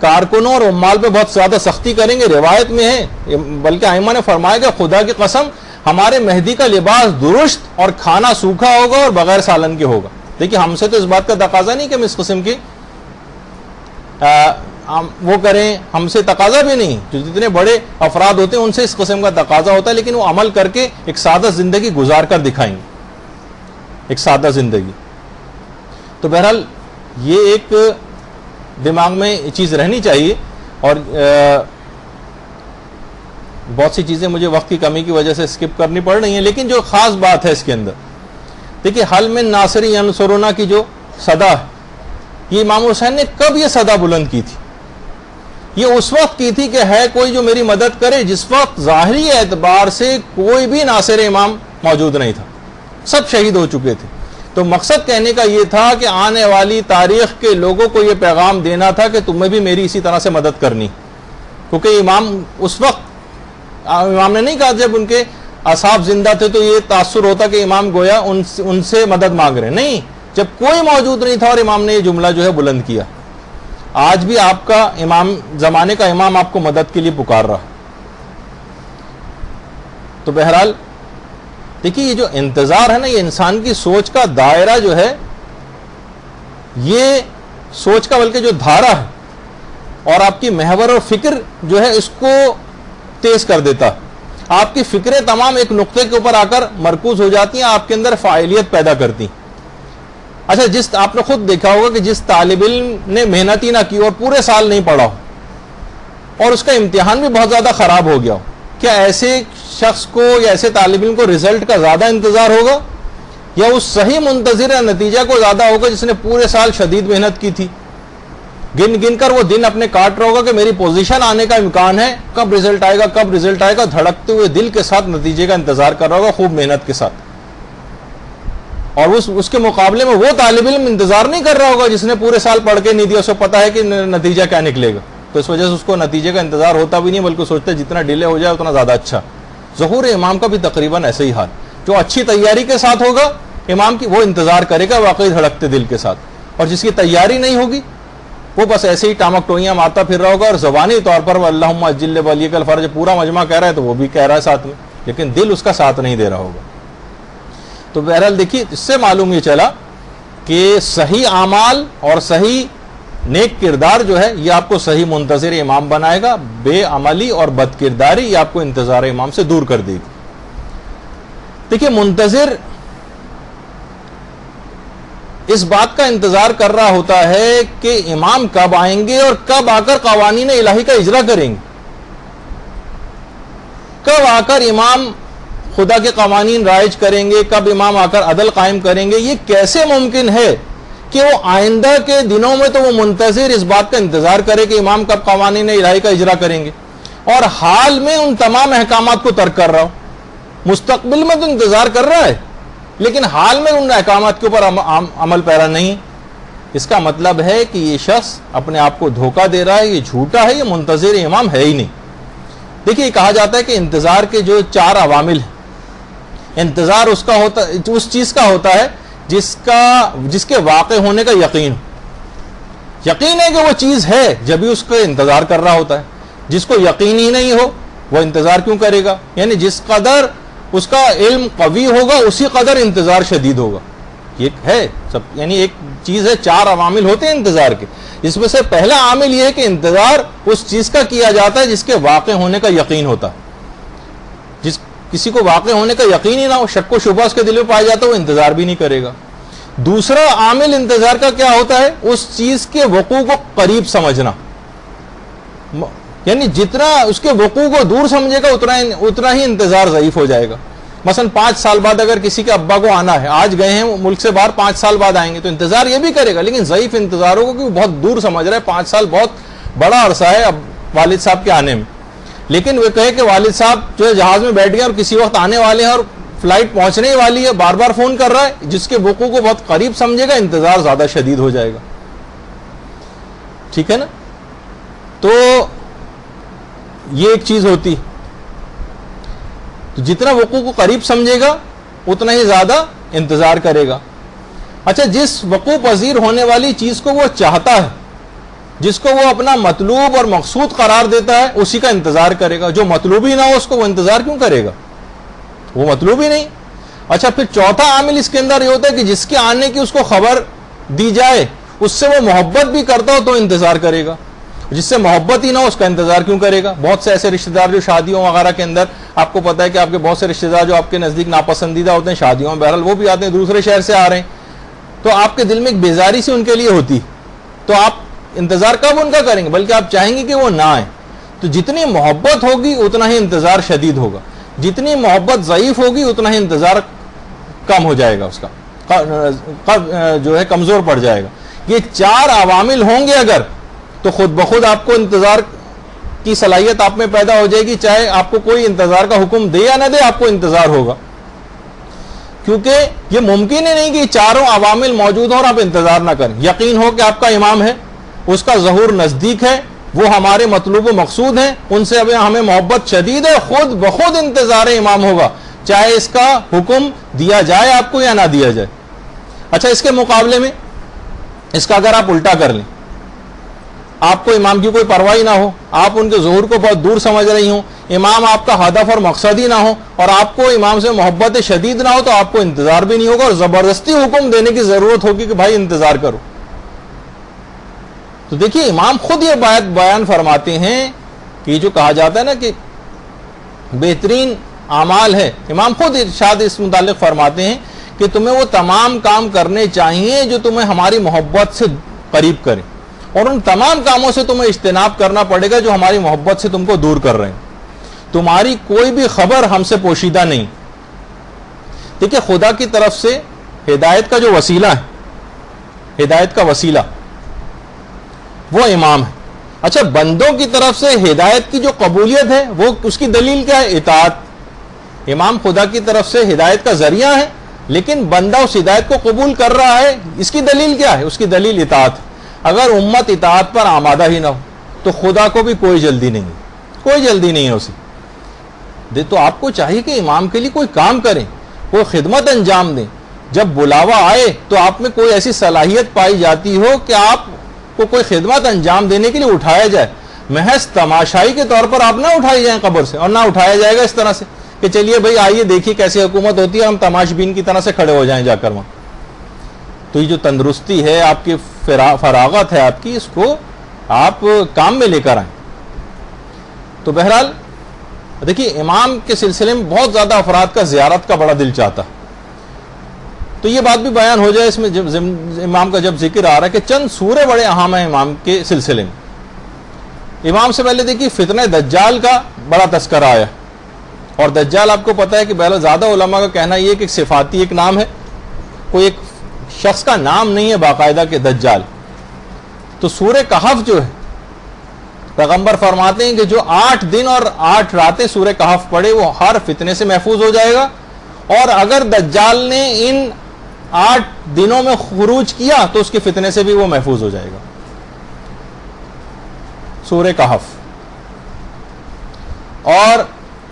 کارکنوں اور عمال پہ بہت زیادہ سختی کریں گے۔ روایت میں ہے، بلکہ ائمہ نے فرمایا کہ خدا کی قسم ہمارے مہدی کا لباس درست اور کھانا سوکھا ہوگا اور بغیر سالن کے ہوگا۔ دیکھیے ہم سے تو اس بات کا تقاضا نہیں کہ ہم اس قسم کی وہ کریں، ہم سے تقاضا بھی نہیں، جو جتنے بڑے افراد ہوتے ہیں ان سے اس قسم کا تقاضا ہوتا ہے، لیکن وہ عمل کر کے ایک سادہ زندگی گزار کر دکھائیں گے، ایک سادہ زندگی۔ تو بہرحال یہ ایک دماغ میں یہ چیز رہنی چاہیے، اور بہت سی چیزیں مجھے وقت کی کمی کی وجہ سے سکپ کرنی پڑ رہی ہیں، لیکن جو خاص بات ہے اس کے اندر، دیکھیے حل من ناصری ینصرنا کی جو صدا ہے، یہ امام حسین نے کب یہ صدا بلند کی تھی؟ یہ اس وقت کی تھی کہ ہے کوئی جو میری مدد کرے، جس وقت ظاہری اعتبار سے کوئی بھی ناصر امام موجود نہیں تھا، سب شہید ہو چکے تھے۔ تو مقصد کہنے کا یہ تھا کہ آنے والی تاریخ کے لوگوں کو یہ پیغام دینا تھا کہ تمہیں بھی میری اسی طرح سے مدد کرنی، کیونکہ امام اس وقت، امام نے نہیں کہا جب ان کے اصحاب زندہ تھے تو یہ تاثر ہوتا کہ امام گویا ان سے مدد مانگ رہے، نہیں، جب کوئی موجود نہیں تھا اور امام نے یہ جملہ جو ہے بلند کیا۔ آج بھی آپ کا امام، زمانے کا امام آپ کو مدد کے لیے پکار رہا۔ تو بہرحال دیکھیے یہ جو انتظار ہے نا، یہ انسان کی سوچ کا دائرہ جو ہے، یہ سوچ کا بلکہ جو دھارا ہے، اور آپ کی محور اور فکر جو ہے اس کو تیز کر دیتا ہے۔ آپ کی فکریں تمام ایک نقطے کے اوپر آ کر مرکوز ہو جاتی ہیں، آپ کے اندر فاعلیت پیدا کرتی ہیں۔ اچھا، آپ نے خود دیکھا ہوگا کہ جس طالب علم نے محنت ہی نہ کی اور پورے سال نہیں پڑھا ہو اور اس کا امتحان بھی بہت زیادہ خراب ہو گیا ہو، کیا ایسے شخص کو یا ایسے طالب علم کو رزلٹ کا زیادہ انتظار ہوگا، یا اس صحیح منتظر نتیجہ کو زیادہ ہوگا جس نے پورے سال شدید محنت کی تھی؟ گن گن کر وہ دن اپنے کاٹ رہا ہوگا کہ میری پوزیشن آنے کا امکان ہے، کب رزلٹ آئے گا، کب رزلٹ آئے گا، دھڑکتے ہوئے دل کے ساتھ نتیجے کا انتظار کر رہا ہوگا، خوب محنت کے ساتھ۔ اور اس کے مقابلے میں وہ طالب علم انتظار نہیں کر رہا ہوگا جس نے پورے سال پڑھ کے نہیں دیا، اسے پتا ہے کہ نتیجہ کیا نکلے گا، تو اس وجہ سے اس کو نتیجے کا انتظار ہوتا بھی نہیں، بلکہ سوچتا ہے جتنا ڈیلے ہو جائے اتنا زیادہ اچھا۔ ظہور امام کا بھی تقریباً ایسے ہی حال، جو اچھی تیاری کے ساتھ ہوگا امام کی، وہ انتظار کرے گا واقعی دھڑکتے دل کے ساتھ، اور جس کی تیاری نہیں ہوگی وہ بس ایسے ہی ٹامک ٹوئیاں مارتا پھر رہا ہوگا، اور زبانی طور پر وہ اللہم اجل ولیک الفرج پورا مجمع کہہ رہا ہے تو وہ بھی کہہ رہا ہے ساتھ میں، لیکن دل اس کا ساتھ نہیں دے رہا ہوگا۔ تو بہرحال دیکھیے اس سے معلوم یہ چلا کہ صحیح اعمال اور صحیح نیک کردار جو ہے یہ آپ کو صحیح منتظر امام بنائے گا، بے عملی اور بد کرداری یہ آپ کو انتظار امام سے دور کر دے گی۔ دیکھیے منتظر اس بات کا انتظار کر رہا ہوتا ہے کہ امام کب آئیں گے اور کب آ کر قوانین الہی کا اجرا کریں گے، کب آ کر امام خدا کے قوانین رائج کریں گے، کب امام آ کر عدل قائم کریں گے۔ یہ کیسے ممکن ہے کہ وہ آئندہ کے دنوں میں تو وہ منتظر اس بات کا انتظار کرے کہ امام کب قوانین الہی کا اجرا کریں گے، اور حال میں ان تمام احکامات کو ترک کر رہا ہو۔ مستقبل میں تو انتظار کر رہا ہے لیکن حال میں ان احکامات کے اوپر عمل پیرا نہیں۔ اس کا مطلب ہے کہ یہ شخص اپنے آپ کو دھوکہ دے رہا ہے، یہ جھوٹا ہے، یہ منتظر امام ہے ہی نہیں۔ دیکھیے کہا جاتا ہے کہ انتظار کے جو 4 عوامل ہیں، انتظار اس چیز کا ہوتا ہے جس کے واقع ہونے کا یقین ہے کہ وہ چیز ہے، جب ہی اس کا انتظار کر رہا ہوتا ہے۔ جس کو یقین ہی نہیں ہو وہ انتظار کیوں کرے گا؟ یعنی جس قدر اس کا علم قوی ہوگا اسی قدر انتظار شدید ہوگا۔ یہ ہے سب، یعنی ایک چیز ہے، 4 عوامل ہوتے ہیں انتظار کے، اس میں سے پہلا عامل یہ ہے کہ انتظار اس چیز کا کیا جاتا ہے جس کے واقع ہونے کا یقین ہوتا ہے۔ کسی کو واقع ہونے کا یقین ہی نہ ہو، شک و شبہ اس کے دل میں پایا جاتا ہے، وہ انتظار بھی نہیں کرے گا۔ دوسرا عامل انتظار کا کیا ہوتا ہے؟ اس چیز کے وقوع کو قریب سمجھنا، یعنی جتنا اس کے وقوع کو دور سمجھے گا اتنا ہی انتظار ضعیف ہو جائے گا۔ مثلا 5 سال بعد اگر کسی کے ابا کو آنا ہے، آج گئے ہیں ملک سے باہر، 5 سال بعد آئیں گے، تو انتظار یہ بھی کرے گا لیکن ضعیف انتظار ہوگا کہ وہ بہت دور سمجھ رہا ہے، 5 سال بہت بڑا عرصہ ہے اب والد صاحب کے آنے میں۔ لیکن وہ کہے کہ والد صاحب جو ہے جہاز میں بیٹھ گئے اور کسی وقت آنے والے ہیں اور فلائٹ پہنچنے ہی والی ہے، بار بار فون کر رہا ہے، جس کے وقوع کو بہت قریب سمجھے گا انتظار زیادہ شدید ہو جائے گا۔ ٹھیک ہے نا؟ تو یہ ایک چیز ہوتی، تو جتنا وقوع کو قریب سمجھے گا اتنا ہی زیادہ انتظار کرے گا۔ اچھا، جس وقوع پذیر ہونے والی چیز کو وہ چاہتا ہے، جس کو وہ اپنا مطلوب اور مقصود قرار دیتا ہے، اسی کا انتظار کرے گا۔ جو مطلوب ہی نہ ہو اس کو وہ انتظار کیوں کرے گا؟ وہ مطلوب ہی نہیں۔ اچھا، پھر چوتھا عامل اس کے اندر یہ ہوتا ہے کہ جس کے آنے کی اس کو خبر دی جائے، اس سے وہ محبت بھی کرتا ہو تو انتظار کرے گا، جس سے محبت ہی نہ ہو اس کا انتظار کیوں کرے گا؟ بہت سے ایسے رشتہ دار جو شادیوں وغیرہ کے اندر، آپ کو پتا ہے کہ آپ کے بہت سے رشتہ دار جو آپ کے نزدیک ناپسندیدہ ہوتے ہیں شادیوں میں، بہرحال وہ بھی آتے ہیں، دوسرے شہر سے آ رہے ہیں، تو آپ کے دل میں ایک بیزاری سی ان کے لیے ہوتی، تو آپ انتظار کب ان کا کریں گے؟ بلکہ آپ چاہیں گے کہ وہ نہ آئیں۔ تو جتنی محبت ہوگی اتنا ہی انتظار شدید ہوگا، جتنی محبت ضعیف ہوگی اتنا ہی انتظار کم ہو جائے گا، اس کا جو ہے کمزور پڑ جائے گا۔ یہ 4 عوامل ہوں گے اگر، تو خود بخود آپ کو انتظار کی صلاحیت آپ میں پیدا ہو جائے گی، چاہے آپ کو کوئی انتظار کا حکم دے یا نہ دے، آپ کو انتظار ہوگا، کیونکہ یہ ممکن ہی نہیں کہ 4 عوامل موجود ہوں اور آپ انتظار نہ کریں۔ یقین ہو کہ آپ کا امام ہے، اس کا ظہور نزدیک ہے، وہ ہمارے مطلوب و مقصود ہیں، ان سے ہمیں محبت شدید ہے، خود بخود انتظار امام ہوگا، چاہے اس کا حکم دیا جائے آپ کو یا نہ دیا جائے۔ اچھا، اس کے مقابلے میں اس کا اگر آپ الٹا کر لیں، آپ کو امام کی کوئی پرواہ نہ ہو، آپ ان کے ظہور کو بہت دور سمجھ رہی ہوں، امام آپ کا ہدف اور مقصد ہی نہ ہو، اور آپ کو امام سے محبت شدید نہ ہو، تو آپ کو انتظار بھی نہیں ہوگا اور زبردستی حکم دینے کی ضرورت ہوگی کہ بھائی انتظار کرو۔ تو دیکھیے امام خود یہ بات بیان فرماتے ہیں کہ یہ جو کہا جاتا ہے نا کہ بہترین اعمال ہے، امام خود ارشاد اس متعلق فرماتے ہیں کہ تمہیں وہ تمام کام کرنے چاہیے جو تمہیں ہماری محبت سے قریب کریں، اور ان تمام کاموں سے تمہیں اجتناب کرنا پڑے گا جو ہماری محبت سے تم کو دور کر رہے ہیں۔ تمہاری کوئی بھی خبر ہم سے پوشیدہ نہیں۔ دیکھیے خدا کی طرف سے ہدایت کا جو وسیلہ ہے، ہدایت کا وسیلہ وہ امام ہے۔ اچھا، بندوں کی طرف سے ہدایت کی جو قبولیت ہے وہ اس کی دلیل کیا ہے؟ اطاعت۔ امام خدا کی طرف سے ہدایت کا ذریعہ ہے لیکن بندہ اس ہدایت کو قبول کر رہا ہے، اس کی دلیل کیا ہے؟ اس کی دلیل اطاعت۔ اگر امت اطاعت پر آمادہ ہی نہ ہو تو خدا کو بھی کوئی جلدی نہیں ہے، کوئی جلدی نہیں ہے اسے۔ تو آپ کو چاہیے کہ امام کے لیے کوئی کام کریں، کوئی خدمت انجام دیں، جب بلاوا آئے تو آپ میں کوئی ایسی صلاحیت پائی جاتی ہو کہ آپ کو کوئی خدمت انجام دینے کے لیے اٹھایا جائے۔ محض تماشائی کے طور پر آپ نہ اٹھائی جائیں قبر سے، اور نہ اٹھایا جائے گا اس طرح سے کہ چلیے بھائی آئیے دیکھیے کیسی حکومت ہوتی ہے, ہم تماش بین کی طرح سے کھڑے ہو جائیں جا کر وہاں. تو یہ جو تندرستی ہے, آپ کی فراغت ہے آپ کی, اس کو آپ کام میں لے کر آئیں. تو بہرحال دیکھیے امام کے سلسلے میں بہت زیادہ افراد کا زیارت کا بڑا دل چاہتا. تو یہ بات بھی بیان ہو جائے اس میں جب امام کا جب ذکر آ رہا ہے کہ چند سورے بڑے اہم ہیں امام کے سلسلے میں. امام سے پہلے دیکھیے فتنہ دجال کا بڑا تذکرہ آیا, اور دجال آپ کو پتا ہے کہ پہلے زیادہ علماء کا کہنا یہ کہ صفاتی ایک نام ہے, کوئی ایک شخص کا نام نہیں ہے باقاعدہ کہ دجال. تو سورہ کہف جو ہے پیغمبر فرماتے ہیں کہ جو 8 دن اور 8 راتیں سورہ کہف پڑھے وہ ہر فتنے سے محفوظ ہو جائے گا, اور اگر دجال نے ان 8 دنوں میں خروج کیا تو اس کے فتنے سے بھی وہ محفوظ ہو جائے گا. سورہ کہف. اور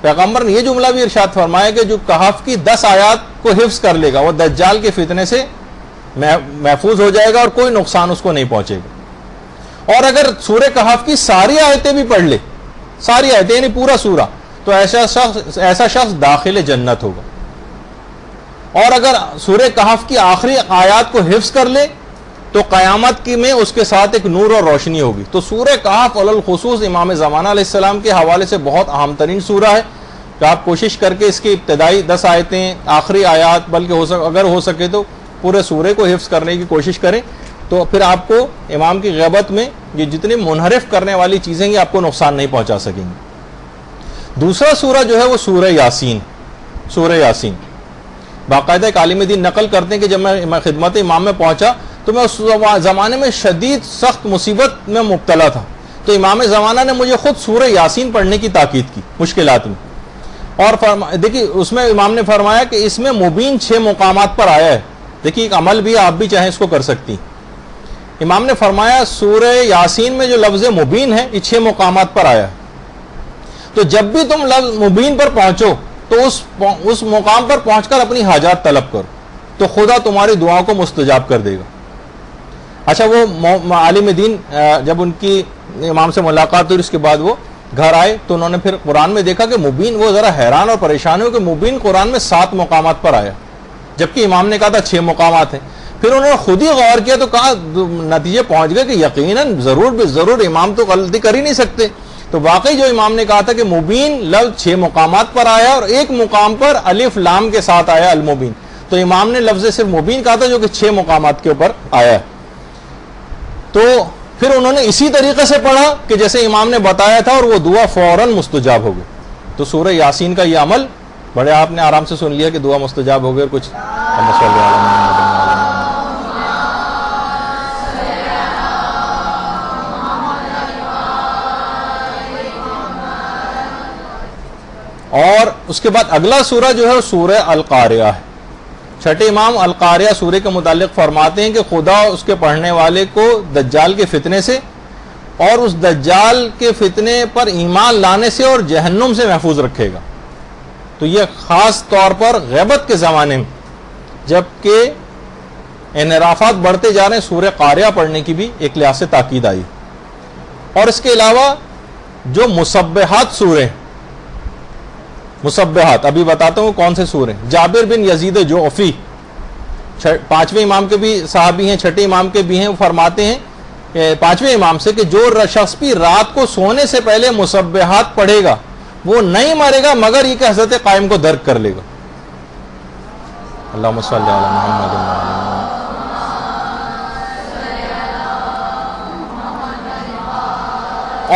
پیغمبر نے یہ جملہ بھی ارشاد فرمایا کہ جو کہف کی 10 آیات کو حفظ کر لے گا وہ دجال کے فتنے سے محفوظ ہو جائے گا اور کوئی نقصان اس کو نہیں پہنچے گا. اور اگر سورہ کہف کی ساری آیتیں بھی پڑھ لے, ساری آیتیں یعنی پورا سورہ, تو ایسا شخص داخل جنت ہوگا. اور اگر سورہ کہف کی آخری آیات کو حفظ کر لے تو قیامت کی میں اس کے ساتھ ایک نور اور روشنی ہوگی. تو سورہ کہف علی الخصوص امام زمانہ علیہ السلام کے حوالے سے بہت اہم ترین سورہ ہے, کہ آپ کوشش کر کے اس کی ابتدائی 10 آیتیں, آخری آیات, بلکہ اگر ہو سکے تو پورے سورے کو حفظ کرنے کی کوشش کریں, تو پھر آپ کو امام کی غیبت میں یہ جتنی منحرف کرنے والی چیزیں یہ آپ کو نقصان نہیں پہنچا سکیں گی. دوسرا سورہ جو ہے وہ سورہ یاسین. سورہ یاسین باقاعدہ ایک عالم دین نقل کرتے ہیں کہ جب میں خدمت امام میں پہنچا تو میں اس زمانے میں شدید سخت مصیبت میں مبتلا تھا, تو امام زمانہ نے مجھے خود سورہ یاسین پڑھنے کی تاکید کی مشکلات میں. اور دیکھیے اس میں امام نے فرمایا کہ اس میں مبین 6 مقامات پر آیا ہے. دیکھیے ایک عمل بھی آپ بھی چاہیں اس کو کر سکتی. امام نے فرمایا سورہ یاسین میں جو لفظ مبین ہے یہ 6 مقامات پر آیا ہے. تو جب بھی تم لفظ مبین پر پہنچو تو اس مقام پر پہنچ کر اپنی حاجات طلب کرو, تو خدا تمہاری دعاؤں کو مستجاب کر دے گا. اچھا وہ عالم دین جب ان کی امام سے ملاقات ہوئی اس کے بعد وہ گھر آئے تو انہوں نے پھر قرآن میں دیکھا کہ مبین, وہ ذرا حیران اور پریشان ہو کہ مبین قرآن میں 7 مقامات پر آیا, جبکہ امام نے کہا تھا 6 مقامات ہیں. پھر انہوں نے خود ہی غور کیا تو کہا, نتیجے پہنچ گئے کہ یقیناً ضرور امام تو غلطی کر ہی نہیں سکتے. تو واقعی جو امام نے کہا تھا کہ مبین لفظ 6 مقامات پر آیا اور ایک مقام پر الف لام کے ساتھ آیا المبین, تو امام نے لفظ صرف مبین کہا تھا جو کہ 6 مقامات کے اوپر آیا ہے. تو پھر انہوں نے اسی طریقے سے پڑھا کہ جیسے امام نے بتایا تھا اور وہ دعا فوراً مستجاب ہو گئی. تو سورہ یاسین کا یہ عمل بڑے آپ نے آرام سے سن لیا کہ دعا مستجاب ہو گئی, اور کچھ اور اس کے بعد اگلا سورہ جو ہے وہ سورہ القاریہ ہے. چھٹے امام القاریہ سورہ کے متعلق فرماتے ہیں کہ خدا اس کے پڑھنے والے کو دجال کے فتنے سے اور اس دجال کے فتنے پر ایمان لانے سے اور جہنم سے محفوظ رکھے گا. تو یہ خاص طور پر غیبت کے زمانے میں جبکہ انحرافات بڑھتے جا رہے ہیں سورہ قاریہ پڑھنے کی بھی ایک لحاظ سے تاکید آئی. اور اس کے علاوہ جو مسبحات سورے, مسبحات ابھی بتاتا ہوں کون سے سورے. جابر بن یزید جعفی 5ویں امام کے بھی صحابی ہیں, 6ٹے امام کے بھی ہیں, وہ فرماتے ہیں 5ویں امام سے کہ جو شخص بھی رات کو سونے سے پہلے مسبحات پڑھے گا وہ نہیں مرے گا مگر یہ کہ حضرت قائم کو درک کر لے گا. اللہم صلی علی محمد.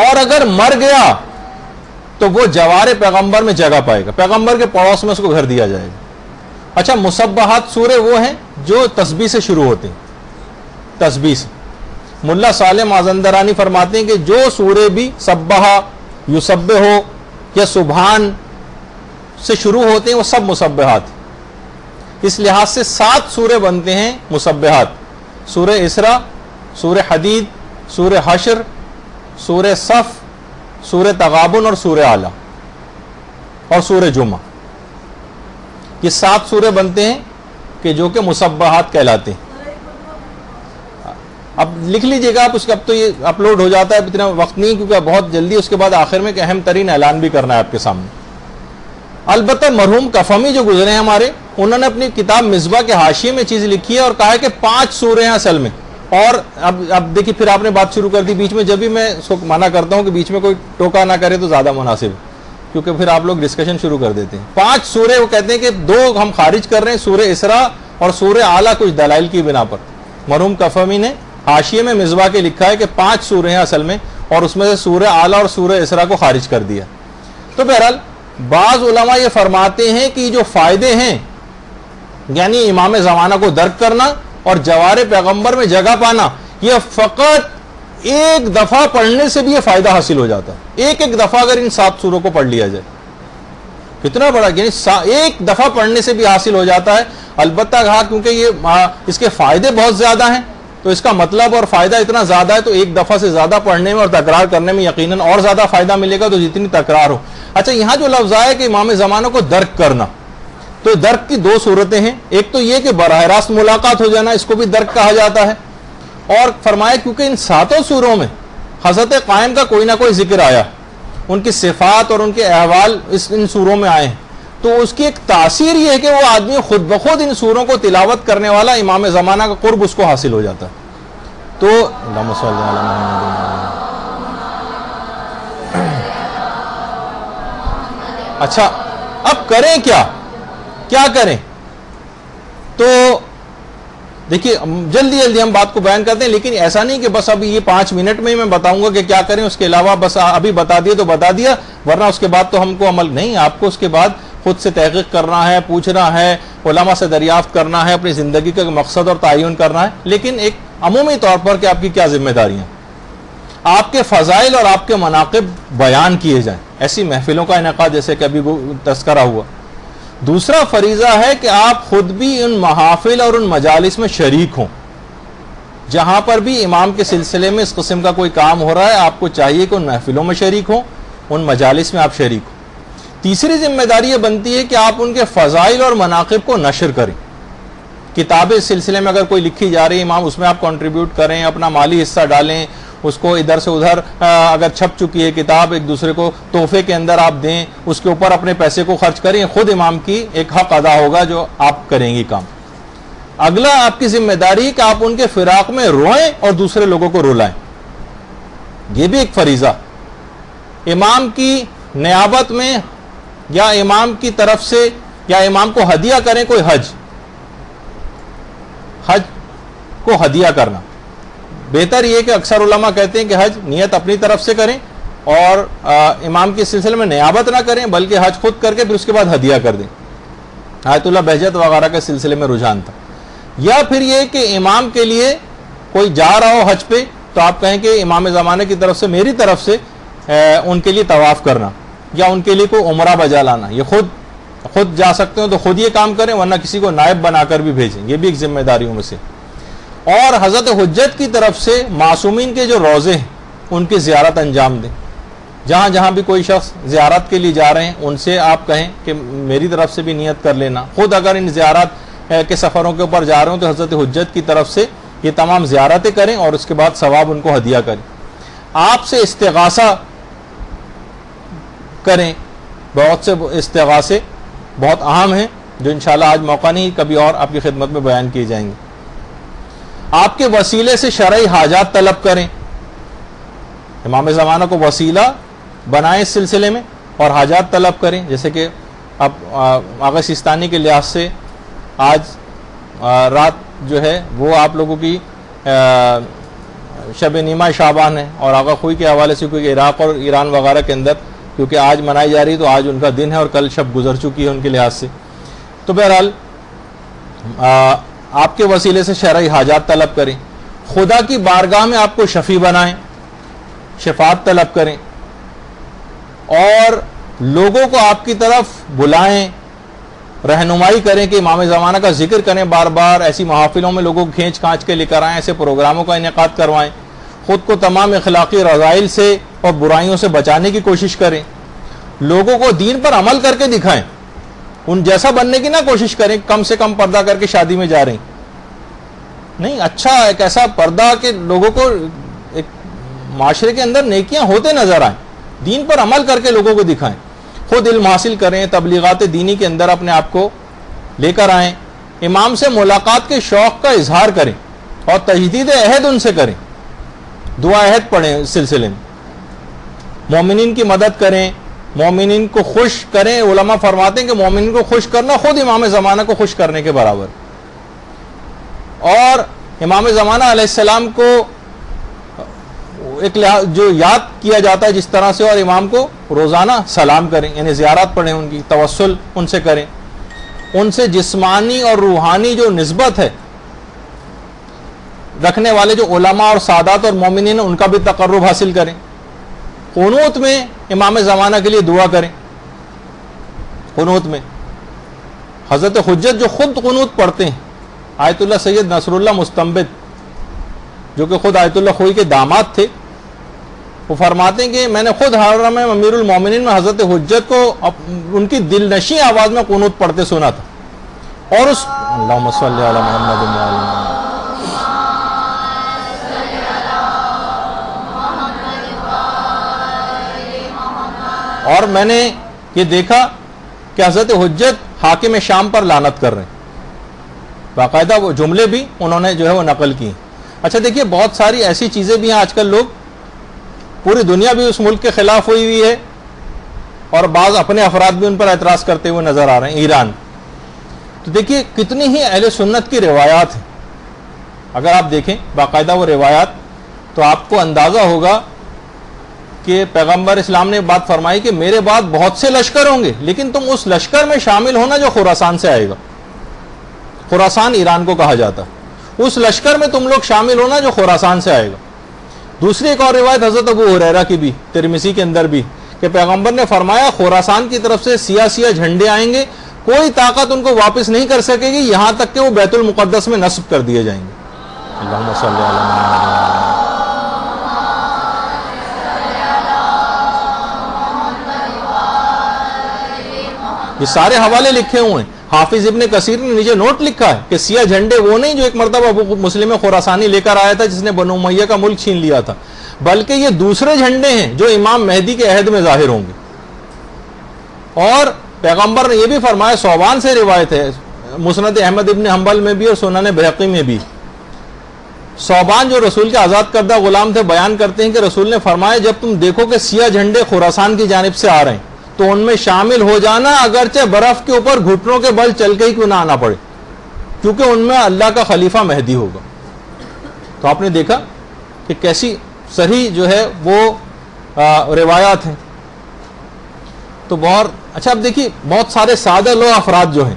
اور اگر مر گیا تو وہ جوار پیغمبر میں جگہ پائے گا, پیغمبر کے پڑوس میں اس کو گھر دیا جائے گا. اچھا مسبحات سورے وہ ہیں جو تسبیح سے شروع ہوتے ہیں, تسبیح سے. ملا صالح مازندرانی فرماتے ہیں کہ جو سورے بھی سبح, یسبح ہو یا سبحان سے شروع ہوتے ہیں وہ سب مسبحات. اس لحاظ سے 7 سورے بنتے ہیں مسبحات. سورہ اسراء, سورہ حدید, سورہ حشر, سورہ صف, سورہ تغابن اور سورہ اعلیٰ اور سورہ جمعہ. یہ 7 سورے بنتے ہیں کہ جو کہ مسبحات کہلاتے ہیں. اب لکھ لیجئے گا آپ, اس کا اب تو یہ اپلوڈ ہو جاتا ہے, اتنا وقت نہیں کیونکہ بہت جلدی اس کے بعد آخر میں ایک اہم ترین اعلان بھی کرنا ہے آپ کے سامنے. البتہ مرحوم کفمی جو گزرے ہیں ہمارے، انہوں نے اپنی کتاب مصباح کے حاشیے میں چیز لکھی ہے اور کہا ہے کہ 5 سورے ہیں اصل میں. اور اب دیکھیے پھر آپ نے بات شروع کر دی بیچ میں. جب بھی میں اس کو منع کرتا ہوں کہ بیچ میں کوئی ٹوکا نہ کرے تو زیادہ مناسب ہے، کیونکہ پھر آپ لوگ ڈسکشن شروع کر دیتے ہیں. 5 سورے وہ کہتے ہیں کہ 2 ہم خارج کر رہے ہیں، سورہ اسراء اور سورہ اعلیٰ، کچھ دلائل کی بنا پر. مرحوم کفمی نے حاشیے میں مصباح کے لکھا ہے کہ 5 سورے ہیں اصل میں، اور اس میں سے سورہ اعلیٰ اور سورہ اسراء کو خارج کر دیا. تو بہرحال بعض علماء یہ فرماتے ہیں کہ جو فائدے ہیں، یعنی امام زمانہ کو درک کرنا اور جوار پیغمبر میں جگہ پانا، یہ فقط ایک دفعہ پڑھنے سے بھی یہ فائدہ حاصل ہو جاتا ہے. ایک دفعہ اگر ان 7 سوروں کو پڑھ لیا جائے، کتنا بڑا، یعنی ایک دفعہ پڑھنے سے بھی حاصل ہو جاتا ہے. البتہ کہا کیونکہ یہ اس کے فائدے بہت زیادہ ہیں، تو اس کا مطلب اور فائدہ اتنا زیادہ ہے، تو ایک دفعہ سے زیادہ پڑھنے میں اور تکرار کرنے میں یقیناً اور زیادہ فائدہ ملے گا، تو جتنی تکرار ہو. اچھا، یہاں جو لفظ آیا کہ امام زمانہ کو درک کرنا، تو درک کی 2 صورتیں ہیں. ایک تو یہ کہ براہ راست ملاقات ہو جانا، اس کو بھی درک کہا جاتا ہے. اور فرمایا کیونکہ ان 7 سوروں میں حضرت قائم کا کوئی نہ کوئی ذکر آیا، ان کی صفات اور ان کے احوال ان سوروں میں آئے ہیں، تو اس کی ایک تاثیر یہ ہے کہ وہ آدمی خود بخود ان سوروں کو تلاوت کرنے والا امام زمانہ کا قرب اس کو حاصل ہو جاتا ہے. تو اللہم صلی علی محمد. اچھا، اب کریں کیا کریں؟ تو دیکھیے جلدی ہم بات کو بیان کرتے ہیں، لیکن ایسا نہیں کہ بس ابھی یہ 5 منٹ میں ہی میں بتاؤں گا کہ کیا کریں، اس کے علاوہ بس ابھی بتا دیا تو بتا دیا، ورنہ اس کے بعد تو ہم کو عمل نہیں. آپ کو اس کے بعد خود سے تحقیق کرنا ہے، پوچھنا ہے، علماء سے دریافت کرنا ہے، اپنی زندگی کا مقصد اور تعین کرنا ہے. لیکن ایک عمومی طور پر کہ آپ کی کیا ذمہ داریاں، آپ کے فضائل اور آپ کے مناقب بیان کیے جائیں، ایسی محفلوں کا انعقاد جیسے کہ ابھی تذکرہ ہوا. دوسرا فریضہ ہے کہ آپ خود بھی ان محافل اور ان مجالس میں شریک ہوں. جہاں پر بھی امام کے سلسلے میں اس قسم کا کوئی کام ہو رہا ہے، آپ کو چاہیے کہ ان محفلوں میں شریک ہوں، ان مجالس میں آپ شریک ہوں. تیسری ذمہ داری یہ بنتی ہے کہ آپ ان کے فضائل اور مناقب کو نشر کریں. کتابیں اس سلسلے میں اگر کوئی لکھی جا رہی ہے امام، اس میں آپ کنٹریبیوٹ کریں، اپنا مالی حصہ ڈالیں، اس کو ادھر سے ادھر اگر چھپ چکی ہے کتاب ایک دوسرے کو تحفے کے اندر آپ دیں، اس کے اوپر اپنے پیسے کو خرچ کریں. خود امام کی ایک حق ادا ہوگا جو آپ کریں گی کام. اگلا آپ کی ذمہ داری کہ آپ ان کے فراق میں روئیں اور دوسرے لوگوں کو رلائیں. یہ بھی ایک فریضہ. امام کی نیابت میں یا امام کی طرف سے یا امام کو ہدیہ کریں کوئی حج کو ہدیہ کرنا. بہتر یہ کہ اکثر علماء کہتے ہیں کہ حج نیت اپنی طرف سے کریں اور امام کے سلسلے میں نیابت نہ کریں، بلکہ حج خود کر کے پھر اس کے بعد ہدیہ کر دیں. آیت اللہ بہجت وغیرہ کے سلسلے میں رجحان تھا. یا پھر یہ کہ امام کے لیے کوئی جا رہا ہو حج پہ تو آپ کہیں کہ امام زمانے کی طرف سے میری طرف سے ان کے لیے طواف کرنا یا ان کے لیے کوئی عمرہ بجا لانا. یہ خود جا سکتے ہو تو خود یہ کام کریں، ورنہ کسی کو نائب بنا کر بھی بھیجیں. یہ بھی ایک ذمہ داریوں میں سے. اور حضرت حجت کی طرف سے معصومین کے جو روضے ہیں ان کی زیارت انجام دیں. جہاں جہاں بھی کوئی شخص زیارت کے لیے جا رہے ہیں ان سے آپ کہیں کہ میری طرف سے بھی نیت کر لینا. خود اگر ان زیارت کے سفروں کے اوپر جا رہے ہوں تو حضرت حجت کی طرف سے یہ تمام زیارتیں کریں اور اس کے بعد ثواب ان کو ہدیہ کریں. آپ سے استغاثہ کریں. بہت سے استغاثے بہت اہم ہیں جو انشاءاللہ آج موقع نہیں کبھی اور آپ کی خدمت میں بیان کیے جائیں گے. آپ کے وسیلے سے شرعی حاجات طلب کریں. امام زمانہ کو وسیلہ بنائیں اس سلسلے میں اور حاجات طلب کریں. جیسے کہ اب آغا سیستانی کے لحاظ سے آج رات جو ہے وہ آپ لوگوں کی شب نیمہ شعبان ہے، اور آغا خوئی کے حوالے سے کیونکہ عراق اور ایران وغیرہ کے اندر کیونکہ آج منائی جا رہی ہے تو آج ان کا دن ہے اور کل شب گزر چکی ہے ان کے لحاظ سے. تو بہرحال آپ کے وسیلے سے شرعی حاجات طلب کریں. خدا کی بارگاہ میں آپ کو شفیع بنائیں، شفاعت طلب کریں اور لوگوں کو آپ کی طرف بلائیں، رہنمائی کریں کہ امام زمانہ کا ذکر کریں بار بار. ایسی محافلوں میں لوگوں کو کھینچ کھانچ کے لے کر آئیں، ایسے پروگراموں کا انعقاد کروائیں. خود کو تمام اخلاقی رذائل سے اور برائیوں سے بچانے کی کوشش کریں. لوگوں کو دین پر عمل کر کے دکھائیں. ان جیسا بننے کی نہ کوشش کریں کم سے کم پردہ کر کے شادی میں جا رہے ہیں. نہیں، اچھا ایک ایسا پردہ کہ لوگوں کو ایک معاشرے کے اندر نیکیاں ہوتے نظر آئیں. دین پر عمل کر کے لوگوں کو دکھائیں. خود علم حاصل کریں، تبلیغات دینی کے اندر اپنے آپ کو لے کر آئیں، امام سے ملاقات کے شوق کا اظہار کریں اور تجدید عہد ان سے کریں، دعا عہد پڑھیں اس سلسلے میں، مومنین کی مدد کریں، مومنین کو خوش کریں۔ علماء فرماتے ہیں کہ مومنین کو خوش کرنا خود امام زمانہ کو خوش کرنے کے برابر، اور امام زمانہ علیہ السلام کو ایک جو یاد کیا جاتا ہے جس طرح سے، اور امام کو روزانہ سلام کریں، یعنی زیارات پڑھیں، ان کی توسل ان سے کریں، ان سے جسمانی اور روحانی جو نسبت ہے رکھنے والے جو علماء اور سادات اور مومنین ان کا بھی تقرب حاصل کریں، قنوت میں امام زمانہ کے لیے دعا کریں۔ قنوت میں حضرت حجت جو خود قنوت پڑھتے ہیں، آیت اللہ سید نصر اللہ مستنبت جو کہ خود آیت اللہ خوئی کے داماد تھے، وہ فرماتے ہیں کہ میں نے خود حرم امیر المومنین میں حضرت حجت کو ان کی دل نشیں آواز میں قنوت پڑھتے سنا تھا، اور اس اللہم صلی علی محمد و علی محمد، اور میں نے یہ دیکھا کہ حضرت حجت حاکم شام پر لعنت کر رہے ہیں، باقاعدہ وہ جملے بھی انہوں نے جو ہے وہ نقل کی۔ اچھا دیکھیے، بہت ساری ایسی چیزیں بھی ہیں، آج کل لوگ، پوری دنیا بھی اس ملک کے خلاف ہوئی ہوئی ہے، اور بعض اپنے افراد بھی ان پر اعتراض کرتے ہوئے نظر آ رہے ہیں۔ ایران، تو دیکھیے کتنی ہی اہل سنت کی روایات ہیں، اگر آپ دیکھیں باقاعدہ وہ روایات تو آپ کو اندازہ ہوگا کہ پیغمبر اسلام نے بات فرمائی کہ میرے بعد بہت سے لشکر ہوں گے، لیکن تم اس لشکر میں شامل ہونا جو خراسان سے آئے گا۔ خراسان ایران کو کہا جاتا ہے، اس لشکر میں تم لوگ شامل ہونا جو خراسان سے آئے گا۔ دوسری ایک اور روایت حضرت ابو ہریرہ کی بھی، ترمذی کے اندر بھی، کہ پیغمبر نے فرمایا خراسان کی طرف سے سیاہ سیاہ جھنڈے آئیں گے، کوئی طاقت ان کو واپس نہیں کر سکے گی یہاں تک کہ وہ بیت المقدس میں نصب کر دیے جائیں گے۔ اللہم صلی علی محمد۔ یہ سارے حوالے لکھے ہوئے ہیں، حافظ ابن کثیر نے نیچے نوٹ لکھا ہے کہ سیاہ جھنڈے وہ نہیں جو ایک مرتبہ ابو مسلم خراسانی لے کر آیا تھا جس نے بنو امیہ کا ملک چھین لیا تھا، بلکہ یہ دوسرے جھنڈے ہیں جو امام مہدی کے عہد میں ظاہر ہوں گے۔ اور پیغمبر نے یہ بھی فرمایا، صوبان سے روایت ہے مسند احمد ابن حنبل میں بھی اور سنن بہقی میں بھی، صوبان جو رسول کے آزاد کردہ غلام تھے بیان کرتے ہیں کہ رسول نے فرمایا جب تم دیکھو کہ سیاہ جھنڈے خراسان کی جانب سے آ رہے ہیں تو ان میں شامل ہو جانا، اگرچہ برف کے اوپر گھٹنوں کے بل چل کے ہی کیوں نہ آنا پڑے، کیونکہ ان میں اللہ کا خلیفہ مہدی ہوگا۔ تو آپ نے دیکھا کہ کیسی صحیح جو ہے وہ روایات ہیں۔ تو بہت اچھا، اب دیکھیے بہت سارے سادہ لوگ افراد جو ہیں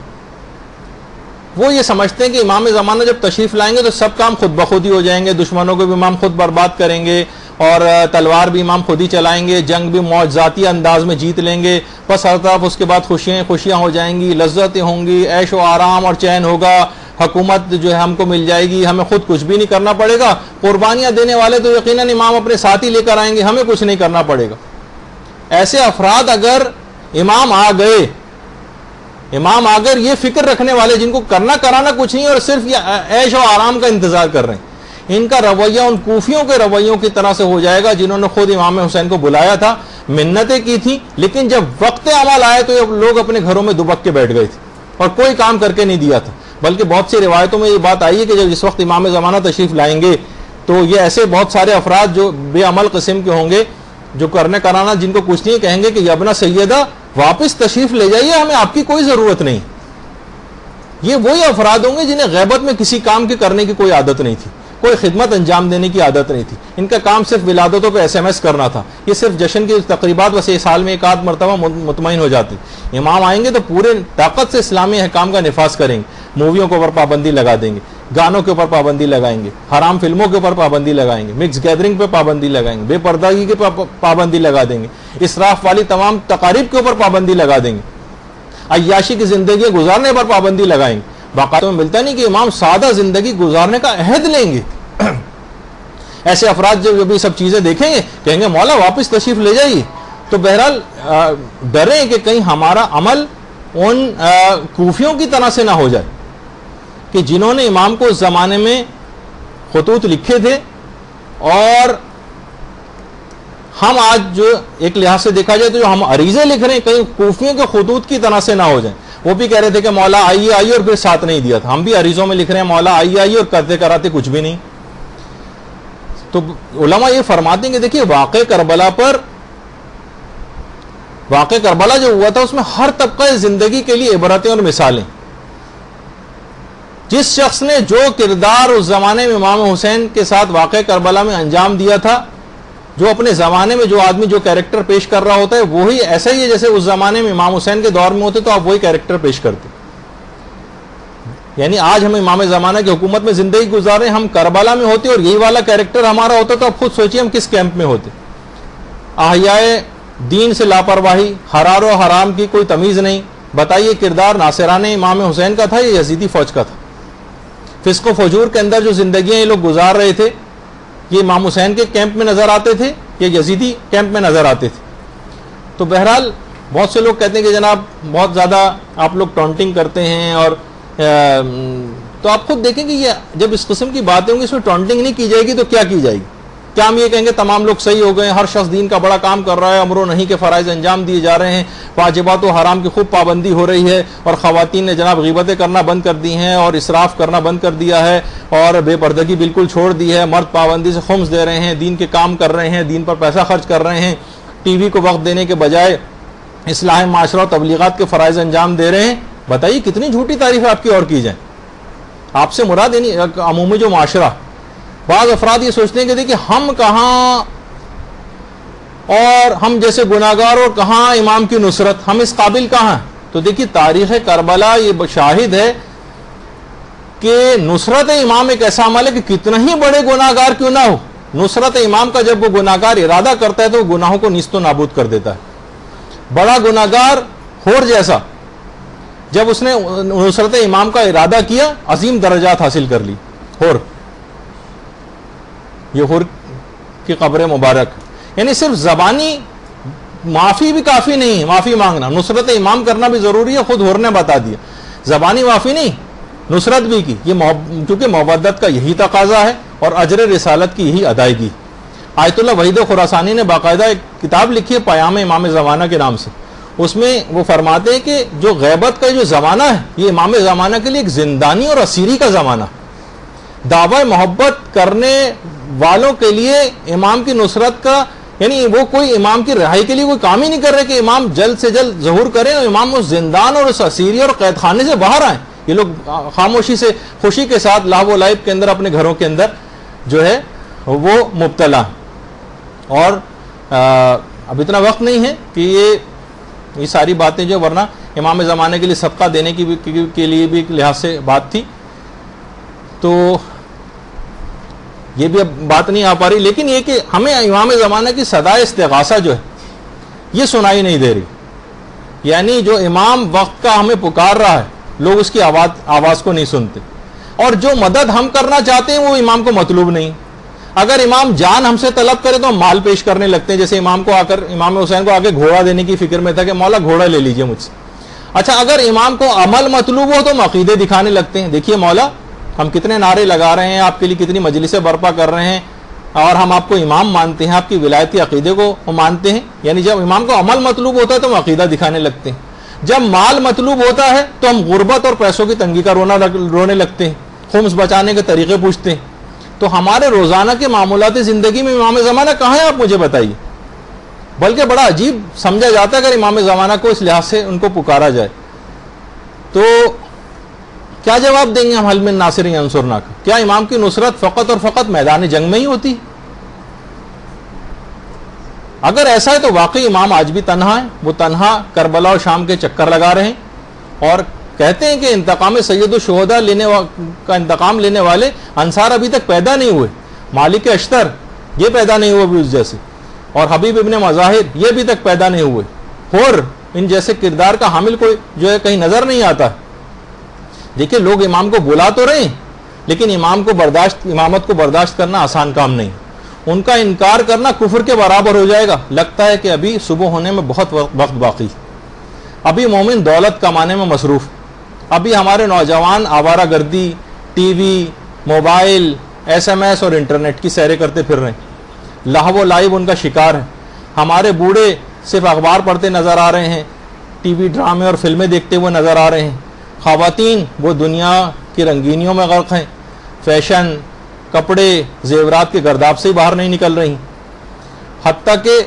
وہ یہ سمجھتے ہیں کہ امام زمانہ جب تشریف لائیں گے تو سب کام خود بخود ہی ہو جائیں گے، دشمنوں کو بھی امام خود برباد کریں گے، اور تلوار بھی امام خود ہی چلائیں گے، جنگ بھی معجزاتی انداز میں جیت لیں گے، بس ہر طرف اس کے بعد خوشیاں ہو جائیں گی، لذتیں ہوں گی، عیش و آرام اور چین ہوگا، حکومت جو ہے ہم کو مل جائے گی، ہمیں خود کچھ بھی نہیں کرنا پڑے گا، قربانیاں دینے والے تو یقیناً امام اپنے ساتھ ہی لے کر آئیں گے، ہمیں کچھ نہیں کرنا پڑے گا۔ ایسے افراد اگر امام آ گئے، امام اگر یہ فکر رکھنے والے جن کو کرنا کرانا کچھ نہیں اور صرف یہ عیش و آرام کا انتظار کر رہے ہیں، ان کا رویہ ان کوفیوں کے رویوں کی طرح سے ہو جائے گا جنہوں نے خود امام حسین کو بلایا تھا، منتیں کی تھیں، لیکن جب وقت عمل آئے تو لوگ اپنے گھروں میں دبک کے بیٹھ گئے تھے اور کوئی کام کر کے نہیں دیا تھا۔ بلکہ بہت سی روایتوں میں یہ بات آئی ہے کہ جب جس وقت امام زمانہ تشریف لائیں گے تو یہ ایسے بہت سارے افراد جو بے عمل قسم کے ہوں گے، جو کرنے کرانا جن کو کچھ نہیں، کہیں گے کہ یابنا سیدہ واپس تشریف لے جائیے، ہمیں آپ کی کوئی ضرورت نہیں۔ یہ وہی افراد ہوں گے جنہیں غیبت میں کسی کام کے کرنے کی کوئی عادت نہیں تھی، کوئی خدمت انجام دینے کی عادت نہیں تھی، ان کا کام صرف ولادتوں پہ SMS کرنا تھا، یہ صرف جشن کی تقریبات ویسے سال میں ایک آدھ مرتبہ مطمئن ہو جاتی۔ امام آئیں گے تو پورے طاقت سے اسلامی احکام کا نفاذ کریں گے، موویوں کے اوپر پابندی لگا دیں گے، گانوں کے اوپر پابندی لگائیں گے، حرام فلموں کے اوپر پابندی لگائیں گے، مکس گیدرنگ پہ پابندی لگائیں گے، بے پردگی کے پابندی لگا دیں گے، اسراف والی تمام تقاریب کے اوپر پابندی لگا دیں گے، عیاشی کی زندگی گزارنے پر پابندی لگائیں گے۔ باقاعدہ میں ملتا نہیں کہ امام سادہ زندگی گزارنے کا عہد لیں گے۔ ایسے افراد جو بھی سب چیزیں دیکھیں گے کہیں گے مولا واپس تشریف لے جائیے۔ تو بہرحال ڈریں کہ کہیں ہمارا عمل ان کوفیوں کی طرح سے نہ ہو جائے کہ جنہوں نے امام کو اس زمانے میں خطوط لکھے تھے اور ہم آج جو ایک لحاظ سے دیکھا جائے تو جو ہم عریضے لکھ رہے ہیں کہیں کوفیوں کے خطوط کی طرح سے نہ ہو جائیں. وہ بھی کہہ رہے تھے کہ مولا آئیے آئیے اور پھر ساتھ نہیں دیا تھا. ہم بھی عریضوں میں لکھ رہے ہیں مولا آئیے آئیے اور کرتے کراتے کچھ بھی نہیں. تو علماء یہ فرماتے ہیں کہ دیکھیے واقع کربلا جو ہوا تھا اس میں ہر طبقہ زندگی کے لیے عبرتیں اور مثالیں. جس شخص نے جو کردار اس زمانے میں امام حسین کے ساتھ واقع کربلا میں انجام دیا تھا, جو اپنے زمانے میں جو آدمی جو کیریکٹر پیش کر رہا ہوتا ہے وہی ایسا ہی ہے جیسے اس زمانے میں امام حسین کے دور میں ہوتے تو آپ وہی کیریکٹر پیش کرتے. یعنی آج ہم امام زمانہ کی حکومت میں زندگی گزار رہے ہیں, ہم کربلا میں ہوتے اور یہی والا کیریکٹر ہمارا ہوتا تو آپ خود سوچیے ہم کس کیمپ میں ہوتے. احیاء دین سے لاپرواہی, حلال و حرام کی کوئی تمیز نہیں. بتائیے کردار ناصرانہ امام حسین کا تھا یا یزیدی فوج کا تھا؟ فسق و فجور کے اندر جو زندگیاں یہ لوگ گزار رہے تھے یہ امام حسین کے کیمپ میں نظر آتے تھے یا یزیدی کیمپ میں نظر آتے تھے؟ تو بہرحال بہت سے لوگ کہتے ہیں کہ جناب بہت زیادہ آپ لوگ ٹونٹنگ کرتے ہیں, اور تو آپ خود دیکھیں کہ یہ جب اس قسم کی باتیں ہوں گی اس میں ٹونٹنگ نہیں کی جائے گی تو کیا کی جائے گی؟ کیا ہم یہ کہیں گے تمام لوگ صحیح ہو گئے, ہر شخص دین کا بڑا کام کر رہا ہے, امر و نہی کے فرائض انجام دیے جا رہے ہیں, واجبات و حرام کی خوب پابندی ہو رہی ہے, اور خواتین نے جناب غیبتیں کرنا بند کر دی ہیں اور اسراف کرنا بند کر دیا ہے اور بے پردگی بالکل چھوڑ دی ہے, مرد پابندی سے خمس دے رہے ہیں, دین کے کام کر رہے ہیں, دین پر پیسہ خرچ کر رہے ہیں, ٹی وی کو وقت دینے کے بجائے اصلاح معاشرہ و تبلیغات کے فرائض انجام دے رہے ہیں؟ بتائیے کتنی جھوٹی تعریف آپ کی اور کی جائیں. آپ سے مراد یعنی عمومی جو معاشرہ, بعض افراد یہ سوچتے ہیں کہ دیکھیں ہم کہاں اور ہم جیسے گناہگار اور کہاں امام کی نصرت, ہم اس قابل کہاں ہیں؟ تو دیکھیے تاریخ کربلا یہ شاہد ہے کہ نصرت امام ایک ایسا عمل ہے کہ کتنا ہی بڑے گناہگار کیوں نہ ہو, نصرت امام کا جب وہ گناہگار ارادہ کرتا ہے تو وہ گناہوں کو نیست و نابود کر دیتا ہے. بڑا گناہگار ہور جیسا جب اس نے نصرت امام کا ارادہ کیا عظیم درجات حاصل کر لی. ہور, یہ ہور کی قبر مبارک, یعنی صرف زبانی معافی بھی کافی نہیں ہے, معافی مانگنا, نصرت امام کرنا بھی ضروری ہے, خود ہور نے بتا دیا. زبانی معافی نہیں, نصرت بھی کی, یہ کیونکہ مودت کا یہی تقاضا ہے اور اجر رسالت کی یہی ادائیگی. آیت اللہ وحید خراسانی نے باقاعدہ ایک کتاب لکھی ہے پیام امام زمانہ کے نام سے. اس میں وہ فرماتے ہیں کہ جو غیبت کا جو زمانہ ہے یہ امام زمانہ کے لیے ایک زندانی اور اسیری کا زمانہ. دعوی محبت کرنے والوں کے لیے امام کی نصرت کا یعنی وہ کوئی امام کی رہائی کے لیے کوئی کام ہی نہیں کر رہے کہ امام جلد سے جلد ظہور کریں اور امام اس زندان اور اس اسیری اور قید خانے سے باہر آئیں. یہ لوگ خاموشی سے خوشی کے ساتھ لاو و لائب کے اندر اپنے گھروں کے اندر جو ہے وہ مبتلا. اور اب اتنا وقت نہیں ہے کہ یہ ساری باتیں جو ورنہ امام زمانے کے لیے صدقہ دینے کے لیے بھی ایک لحاظ سے بات تھی, تو یہ بھی اب بات نہیں آ پا رہی. لیکن یہ کہ ہمیں امام زمانہ کی صدائے استغاثہ جو ہے یہ سنائی نہیں دے رہی. یعنی جو امام وقت کا ہمیں پکار رہا ہے لوگ اس کی آواز کو نہیں سنتے, اور جو مدد ہم کرنا چاہتے ہیں وہ امام کو مطلوب نہیں. اگر امام جان ہم سے طلب کرے تو ہم مال پیش کرنے لگتے ہیں, جیسے امام کو آ کر امام حسین کو آگے گھوڑا دینے کی فکر میں تھا کہ مولا گھوڑا لے لیجئے مجھ سے. اچھا اگر امام کو عمل مطلوب ہو تو ہم عقیدے دکھانے لگتے ہیں, دیکھیے مولا ہم کتنے نعرے لگا رہے ہیں, آپ کے لیے کتنی مجلسیں برپا کر رہے ہیں, اور ہم آپ کو امام مانتے ہیں, آپ کی ولایتی عقیدے کو مانتے ہیں. یعنی جب امام کو عمل مطلوب ہوتا ہے تو ہم عقیدہ دکھانے لگتے ہیں. جب مال مطلوب ہوتا ہے تو ہم غربت اور پیسوں کی تنگی کا رونے لگتے ہیں, خمس بچانے کے طریقے پوچھتے ہیں. تو ہمارے روزانہ کے معمولات زندگی میں امام زمانہ کہاں ہے آپ مجھے بتائیے. بلکہ بڑا عجیب سمجھا جاتا ہے اگر امام زمانہ کو اس لحاظ سے ان کو پکارا جائے. تو کیا جواب دیں گے ہم حل من ناصر ینصرنا کا؟ کیا امام کی نصرت فقط اور فقط میدان جنگ میں ہی ہوتی؟ اگر ایسا ہے تو واقعی امام آج بھی تنہا ہے, وہ تنہا کربلا اور شام کے چکر لگا رہے ہیں, اور کہتے ہیں کہ انتقام سید الشہداء کا انتقام لینے والے انصار ابھی تک پیدا نہیں ہوئے. مالک اشتر یہ پیدا نہیں ہوئے بھی اس جیسے, اور حبیب ابن مظاہر یہ بھی تک پیدا نہیں ہوئے, اور ان جیسے کردار کا حامل کوئی جو ہے کہیں نظر نہیں آتا. دیکھیں لوگ امام کو بلا تو رہے ہیں لیکن امامت کو برداشت کرنا آسان کام نہیں. ان کا انکار کرنا کفر کے برابر ہو جائے گا. لگتا ہے کہ ابھی صبح ہونے میں بہت وقت باقی, ابھی مومن دولت کمانے میں مصروف, ابھی ہمارے نوجوان آوارہ گردی, TV, mobile, S M S اور انٹرنیٹ کی سیریں کرتے پھر رہے ہیں, لہو و لائب ان کا شکار ہے. ہمارے بوڑھے صرف اخبار پڑھتے نظر آ رہے ہیں، ٹی وی ڈرامے اور فلمیں دیکھتے ہوئے نظر آ رہے ہیں، خواتین وہ دنیا کی رنگینیوں میں غرق ہیں، فیشن، کپڑے، زیورات کے گرداب سے ہی باہر نہیں نکل رہی، حتیٰ کہ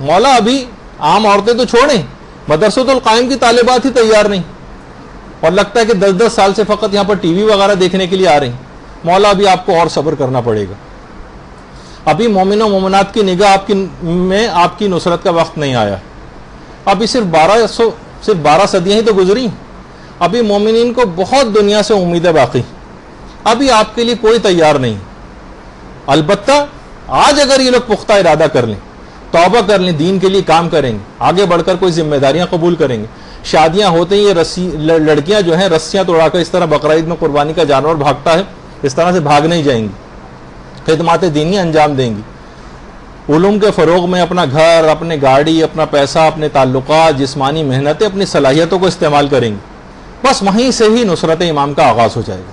مولا ابھی عام عورتیں تو چھوڑیں، مدرسۃ القائم کی طالبات ہی تیار نہیں، اور لگتا ہے کہ 10 سال سے فقط یہاں پر ٹی وی وغیرہ دیکھنے کے لیے آ رہی ہیں۔ مولا ابھی آپ کو اور صبر کرنا پڑے گا، ابھی مومن و مومنات کی نگاہ میں آپ کی نصرت کا وقت نہیں آیا، ابھی صرف 12 صدیاں ہی تو گزری، ابھی مومنین کو بہت دنیا سے امیدیں باقی، ابھی آپ کے لیے کوئی تیار نہیں۔ البتہ آج اگر یہ لوگ پختہ ارادہ کر لیں، توبہ کر لیں، دین کے لیے کام کریں گے، آگے بڑھ کر کوئی ذمہ داریاں قبول کریں گے، شادیاں ہوتے ہی یہ لڑکیاں جو ہیں رسیاں توڑا کر اس طرح بقرعید میں قربانی کا جانور بھاگتا ہے، اس طرح سے بھاگ نہیں جائیں گی، خدمات دینی انجام دیں گی، علوم کے فروغ میں اپنا گھر، اپنے گاڑی، اپنا پیسہ، اپنے تعلقات، جسمانی محنتیں، اپنی صلاحیتوں کو استعمال کریں گی، بس وہیں سے ہی نصرت امام کا آغاز ہو جائے گا،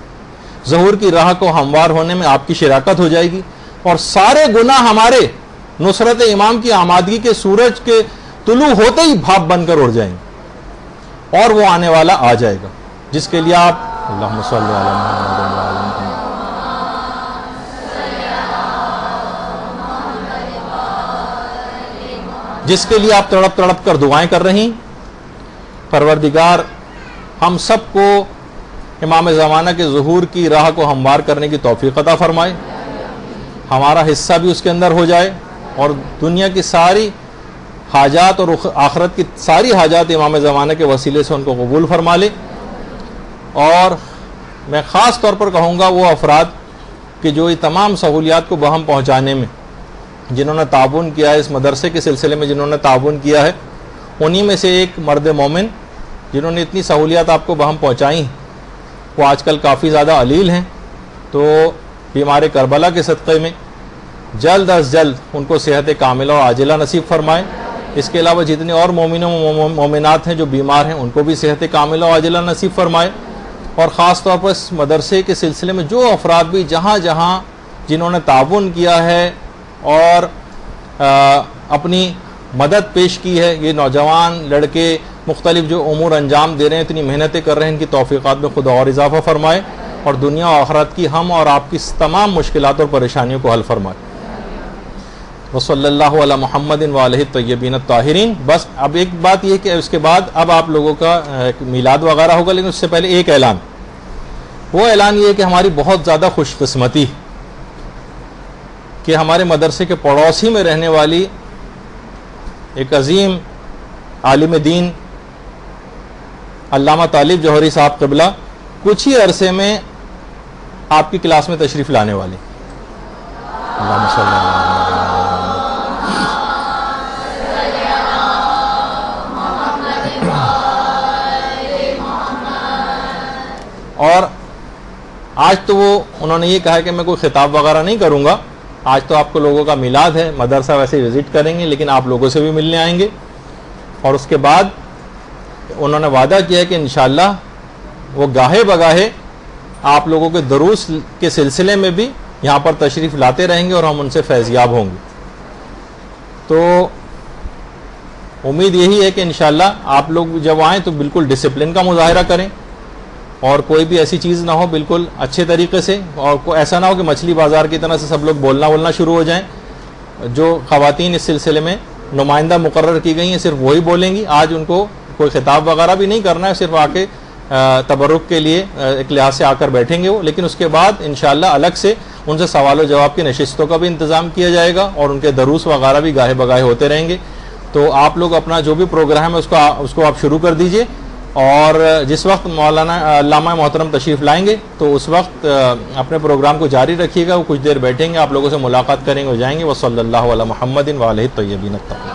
ظہور کی راہ کو ہموار ہونے میں آپ کی شراکت ہو جائے گی، اور سارے گناہ ہمارے نصرت امام کی آمادگی کے سورج کے طلوع ہوتے ہی بھاپ بن کر اڑ جائیں گے، اور وہ آنے والا آ جائے گا جس کے لیے آپ اللہم صلی علی محمد وعلی محمد، جس کے لیے آپ تڑپ تڑپ کر دعائیں کر رہی۔ پروردگار ہم سب کو امام زمانہ کے ظہور کی راہ کو ہموار کرنے کی توفیق عطا فرمائے، ہمارا حصہ بھی اس کے اندر ہو جائے، اور دنیا کی ساری حاجات اور آخرت کی ساری حاجات امام زمانہ کے وسیلے سے ان کو قبول فرما لے۔ اور میں خاص طور پر کہوں گا وہ افراد کہ جو یہ تمام سہولیات کو بہم پہنچانے میں جنہوں نے تعاون کیا ہے، اس مدرسے کے سلسلے میں جنہوں نے تعاون کیا ہے، انہی میں سے ایک مرد مومن جنہوں نے اتنی سہولیات آپ کو بہم پہنچائیں، وہ آج کل کافی زیادہ علیل ہیں، تو بیمار کربلا کے صدقے میں جلد از جلد ان کو صحت کاملہ اور عاجلہ نصیب فرمائے۔ اس کے علاوہ جتنے اور مومنوں و مومنات ہیں جو بیمار ہیں ان کو بھی صحت کاملہ اور عاجلہ نصیب فرمائے، اور خاص طور پر اس مدرسے کے سلسلے میں جو افراد بھی جہاں جہاں جنہوں نے تعاون کیا ہے اور اپنی مدد پیش کی ہے، یہ نوجوان لڑکے مختلف جو امور انجام دے رہے ہیں، اتنی محنتیں کر رہے ہیں، ان کی توفیقات میں خدا اور اضافہ فرمائے، اور دنیا و آخرت کی ہم اور آپ کی تمام مشکلات اور پریشانیوں کو حل فرمائے۔ وصلی اللہ علی محمد وآلہ الطیبین الطاہرین۔ بس اب ایک بات یہ کہ اس کے بعد اب آپ لوگوں کا میلاد وغیرہ ہوگا، لیکن اس سے پہلے ایک اعلان، وہ اعلان یہ ہے کہ ہماری بہت زیادہ خوش قسمتی کہ ہمارے مدرسے کے پڑوسی میں رہنے والی ایک عظیم عالم دین علامہ طالب جوہری صاحب قبلہ کچھ ہی عرصے میں آپ کی کلاس میں تشریف لانے والے۔ اللہم صلی اللہ علیہ وسلم۔ اور آج تو وہ انہوں نے یہ کہا کہ میں کوئی خطاب وغیرہ نہیں کروں گا، آج تو آپ کو لوگوں کا میلاد ہے، مدرسہ ویسے وزٹ کریں گے لیکن آپ لوگوں سے بھی ملنے آئیں گے، اور اس کے بعد انہوں نے وعدہ کیا ہے کہ انشاءاللہ وہ گاہے بگاہے آپ لوگوں کے دروس کے سلسلے میں بھی یہاں پر تشریف لاتے رہیں گے اور ہم ان سے فیضیاب ہوں گے۔ تو امید یہی ہے کہ انشاءاللہ آپ لوگ جب آئیں تو بالکل ڈسپلن کا مظاہرہ کریں، اور کوئی بھی ایسی چیز نہ ہو، بالکل اچھے طریقے سے، اور ایسا نہ ہو کہ مچھلی بازار کی طرح سے سب لوگ بولنا شروع ہو جائیں۔ جو خواتین اس سلسلے میں نمائندہ مقرر کی گئی ہیں صرف وہی بولیں گی، آج ان کو کوئی خطاب وغیرہ بھی نہیں کرنا ہے، صرف آ کے تبرک کے لیے ایک لحاظ سے آ کر بیٹھیں گے وہ، لیکن اس کے بعد انشاءاللہ الگ سے ان سے سوال و جواب کی نشستوں کا بھی انتظام کیا جائے گا، اور ان کے دروس وغیرہ بھی گاہے بگاہے ہوتے رہیں گے۔ تو آپ لوگ اپنا جو بھی پروگرام ہے اس کو آپ شروع کر دیجئے، اور جس وقت مولانا علامہ محترم تشریف لائیں گے تو اس وقت اپنے پروگرام کو جاری رکھیے گا، وہ کچھ دیر بیٹھیں گے، آپ لوگوں سے ملاقات کریں گے، ہو جائیں گے۔ وصلی اللہ علی محمد وآلہ الطیبین الطاہرین۔